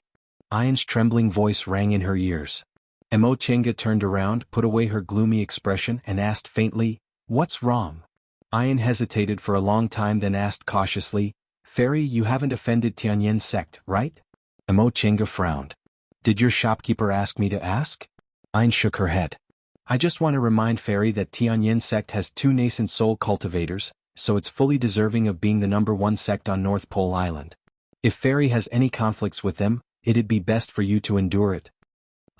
[SPEAKER 1] Ayan's trembling voice rang in her ears. Mo Chenga turned around, put away her gloomy expression, and asked faintly, "What's wrong?" Ayan hesitated for a long time, then asked cautiously, "Fairy, you haven't offended Tianyin sect, right?" Mo Chenga frowned. "Did your shopkeeper ask me to ask?" Ayan shook her head. "I just want to remind Fairy that Tianyin sect has 2 nascent soul cultivators, so it's fully deserving of being the #1 sect on North Pole Island. If Fairy has any conflicts with them, it'd be best for you to endure it."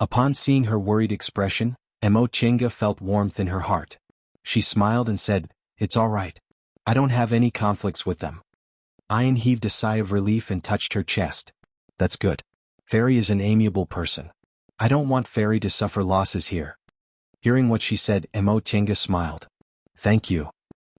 [SPEAKER 1] Upon seeing her worried expression, Mo Chenga felt warmth in her heart. She smiled and said, "It's all right. I don't have any conflicts with them." Ayan heaved a sigh of relief and touched her chest. "That's good. Fairy is an amiable person. I don't want Fairy to suffer losses here." Hearing what she said, Mo Chenga smiled. "Thank you."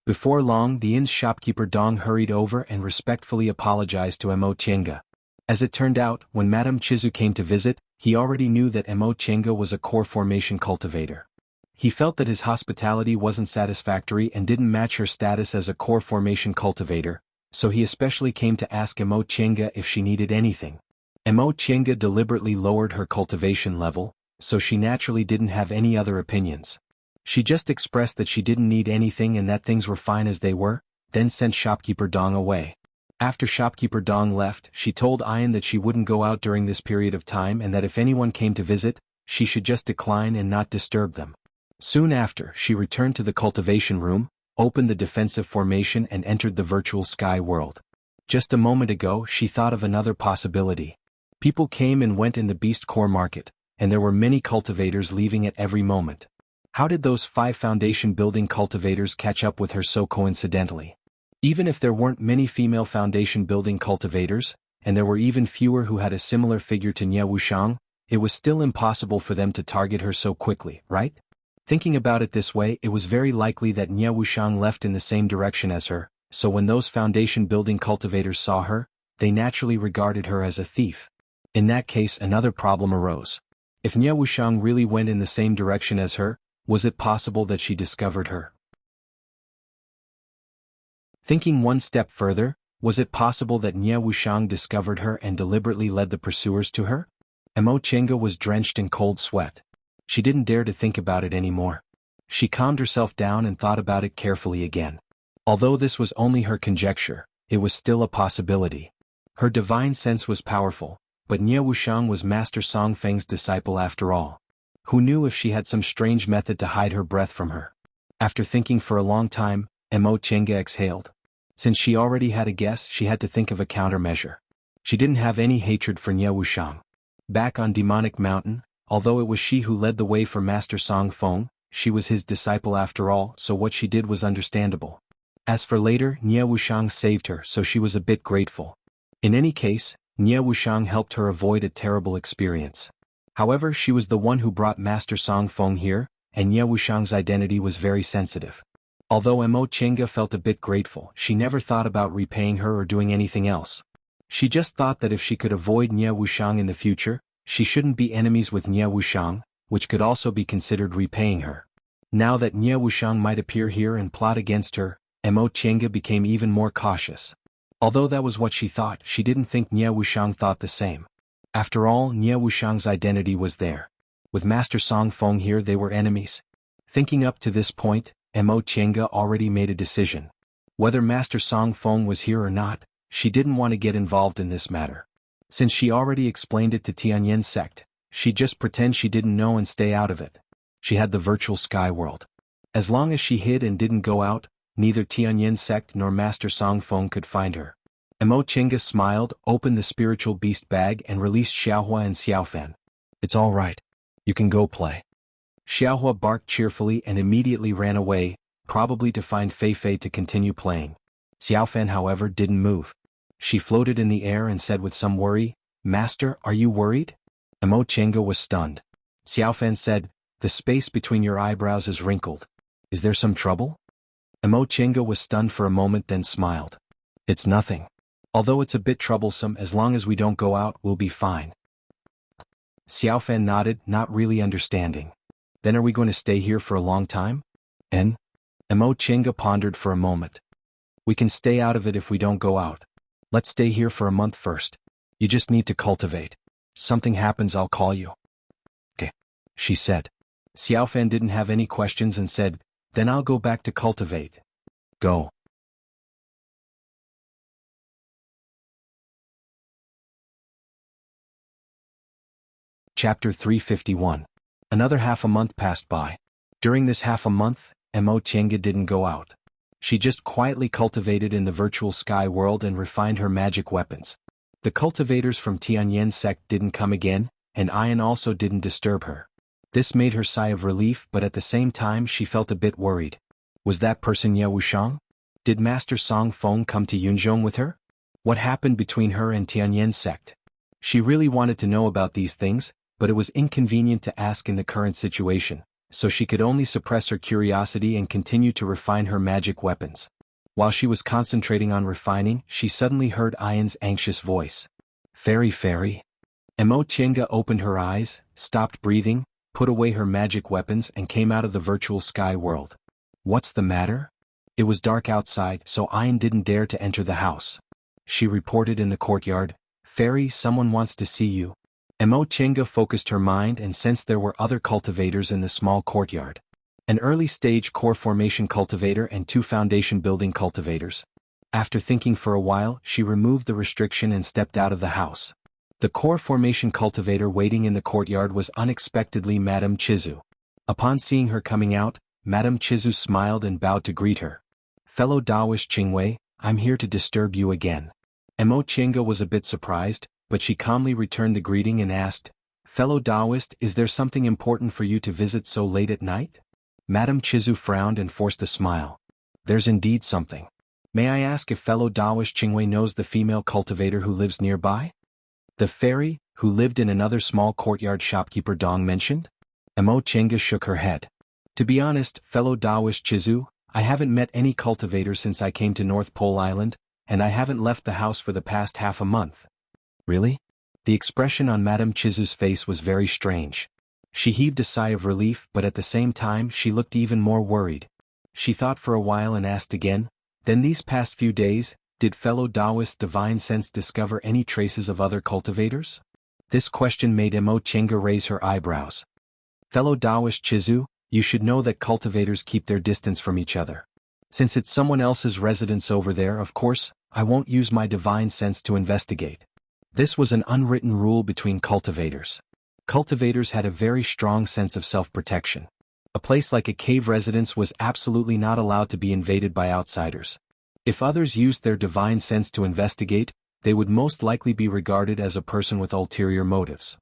[SPEAKER 1] Before long, the inn's shopkeeper Dong hurried over and respectfully apologized to Mo Chenga. As it turned out, when Madame Chizu came to visit, he already knew that Mo Chenga was a core formation cultivator. He felt that his hospitality wasn't satisfactory and didn't match her status as a core formation cultivator, so he especially came to ask Mo Chenga if she needed anything. Mo Chenga deliberately lowered her cultivation level, so she naturally didn't have any other opinions. She just expressed that she didn't need anything and that things were fine as they were, then sent shopkeeper Dong away. After shopkeeper Dong left, she told Ayan that she wouldn't go out during this period of time and that if anyone came to visit, she should just decline and not disturb them. Soon after, she returned to the cultivation room, opened the defensive formation and entered the virtual sky world. Just a moment ago, she thought of another possibility. People came and went in the beast core market, and there were many cultivators leaving at every moment. How did those 5 foundation building cultivators catch up with her so coincidentally? Even if there weren't many female foundation building cultivators, and there were even fewer who had a similar figure to Nie Wuxiang, it was still impossible for them to target her so quickly, right? Thinking about it this way, it was very likely that Nie Wuxiang left in the same direction as her, so when those foundation building cultivators saw her, they naturally regarded her as a thief. In that case, another problem arose. If Nie Wuxiang really went in the same direction as her, was it possible that she discovered her? Thinking one step further, was it possible that Nie Wuxiang discovered her and deliberately led the pursuers to her? Mo Chenga was drenched in cold sweat. She didn't dare to think about it anymore. She calmed herself down and thought about it carefully again. Although this was only her conjecture, it was still a possibility. Her divine sense was powerful, but Nie Wuxiang was Master Song Feng's disciple after all. Who knew if she had some strange method to hide her breath from her? After thinking for a long time, Mo Chenga exhaled. Since she already had a guess, she had to think of a countermeasure. She didn't have any hatred for Nie Wuxiang. Back on Demonic Mountain, although it was she who led the way for Master Song Feng, she was his disciple after all, so what she did was understandable. As for later, Nie Wuxiang saved her, so she was a bit grateful. In any case, Nie Wuxiang helped her avoid a terrible experience. However, she was the one who brought Master Song Feng here, and Nie Wuxiang's identity was very sensitive. Although Mo Chenga felt a bit grateful, she never thought about repaying her or doing anything else. She just thought that if she could avoid Nie Wuxiang in the future, she shouldn't be enemies with Nie Wuxiang, which could also be considered repaying her. Now that Nie Wuxiang might appear here and plot against her, Mo Qiange became even more cautious. Although that was what she thought, she didn't think Nie Wuxiang thought the same. After all, Nie Wuxiang's identity was there. With Master Song Feng here, they were enemies. Thinking up to this point, Mo Qiange already made a decision. Whether Master Song Feng was here or not, she didn't want to get involved in this matter. Since she already explained it to Tianyin sect, she'd just pretend she didn't know and stay out of it. She had the virtual sky world. As long as she hid and didn't go out, neither Tianyin sect nor Master Song Feng could find her. Mo Qiange smiled, opened the spiritual beast bag and released Xiaohua and Xiaofan. It's all right. You can go play. Xiaohua barked cheerfully and immediately ran away, probably to find Fei Fei to continue playing. Xiaofan, however, didn't move. She floated in the air and said with some worry, "Master, are you worried?" Mo Qiange was stunned. Xiaofan said, "The space between your eyebrows is wrinkled. Is there some trouble?" Mo Qiange was stunned for a moment, then smiled. "It's nothing. Although it's a bit troublesome, as long as we don't go out, we'll be fine." Xiaofan nodded, not really understanding. "Then are we going to stay here for a long time?" Mo Qiange pondered for a moment. "We can stay out of it if we don't go out. Let's stay here for a month first. You just need to cultivate. Something happens, I'll call you." "Okay," she said. Xiaofan didn't have any questions and said, "Then I'll go back to cultivate." Go. Chapter 351. Another half a month passed by. During this half a month, Mo Qiange didn't go out. She just quietly cultivated in the virtual sky world and refined her magic weapons. The cultivators from Tianyin sect didn't come again, and Ian also didn't disturb her. This made her sigh of relief, but at the same time she felt a bit worried. Was that person Nie Wuxiang? Did Master Song Feng come to Yunzhong with her? What happened between her and Tianyin sect? She really wanted to know about these things, but it was inconvenient to ask in the current situation, so she could only suppress her curiosity and continue to refine her magic weapons. While she was concentrating on refining, she suddenly heard Ian's anxious voice. "Fairy, fairy." Mo Qiange opened her eyes, stopped breathing, put away her magic weapons and came out of the virtual sky world. "What's the matter?" It was dark outside, so Ian didn't dare to enter the house. She reported in the courtyard, "Fairy, someone wants to see you." Mo Qiange focused her mind and sensed there were other cultivators in the small courtyard. An early-stage core formation cultivator and 2 foundation building cultivators. After thinking for a while, she removed the restriction and stepped out of the house. The core formation cultivator waiting in the courtyard was unexpectedly Madame Chizu. Upon seeing her coming out, Madame Chizu smiled and bowed to greet her. "Fellow Taoist Qingwei, I'm here to disturb you again." Mo Qiange was a bit surprised, but she calmly returned the greeting and asked, "Fellow Taoist, is there something important for you to visit so late at night?" Madame Chizu frowned and forced a smile. "There's indeed something. May I ask if fellow Taoist Qingwei knows the female cultivator who lives nearby?" "The fairy, who lived in another small courtyard shopkeeper Dong mentioned?" Mo Qiange shook her head. "To be honest, fellow Taoist Chizu, I haven't met any cultivator since I came to North Pole Island, and I haven't left the house for the past half a month." "Really?" The expression on Madame Chizu's face was very strange. She heaved a sigh of relief, but at the same time she looked even more worried. She thought for a while and asked again, "Then these past few days, did fellow Taoist Divine Sense discover any traces of other cultivators?" This question made Mo Qiange raise her eyebrows. "Fellow Taoist Chizu, you should know that cultivators keep their distance from each other. Since it's someone else's residence over there, of course, I won't use my divine sense to investigate." This was an unwritten rule between cultivators. Cultivators had a very strong sense of self-protection. A place like a cave residence was absolutely not allowed to be invaded by outsiders. If others used their divine sense to investigate, they would most likely be regarded as a person with ulterior motives.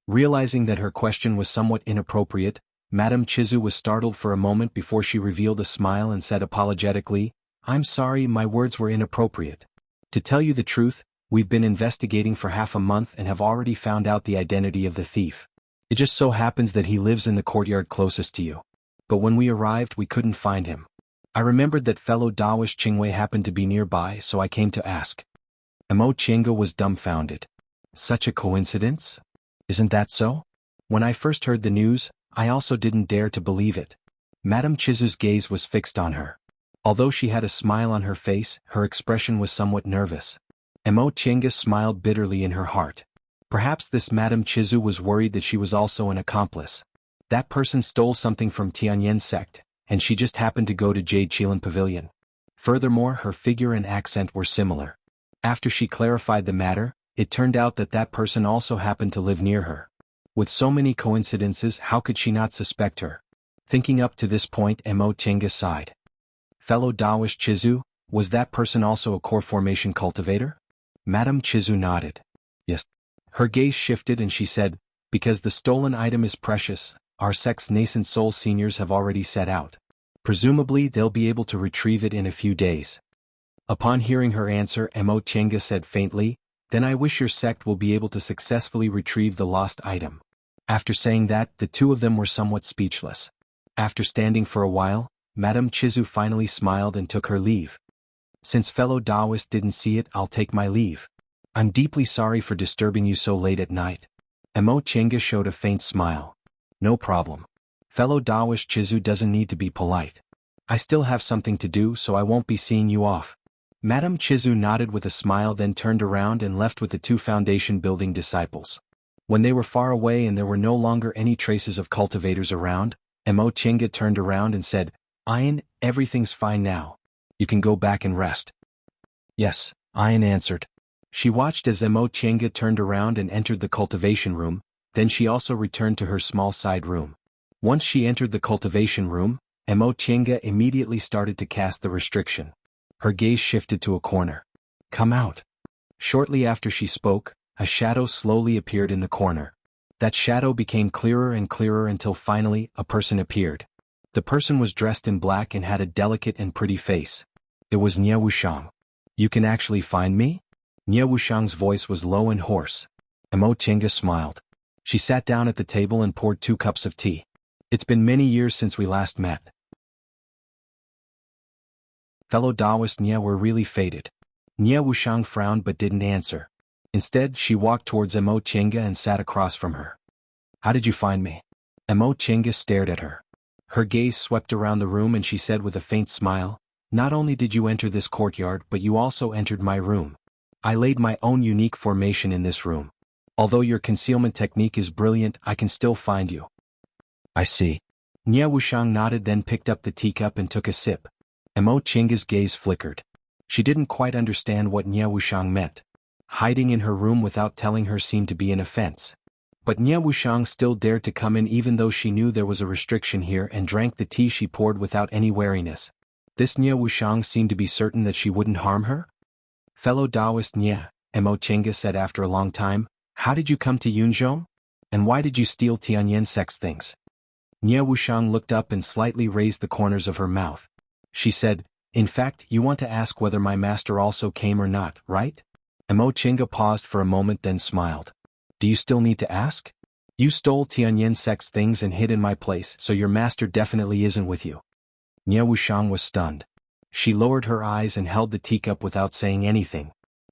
[SPEAKER 1] Realizing that her question was somewhat inappropriate, Madame Chizu was startled for a moment before she revealed a smile and said apologetically, "I'm sorry, my words were inappropriate. To tell you the truth, we've been investigating for half a month and have already found out the identity of the thief. It just so happens that he lives in the courtyard closest to you. But when we arrived, we couldn't find him. I remembered that fellow Taoist Qingwei happened to be nearby, so I came to ask." Mo Qiange was dumbfounded. Such a coincidence? Isn't that so? When I first heard the news, I also didn't dare to believe it. Madame Chizu's gaze was fixed on her. Although she had a smile on her face, her expression was somewhat nervous. Emo Chenga smiled bitterly in her heart. Perhaps this Madame Chizu was worried that she was also an accomplice. That person stole something from Tianyan sect, and she just happened to go to Jade Chilan Pavilion. Furthermore, her figure and accent were similar. After she clarified the matter, it turned out that that person also happened to live near her. With so many coincidences, how could she not suspect her? Thinking up to this point, Emo Chenga sighed. Fellow Daoist Chizu, was that person also a core formation cultivator? Madame Chizu nodded. Yes. Her gaze shifted and she said, because the stolen item is precious, our sect's nascent soul seniors have already set out. Presumably they'll be able to retrieve it in a few days. Upon hearing her answer, Emo Chenga said faintly, then I wish your sect will be able to successfully retrieve the lost item. After saying that, the two of them were somewhat speechless. After standing for a while, Madame Chizu finally smiled and took her leave. Since fellow Daoist didn't see it, I'll take my leave. I'm deeply sorry for disturbing you so late at night. Emo Chenga showed a faint smile. No problem. Fellow Daoist Chizu doesn't need to be polite. I still have something to do, so I won't be seeing you off. Madame Chizu nodded with a smile, then turned around and left with the two foundation building disciples. When they were far away and there were no longer any traces of cultivators around, Emo Chenga turned around and said, Ayan, everything's fine now. You can go back and rest. Yes, Ayan answered. She watched as Emo Chenga turned around and entered the cultivation room, then she also returned to her small side room. Once she entered the cultivation room, Emo Chenga immediately started to cast the restriction. Her gaze shifted to a corner. Come out. Shortly after she spoke, a shadow slowly appeared in the corner. That shadow became clearer and clearer until finally, a person appeared. The person was dressed in black and had a delicate and pretty face. It was Nie Wuxiang. You can actually find me? Nie Wuxiang's voice was low and hoarse. Emo Chenga smiled. She sat down at the table and poured 2 cups of tea. It's been many years since we last met. Fellow Daoist Nie were really fated. Nie Wuxiang frowned but didn't answer. Instead, she walked towards Emo Chenga and sat across from her. How did you find me? Emo Chenga stared at her. Her gaze swept around the room and she said with a faint smile, not only did you enter this courtyard but you also entered my room. I laid my own unique formation in this room. Although your concealment technique is brilliant, I can still find you. I see. Nie Wuxiang nodded, then picked up the teacup and took a sip. Emo Chenga's gaze flickered. She didn't quite understand what Nie Wuxiang meant. Hiding in her room without telling her seemed to be an offense. But Nie Wuxiang still dared to come in even though she knew there was a restriction here and drank the tea she poured without any wariness. This Nie Wuxiang seemed to be certain that she wouldn't harm her? Fellow Daoist Nie, Emo Chenga said after a long time, how did you come to Yunzhong? And why did you steal Tianyan sect's things? Nie Wuxiang looked up and slightly raised the corners of her mouth. She said, in fact, you want to ask whether my master also came or not, right? Emo Chenga paused for a moment then smiled. Do you still need to ask? You stole Tianyan sect's things and hid in my place, so your master definitely isn't with you. Nie Wuxiang was stunned. She lowered her eyes and held the teacup without saying anything.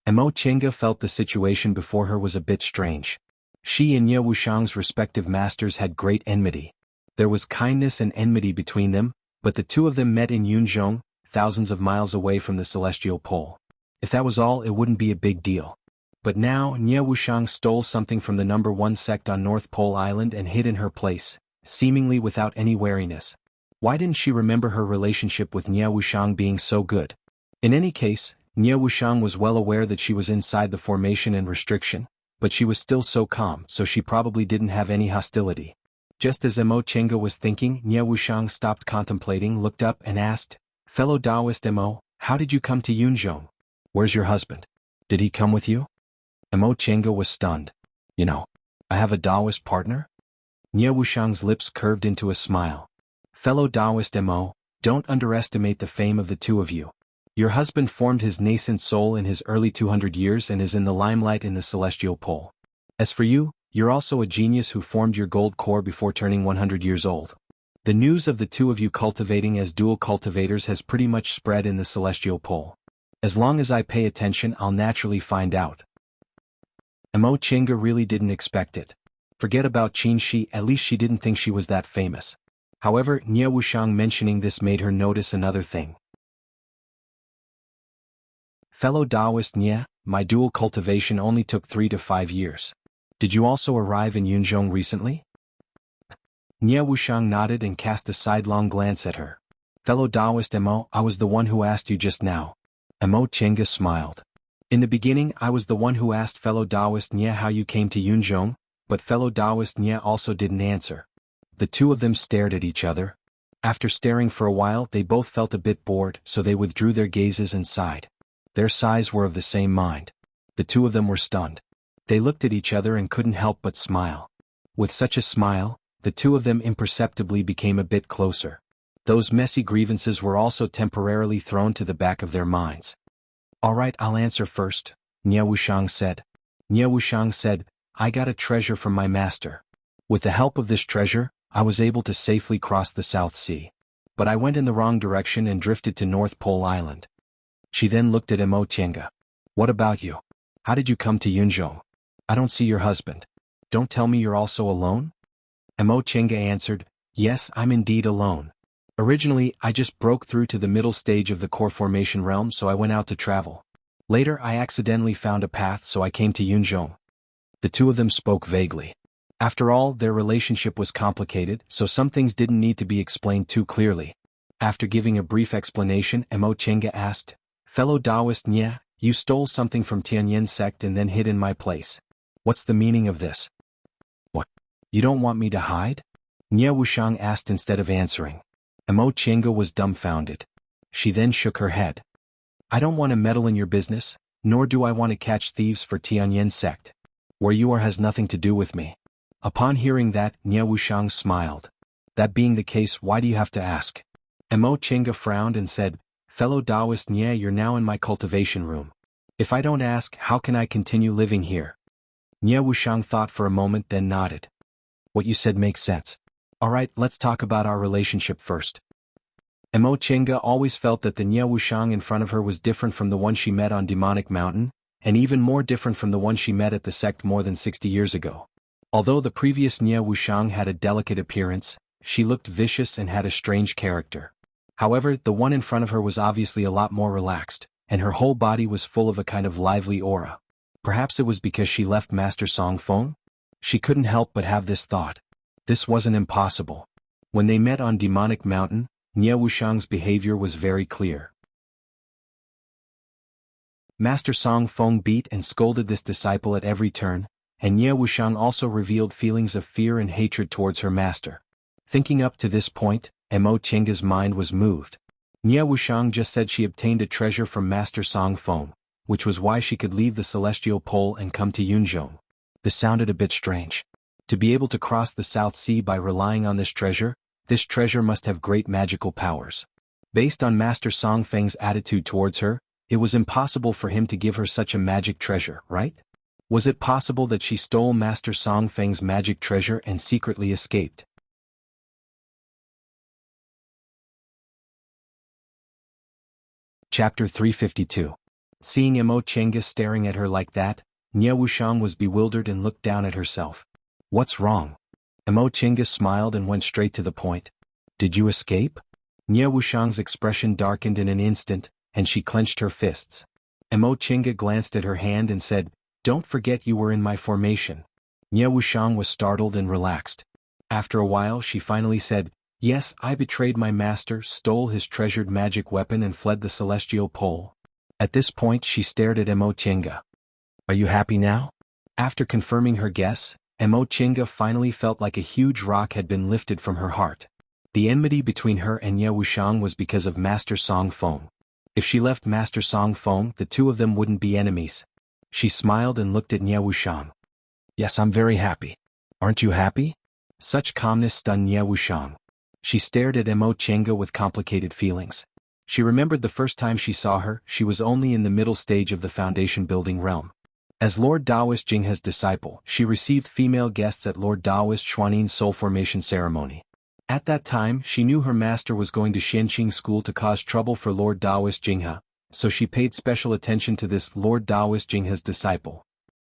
[SPEAKER 1] Emo Chenga felt the situation before her was a bit strange. She and Nie Wuxiang's respective masters had great enmity. There was kindness and enmity between them, but the two of them met in Yunzhong, thousands of miles away from the celestial pole. If that was all, it wouldn't be a big deal. But now, Nie Wuxiang stole something from the number 1 sect on North Pole Island and hid in her place, seemingly without any wariness. Why didn't she remember her relationship with Nie Wuxiang being so good? In any case, Nie Wuxiang was well aware that she was inside the formation and restriction, but she was still so calm, so she probably didn't have any hostility. Just as Emo Chenga was thinking, Nie Wuxiang stopped contemplating, looked up and asked, Fellow Daoist Emo, how did you come to Yunzhong? Where's your husband? Did he come with you? Emo Chenga was stunned. You know, I have a Daoist partner? Nie Wuxiang's lips curved into a smile. Fellow Daoist Emo, don't underestimate the fame of the two of you. Your husband formed his nascent soul in his early 200 years and is in the limelight in the celestial pole. As for you, you're also a genius who formed your gold core before turning 100 years old. The news of the two of you cultivating as dual cultivators has pretty much spread in the celestial pole. As long as I pay attention, I'll naturally find out. Emo Chenga really didn't expect it. Forget about Qin Shi, at least she didn't think she was that famous. However, Nie Wuxiang mentioning this made her notice another thing. Fellow Taoist Nie, my dual cultivation only took 3 to 5 years. Did you also arrive in Yunzhong recently? Nie Wuxiang nodded and cast a sidelong glance at her. Fellow Taoist Mo, I was the one who asked you just now. Mo Chenga smiled. In the beginning I was the one who asked fellow Taoist Nie how you came to Yunzhong, but fellow Taoist Nie also didn't answer. The two of them stared at each other. After staring for a while they both felt a bit bored, so they withdrew their gazes and sighed. Their sighs were of the same mind. The two of them were stunned. They looked at each other and couldn't help but smile. With such a smile, the two of them imperceptibly became a bit closer. Those messy grievances were also temporarily thrown to the back of their minds. All right, I'll answer first, Nie Wuxiang said. Nie Wuxiang said, I got a treasure from my master. With the help of this treasure, I was able to safely cross the South Sea. But I went in the wrong direction and drifted to North Pole Island. She then looked at Mo Tienga. What about you? How did you come to Yunzhong? I don't see your husband. Don't tell me you're also alone? Mo Tienga answered, yes, I'm indeed alone. Originally, I just broke through to the middle stage of the core formation realm, so I went out to travel. Later, I accidentally found a path, so I came to Yunzhong. The two of them spoke vaguely. After all, their relationship was complicated, so some things didn't need to be explained too clearly. After giving a brief explanation, Mo Chenga asked, fellow Taoist Nie, you stole something from Tianyin sect and then hid in my place. What's the meaning of this? What? You don't want me to hide? Nie Wuxiang asked instead of answering. Mo Chenga was dumbfounded. She then shook her head. I don't want to meddle in your business, nor do I want to catch thieves for Tianyin sect. Where you are has nothing to do with me. Upon hearing that, Nie Wuxiang smiled. That being the case, why do you have to ask? Mo Chenga frowned and said, fellow Taoist Nie, you're now in my cultivation room. If I don't ask, how can I continue living here? Nie Wuxiang thought for a moment then nodded. What you said makes sense. Alright, let's talk about our relationship first. Mo Chenga always felt that the Nie Wuxiang in front of her was different from the one she met on Demonic Mountain, and even more different from the one she met at the sect more than 60 years ago. Although the previous Nie Wuxiang had a delicate appearance, she looked vicious and had a strange character. However, the one in front of her was obviously a lot more relaxed, and her whole body was full of a kind of lively aura. Perhaps it was because she left Master Song Feng? She couldn't help but have this thought. This wasn't impossible. When they met on Demonic Mountain, Nie Wuxiang's behavior was very clear. Master Song Feng beat and scolded this disciple at every turn, and Nie Wuxiang also revealed feelings of fear and hatred towards her master. Thinking up to this point, Mo Chenga's mind was moved. Nie Wuxiang just said she obtained a treasure from Master Song Feng, which was why she could leave the celestial pole and come to Yunzhong. This sounded a bit strange. To be able to cross the South Sea by relying on this treasure must have great magical powers. Based on Master Song Feng's attitude towards her, it was impossible for him to give her such a magic treasure, right? Was it possible that she stole Master Song Feng's magic treasure and secretly escaped? Chapter 352. Seeing Mo Chenga staring at her like that, Nie Wuxiang was bewildered and looked down at herself. What's wrong? Mo Chenga smiled and went straight to the point. Did you escape? Nie Wuxiang's expression darkened in an instant, and she clenched her fists. Mo Chenga glanced at her hand and said, don't forget you were in my formation. Nie Wuxiang was startled and relaxed. After a while she finally said, yes, I betrayed my master, stole his treasured magic weapon and fled the celestial pole. At this point she stared at Mo Chenga. Are you happy now? After confirming her guess, Mo Chenga finally felt like a huge rock had been lifted from her heart. The enmity between her and Nie Wuxiang was because of Master Song Feng. If she left Master Song Feng, the two of them wouldn't be enemies. She smiled and looked at Nie Wuxiang. Yes, I'm very happy. Aren't you happy? Such calmness stunned Nie Wuxiang. She stared at Mo Chenga with complicated feelings. She remembered the first time she saw her, she was only in the middle stage of the foundation building realm. As Lord Taoist Jinghe's disciple, she received female guests at Lord Taoist Xuanin's soul formation ceremony. At that time, she knew her master was going to Xianqing school to cause trouble for Lord Taoist Jinghe, so she paid special attention to this Lord Taoist Jinghe's disciple.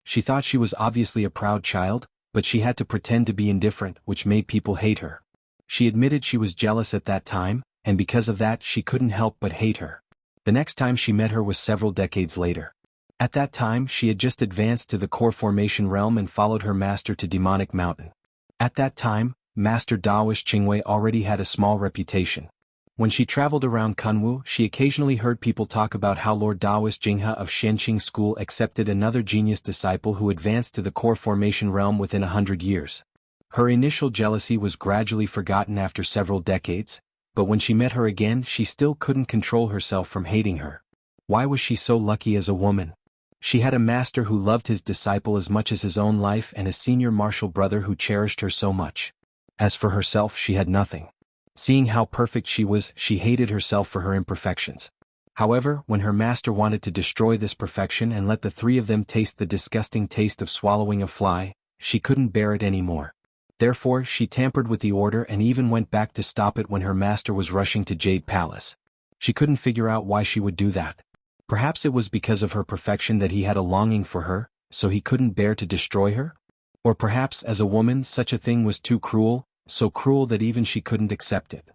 [SPEAKER 1] She thought she was obviously a proud child, but she had to pretend to be indifferent, which made people hate her. She admitted she was jealous at that time, and because of that she couldn't help but hate her. The next time she met her was several decades later. At that time she had just advanced to the core formation realm and followed her master to Demonic Mountain. At that time, Master Daoist Qingwei already had a small reputation. When she traveled around Kunwu, she occasionally heard people talk about how Lord Daoist Jinghe of Shenqing School accepted another genius disciple who advanced to the core formation realm within 100 years. Her initial jealousy was gradually forgotten after several decades, but when she met her again she still couldn't control herself from hating her. Why was she so lucky as a woman? She had a master who loved his disciple as much as his own life and a senior martial brother who cherished her so much. As for herself, she had nothing. Seeing how perfect she was, she hated herself for her imperfections. However, when her master wanted to destroy this perfection and let the three of them taste the disgusting taste of swallowing a fly, she couldn't bear it anymore. Therefore, she tampered with the order and even went back to stop it when her master was rushing to Jade Palace. She couldn't figure out why she would do that. Perhaps it was because of her perfection that he had a longing for her, so he couldn't bear to destroy her? Or perhaps as a woman such a thing was too cruel, so cruel that even she couldn't accept it.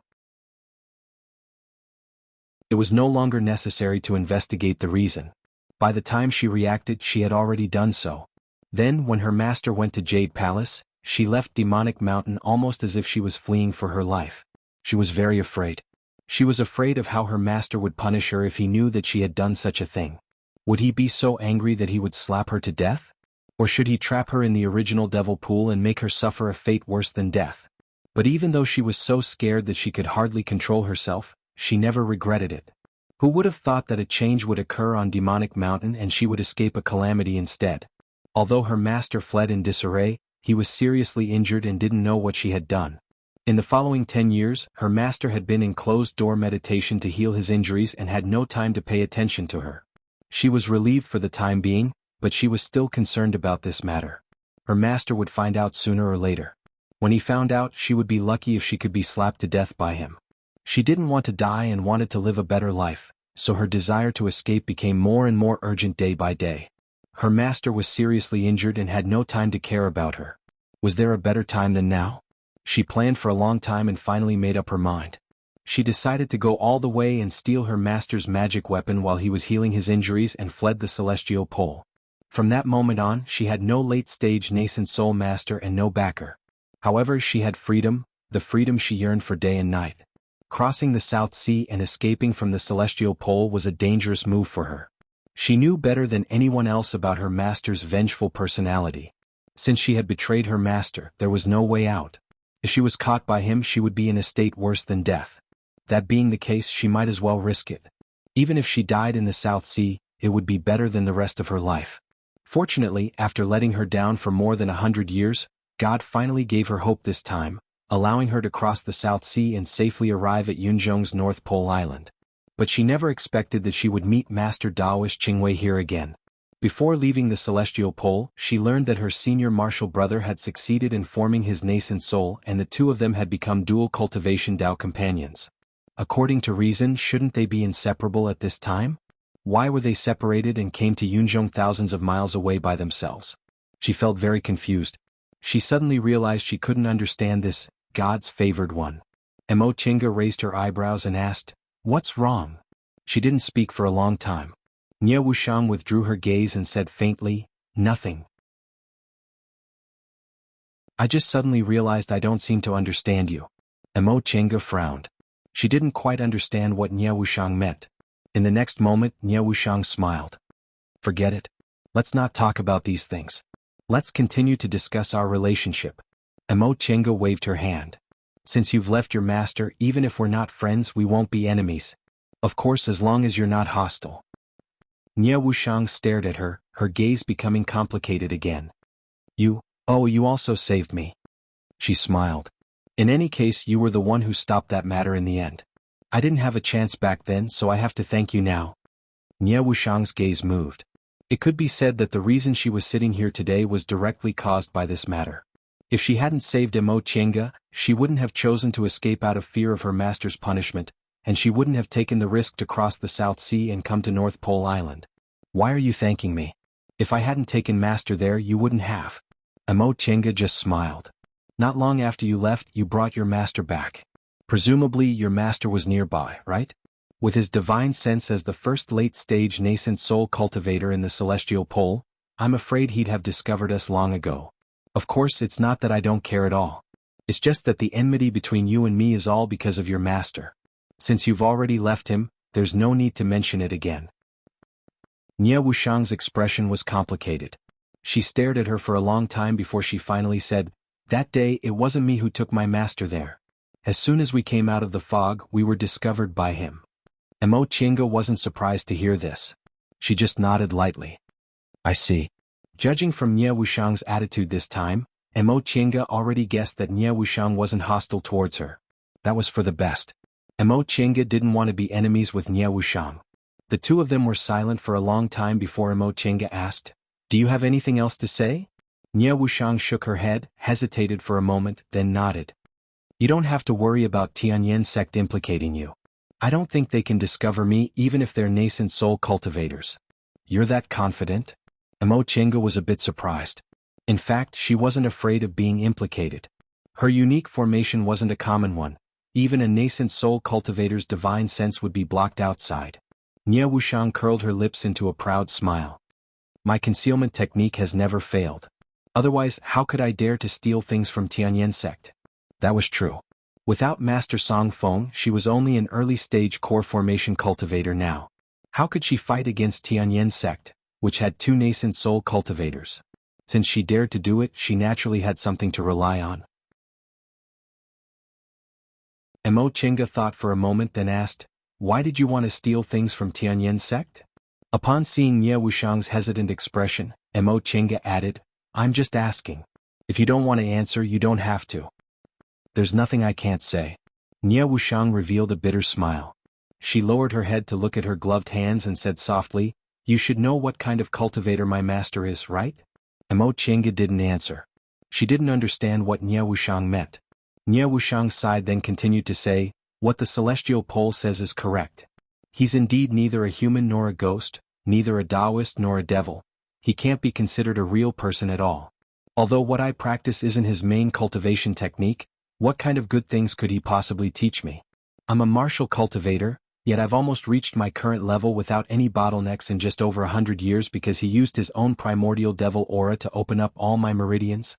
[SPEAKER 1] It was no longer necessary to investigate the reason. By the time she reacted, she had already done so. Then, when her master went to Jade Palace, she left Demonic Mountain almost as if she was fleeing for her life. She was very afraid. She was afraid of how her master would punish her if he knew that she had done such a thing. Would he be so angry that he would slap her to death? Or should he trap her in the original devil pool and make her suffer a fate worse than death? But even though she was so scared that she could hardly control herself, she never regretted it. Who would have thought that a change would occur on Demonic Mountain and she would escape a calamity instead? Although her master fled in disarray, he was seriously injured and didn't know what she had done. In the following 10 years, her master had been in closed-door meditation to heal his injuries and had no time to pay attention to her. She was relieved for the time being, but she was still concerned about this matter. Her master would find out sooner or later. When he found out, she would be lucky if she could be slapped to death by him. She didn't want to die and wanted to live a better life, so her desire to escape became more and more urgent day by day. Her master was seriously injured and had no time to care about her. Was there a better time than now? She planned for a long time and finally made up her mind. She decided to go all the way and steal her master's magic weapon while he was healing his injuries and fled the celestial pole. From that moment on, she had no late-stage nascent soul master and no backer. However, she had freedom, the freedom she yearned for day and night. Crossing the South Sea and escaping from the celestial pole was a dangerous move for her. She knew better than anyone else about her master's vengeful personality. Since she had betrayed her master, there was no way out. If she was caught by him, she would be in a state worse than death. That being the case, she might as well risk it. Even if she died in the South Sea, it would be better than the rest of her life. Fortunately, after letting her down for more than 100 years, God finally gave her hope this time, allowing her to cross the South Sea and safely arrive at Yunzhong's North Pole Island. But she never expected that she would meet Master Daoist Qingwei here again. Before leaving the Celestial Pole, she learned that her senior martial brother had succeeded in forming his nascent soul and the two of them had become dual cultivation Dao companions. According to reason, shouldn't they be inseparable at this time? Why were they separated and came to Yunzhong thousands of miles away by themselves? She felt very confused. She suddenly realized she couldn't understand this, God's favored one. Mo Chinga raised her eyebrows and asked, "What's wrong?" She didn't speak for a long time. Nie Wuxiang withdrew her gaze and said faintly, "Nothing. I just suddenly realized I don't seem to understand you." Mo Chinga frowned. She didn't quite understand what Nie Wuxiang meant. In the next moment, Nie Wuxiang smiled. "Forget it. Let's not talk about these things. Let's continue to discuss our relationship." Mo Chinga waved her hand. "Since you've left your master, even if we're not friends, we won't be enemies. Of course, as long as you're not hostile." Nie Wuxiang stared at her, her gaze becoming complicated again. You also saved me." She smiled. "In any case, you were the one who stopped that matter in the end. I didn't have a chance back then, so I have to thank you now." Nie Wuxiang's gaze moved. It could be said that the reason she was sitting here today was directly caused by this matter. If she hadn't saved Mo Chinga, she wouldn't have chosen to escape out of fear of her master's punishment, and she wouldn't have taken the risk to cross the South Sea and come to North Pole Island. "Why are you thanking me? If I hadn't taken master there, you wouldn't have." Emo Chenga just smiled. Not long after you left, you brought your master back. Presumably your master was nearby, right? With his divine sense as the first late-stage nascent soul cultivator in the celestial pole, I'm afraid he'd have discovered us long ago. Of course, it's not that I don't care at all. It's just that the enmity between you and me is all because of your master. Since you've already left him, there's no need to mention it again. Nie Wuxiang's expression was complicated. She stared at her for a long time before she finally said, "That day it wasn't me who took my master there. As soon as we came out of the fog, we were discovered by him." Emo Chenga wasn't surprised to hear this. She just nodded lightly. "I see." Judging from Nie Wuxiang's attitude this time, Emo Chenga already guessed that Nie Wuxiang wasn't hostile towards her. That was for the best. Emo Chenga didn't want to be enemies with Nie Wuxiang. The two of them were silent for a long time before Emo Chenga asked, "Do you have anything else to say?" Nie Wuxiang shook her head, hesitated for a moment, then nodded. "You don't have to worry about Tianyan sect implicating you. I don't think they can discover me even if they're nascent soul cultivators." "You're that confident?" Emo Chenga was a bit surprised. In fact, she wasn't afraid of being implicated. Her unique formation wasn't a common one. Even a nascent soul cultivator's divine sense would be blocked outside. Nie Wuxiang curled her lips into a proud smile. "My concealment technique has never failed. Otherwise, how could I dare to steal things from Tianyan sect?" That was true. Without Master Song Feng, she was only an early-stage core formation cultivator now. How could she fight against Tianyan sect, which had two nascent soul cultivators? Since she dared to do it, she naturally had something to rely on. Emo Chenga thought for a moment, then asked, "Why did you want to steal things from Tianyan sect?" Upon seeing Nie Wuxiang's hesitant expression, Emo Chenga added, "I'm just asking. If you don't want to answer, you don't have to." "There's nothing I can't say." Nie Wuxiang revealed a bitter smile. She lowered her head to look at her gloved hands and said softly, "You should know what kind of cultivator my master is, right?" Emo Chenga didn't answer. She didn't understand what Nie Wuxiang meant. Nie Wuxiang sighed, then continued to say, "What the celestial pole says is correct. He's indeed neither a human nor a ghost, neither a Taoist nor a devil. He can't be considered a real person at all. Although what I practice isn't his main cultivation technique, what kind of good things could he possibly teach me? I'm a martial cultivator, yet I've almost reached my current level without any bottlenecks in just over 100 years because he used his own primordial devil aura to open up all my meridians."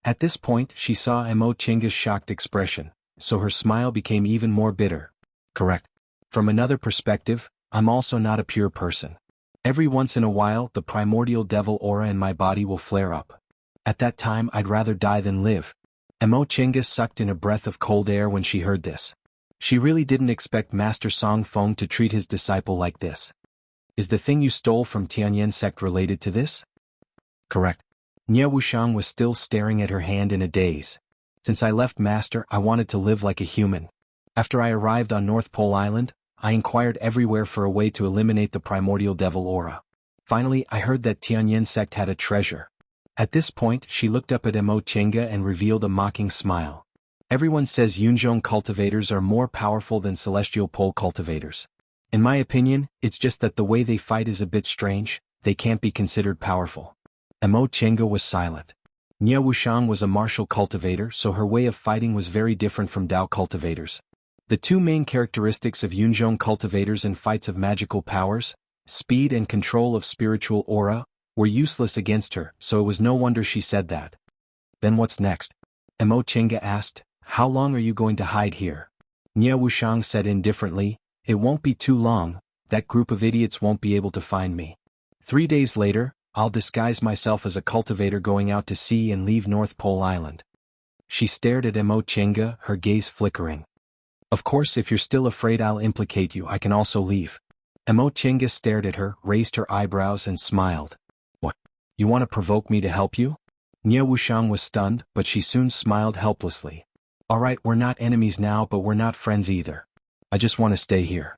[SPEAKER 1] At this point, she saw Emo Chenga's shocked expression, so her smile became even more bitter. "Correct. From another perspective, I'm also not a pure person. Every once in a while, the primordial devil aura in my body will flare up. At that time, I'd rather die than live." Emo Chenga sucked in a breath of cold air when she heard this. She really didn't expect Master Song Feng to treat his disciple like this. "Is the thing you stole from Tianyan sect related to this?" "Correct." Nie Wuxiang was still staring at her hand in a daze. "Since I left Master, I wanted to live like a human. After I arrived on North Pole Island, I inquired everywhere for a way to eliminate the primordial devil aura. Finally, I heard that Tianyan sect had a treasure." At this point, she looked up at Emo Chenga and revealed a mocking smile. "Everyone says Yunzhong cultivators are more powerful than celestial pole cultivators. In my opinion, it's just that the way they fight is a bit strange. They can't be considered powerful." Emo Chenga was silent. Nie Wuxiang was a martial cultivator, so her way of fighting was very different from Dao cultivators. The two main characteristics of Yunzhong cultivators in fights of magical powers, speed and control of spiritual aura, were useless against her, so it was no wonder she said that. "Then what's next?" Emo Chenga asked. "How long are you going to hide here?" Nie Wuxiang said indifferently, "It won't be too long. That group of idiots won't be able to find me. 3 days later, I'll disguise myself as a cultivator going out to sea and leave North Pole Island." She stared at Emo Chenga, her gaze flickering. "Of course, if you're still afraid I'll implicate you, I can also leave." Emo Chenga stared at her, raised her eyebrows and smiled. "What? You want to provoke me to help you?" Nie Wuxiang was stunned, but she soon smiled helplessly. "Alright, we're not enemies now, but we're not friends either. I just want to stay here.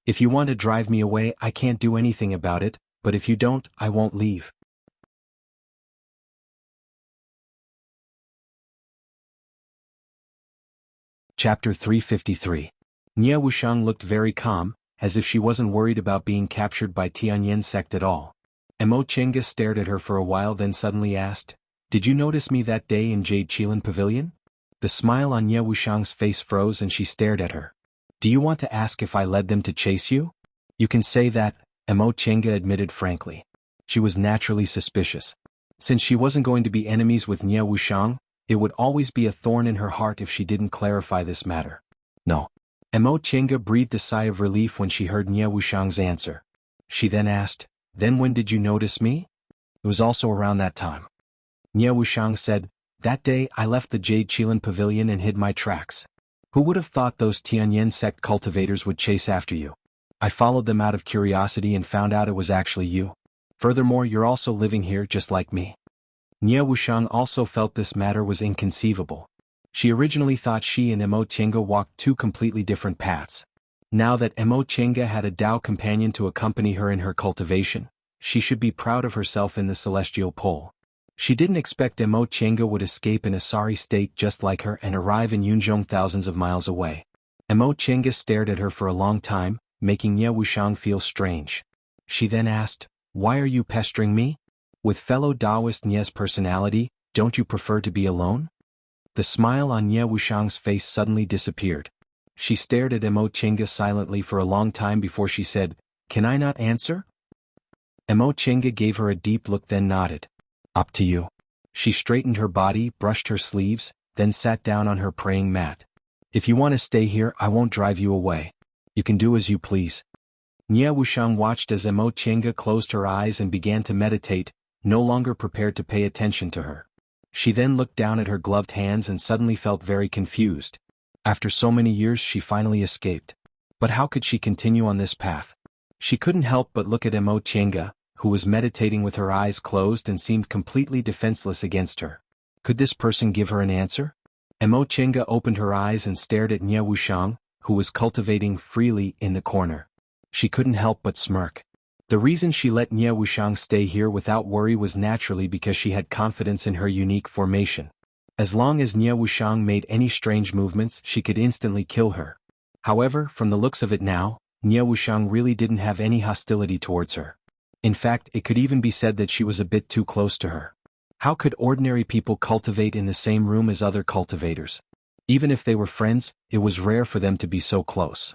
[SPEAKER 1] If you want to drive me away, I can't do anything about it, but if you don't, I won't leave." Chapter 353. Nie Wuxiang looked very calm, as if she wasn't worried about being captured by Tianyan sect at all. Emo Chenga stared at her for a while then suddenly asked, "Did you notice me that day in Jade Chilan Pavilion?" The smile on Ye Wuxiang's face froze and she stared at her. "Do you want to ask if I led them to chase you?" "You can say that," Emo Chenga admitted frankly. She was naturally suspicious. Since she wasn't going to be enemies with Ye Wuxiang, it would always be a thorn in her heart if she didn't clarify this matter. "No." Emo Chenga breathed a sigh of relief when she heard Ye Wuxiang's answer. She then asked, "Then when did you notice me?" "It was also around that time." Ye Wuxiang said, "That day I left the Jade Chilan Pavilion and hid my tracks. Who would have thought those Tianyin sect cultivators would chase after you? I followed them out of curiosity and found out it was actually you. Furthermore, you're also living here just like me." Ye Wuxiang also felt this matter was inconceivable. She originally thought she and Emo Chenga walked two completely different paths. Now that Emo Chenga had a Tao companion to accompany her in her cultivation, she should be proud of herself in the celestial pole. She didn't expect Emo Chenga would escape in a sorry state just like her and arrive in Yunzhong thousands of miles away. Emo Chenga stared at her for a long time, making Ye Wuxiang feel strange. She then asked, "Why are you pestering me? With fellow Taoist Nye's personality, don't you prefer to be alone?" The smile on Ye Wuxiang's face suddenly disappeared. She stared at Emo Chenga silently for a long time before she said, "Can I not answer?" Emo Chenga gave her a deep look then nodded. "Up to you." She straightened her body, brushed her sleeves, then sat down on her praying mat. "If you want to stay here, I won't drive you away. You can do as you please." Ye Wuxiang watched as Emo Chenga closed her eyes and began to meditate, no longer prepared to pay attention to her. She then looked down at her gloved hands and suddenly felt very confused. After so many years she finally escaped. But how could she continue on this path? She couldn't help but look at Emo Chenga, who was meditating with her eyes closed and seemed completely defenseless against her. Could this person give her an answer? Emo Chenga opened her eyes and stared at Ye Wuxiang, who was cultivating freely in the corner. She couldn't help but smirk. The reason she let Ye Wuxiang stay here without worry was naturally because she had confidence in her unique formation. As long as Ye Wuxiang made any strange movements, she could instantly kill her. However, from the looks of it now, Ye Wuxiang really didn't have any hostility towards her. In fact, it could even be said that she was a bit too close to her. How could ordinary people cultivate in the same room as other cultivators? Even if they were friends, it was rare for them to be so close.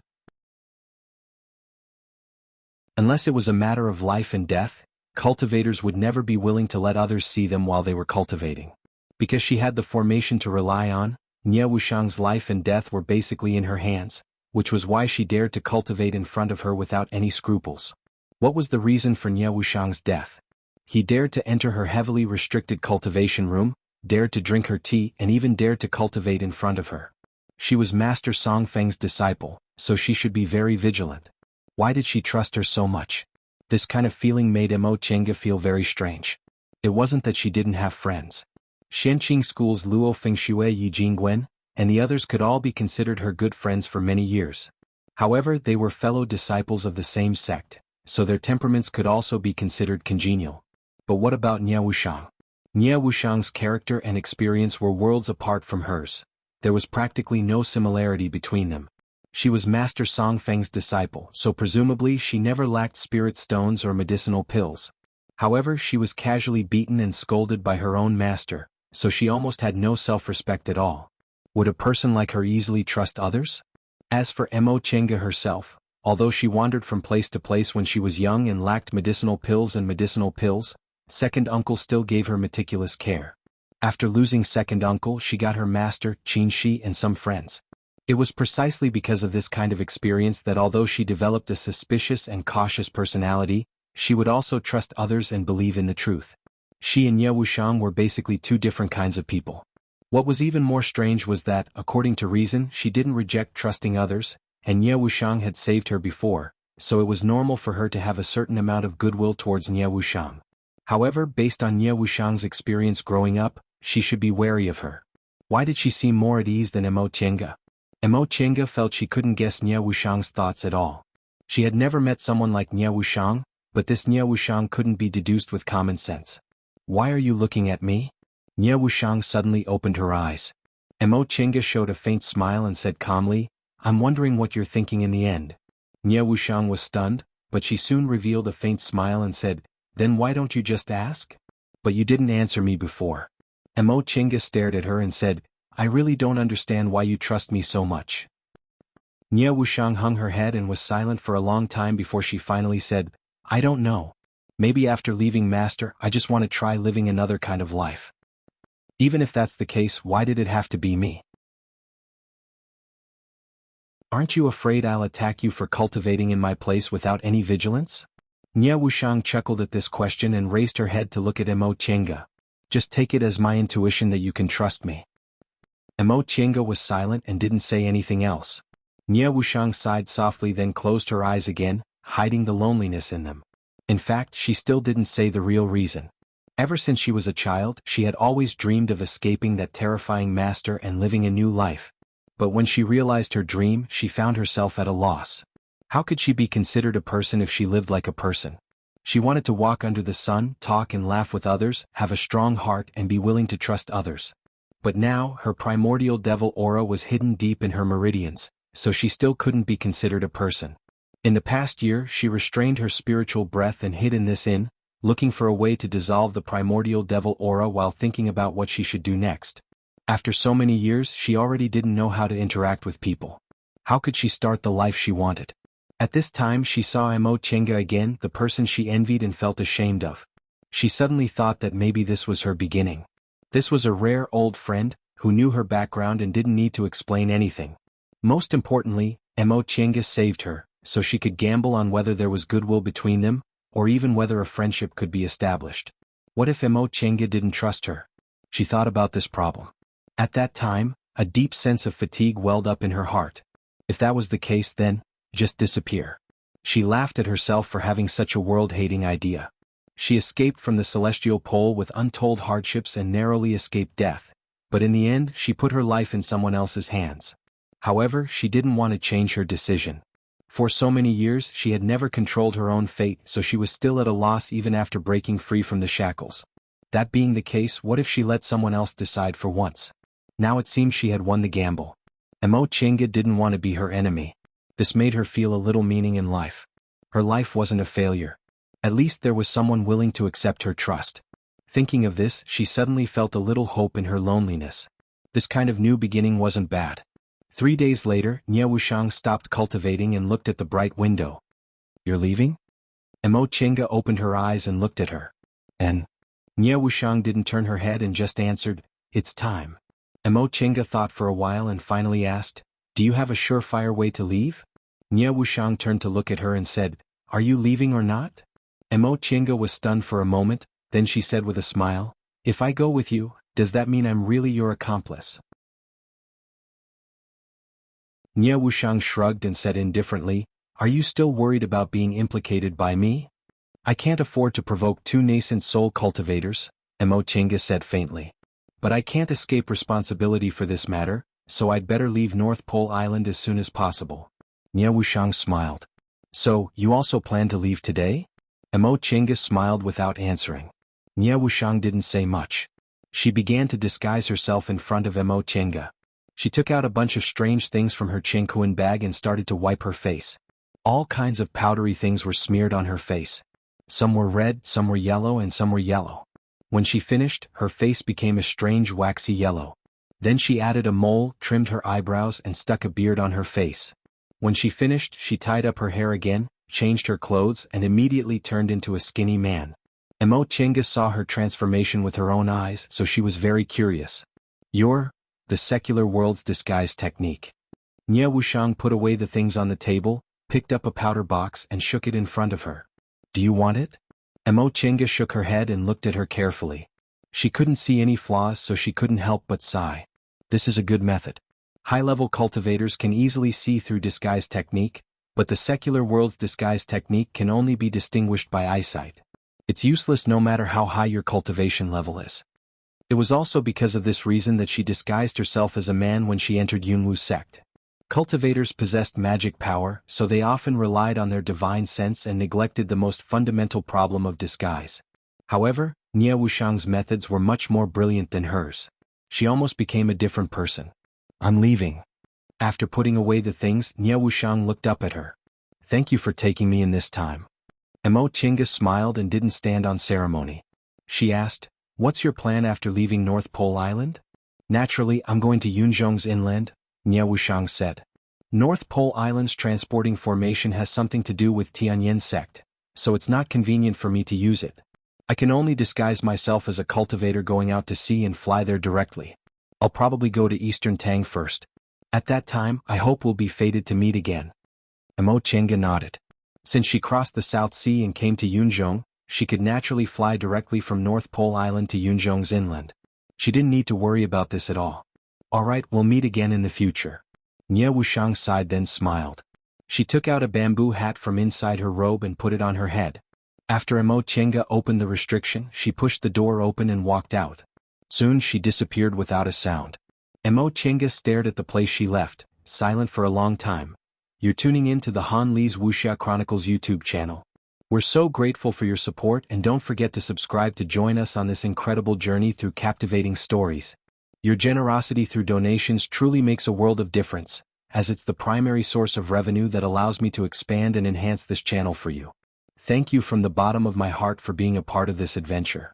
[SPEAKER 1] Unless it was a matter of life and death, cultivators would never be willing to let others see them while they were cultivating. Because she had the formation to rely on, Ye Wuxiang's life and death were basically in her hands, which was why she dared to cultivate in front of her without any scruples. What was the reason for Ye Wuxiang's death? He dared to enter her heavily restricted cultivation room, dared to drink her tea and even dared to cultivate in front of her. She was Master Songfeng's disciple, so she should be very vigilant. Why did she trust her so much? This kind of feeling made Emo Chenga feel very strange. It wasn't that she didn't have friends. Shenqing School's Luo Fengshui Yi Jingwen, and the others could all be considered her good friends for many years. However, they were fellow disciples of the same sect, so their temperaments could also be considered congenial. But what about Ye Wuxiang? Ye Wuxiang's character and experience were worlds apart from hers. There was practically no similarity between them. She was Master Songfeng's disciple, so presumably she never lacked spirit stones or medicinal pills. However, she was casually beaten and scolded by her own master, so she almost had no self-respect at all. Would a person like her easily trust others? As for Emo Chenga herself, although she wandered from place to place when she was young and lacked medicinal pills, second uncle still gave her meticulous care. After losing second uncle, she got her master, Qin Shi, and some friends. It was precisely because of this kind of experience that although she developed a suspicious and cautious personality, she would also trust others and believe in the truth. She and Ye Wuxiang were basically two different kinds of people. What was even more strange was that, according to reason, she didn't reject trusting others, and Ye Wuxiang had saved her before, so it was normal for her to have a certain amount of goodwill towards Ye Wuxiang. However, based on Ye Wuxiang's experience growing up, she should be wary of her. Why did she seem more at ease than Emo Chenga? Emo Chenga felt she couldn't guess Ye Wuxiang's thoughts at all. She had never met someone like Ye Wuxiang, but this Ye Wuxiang couldn't be deduced with common sense. "Why are you looking at me?" Ye Wuxiang suddenly opened her eyes. Emo Chenga showed a faint smile and said calmly, "I'm wondering what you're thinking in the end." Ye Wuxiang was stunned, but she soon revealed a faint smile and said, Then why don't you just ask? But you didn't answer me before. Mo Chinga stared at her and said, I really don't understand why you trust me so much. Nye Wuxiang hung her head and was silent for a long time before she finally said, I don't know. Maybe after leaving Master I just want to try living another kind of life. Even if that's the case, why did it have to be me? Aren't you afraid I'll attack you for cultivating in my place without any vigilance? Nye Wuxiang chuckled at this question and raised her head to look at Mo Chinga. Just take it as my intuition that you can trust me. Mo Chinga was silent and didn't say anything else. Nye Wuxiang sighed softly, then closed her eyes again, hiding the loneliness in them. In fact, she still didn't say the real reason. Ever since she was a child, she had always dreamed of escaping that terrifying master and living a new life. But when she realized her dream, she found herself at a loss. How could she be considered a person if she lived like a person? She wanted to walk under the sun, talk and laugh with others, have a strong heart and be willing to trust others. But now, her primordial devil aura was hidden deep in her meridians, so she still couldn't be considered a person. In the past year, she restrained her spiritual breath and hid in this inn, looking for a way to dissolve the primordial devil aura while thinking about what she should do next. After so many years, she already didn't know how to interact with people. How could she start the life she wanted? At this time she saw Mo Chinga again, the person she envied and felt ashamed of. She suddenly thought that maybe this was her beginning. This was a rare old friend, who knew her background and didn't need to explain anything. Most importantly, Mo Chinga saved her, so she could gamble on whether there was goodwill between them, or even whether a friendship could be established. What if Mo Chinga didn't trust her? She thought about this problem. At that time, a deep sense of fatigue welled up in her heart. If that was the case, then, just disappear. She laughed at herself for having such a world-hating idea. She escaped from the celestial pole with untold hardships and narrowly escaped death, but in the end she put her life in someone else's hands. However, she didn't want to change her decision. For so many years she had never controlled her own fate, so she was still at a loss even after breaking free from the shackles. That being the case, what if she let someone else decide for once? Now it seemed she had won the gamble. Mo Chinga didn't want to be her enemy. This made her feel a little meaning in life. Her life wasn't a failure. At least there was someone willing to accept her trust. Thinking of this, she suddenly felt a little hope in her loneliness. This kind of new beginning wasn't bad. 3 days later, Nye Wuxiang stopped cultivating and looked at the bright window. You're leaving? Mo Chinga opened her eyes and looked at her. And? Nye Wuxiang didn't turn her head and just answered, it's time. Mo Chinga thought for a while and finally asked, do you have a surefire way to leave? Nye Wuxiang turned to look at her and said, are you leaving or not? Mo Chinga was stunned for a moment, then she said with a smile, if I go with you, does that mean I'm really your accomplice? Nye Wuxiang shrugged and said indifferently, are you still worried about being implicated by me? I can't afford to provoke 2 nascent soul cultivators, Mo Chinga said faintly. But I can't escape responsibility for this matter, so I'd better leave North Pole Island as soon as possible. Nye Wuxiang smiled. So, you also plan to leave today? Mo Chinga smiled without answering. Nye Wuxiang didn't say much. She began to disguise herself in front of Mo Chinga. She took out a bunch of strange things from her Qingquan bag and started to wipe her face. All kinds of powdery things were smeared on her face. Some were red, some were yellow, and some were yellow. When she finished, her face became a strange waxy yellow. Then she added a mole, trimmed her eyebrows, and stuck a beard on her face. When she finished, she tied up her hair again, changed her clothes, and immediately turned into a skinny man. Mo Chinga saw her transformation with her own eyes, so she was very curious. You're the secular world's disguise technique. Nye Wuxiang put away the things on the table, picked up a powder box and shook it in front of her. Do you want it? Mo Chinga shook her head and looked at her carefully. She couldn't see any flaws, so she couldn't help but sigh. This is a good method. High-level cultivators can easily see through disguise technique, but the secular world's disguise technique can only be distinguished by eyesight. It's useless no matter how high your cultivation level is. It was also because of this reason that she disguised herself as a man when she entered Yunwu's sect. Cultivators possessed magic power, so they often relied on their divine sense and neglected the most fundamental problem of disguise. However, Nye Wuxiang's methods were much more brilliant than hers. She almost became a different person. I'm leaving. After putting away the things, Nye Wuxiang looked up at her. Thank you for taking me in this time. Emo Chinga smiled and didn't stand on ceremony. She asked, "What's your plan after leaving North Pole Island?" "Naturally, I'm going to Yunzhong's inland," Nye Wushang said. North Pole Island's transporting formation has something to do with Tianyin sect, so it's not convenient for me to use it. I can only disguise myself as a cultivator going out to sea and fly there directly. I'll probably go to Eastern Tang first. At that time, I hope we'll be fated to meet again. Emo Chenga nodded. Since she crossed the South Sea and came to Yunzhong, she could naturally fly directly from North Pole Island to Yunzhong's inland. She didn't need to worry about this at all. Alright, we'll meet again in the future. Nye Wushang sighed then smiled. She took out a bamboo hat from inside her robe and put it on her head. After Emo Chenga opened the restriction, she pushed the door open and walked out. Soon she disappeared without a sound. Emo Chenga stared at the place she left, silent for a long time. You're tuning in to the Han Li's Wuxia Chronicles YouTube channel. We're so grateful for your support, and don't forget to subscribe to join us on this incredible journey through captivating stories. Your generosity through donations truly makes a world of difference, as it's the primary source of revenue that allows me to expand and enhance this channel for you. Thank you from the bottom of my heart for being a part of this adventure.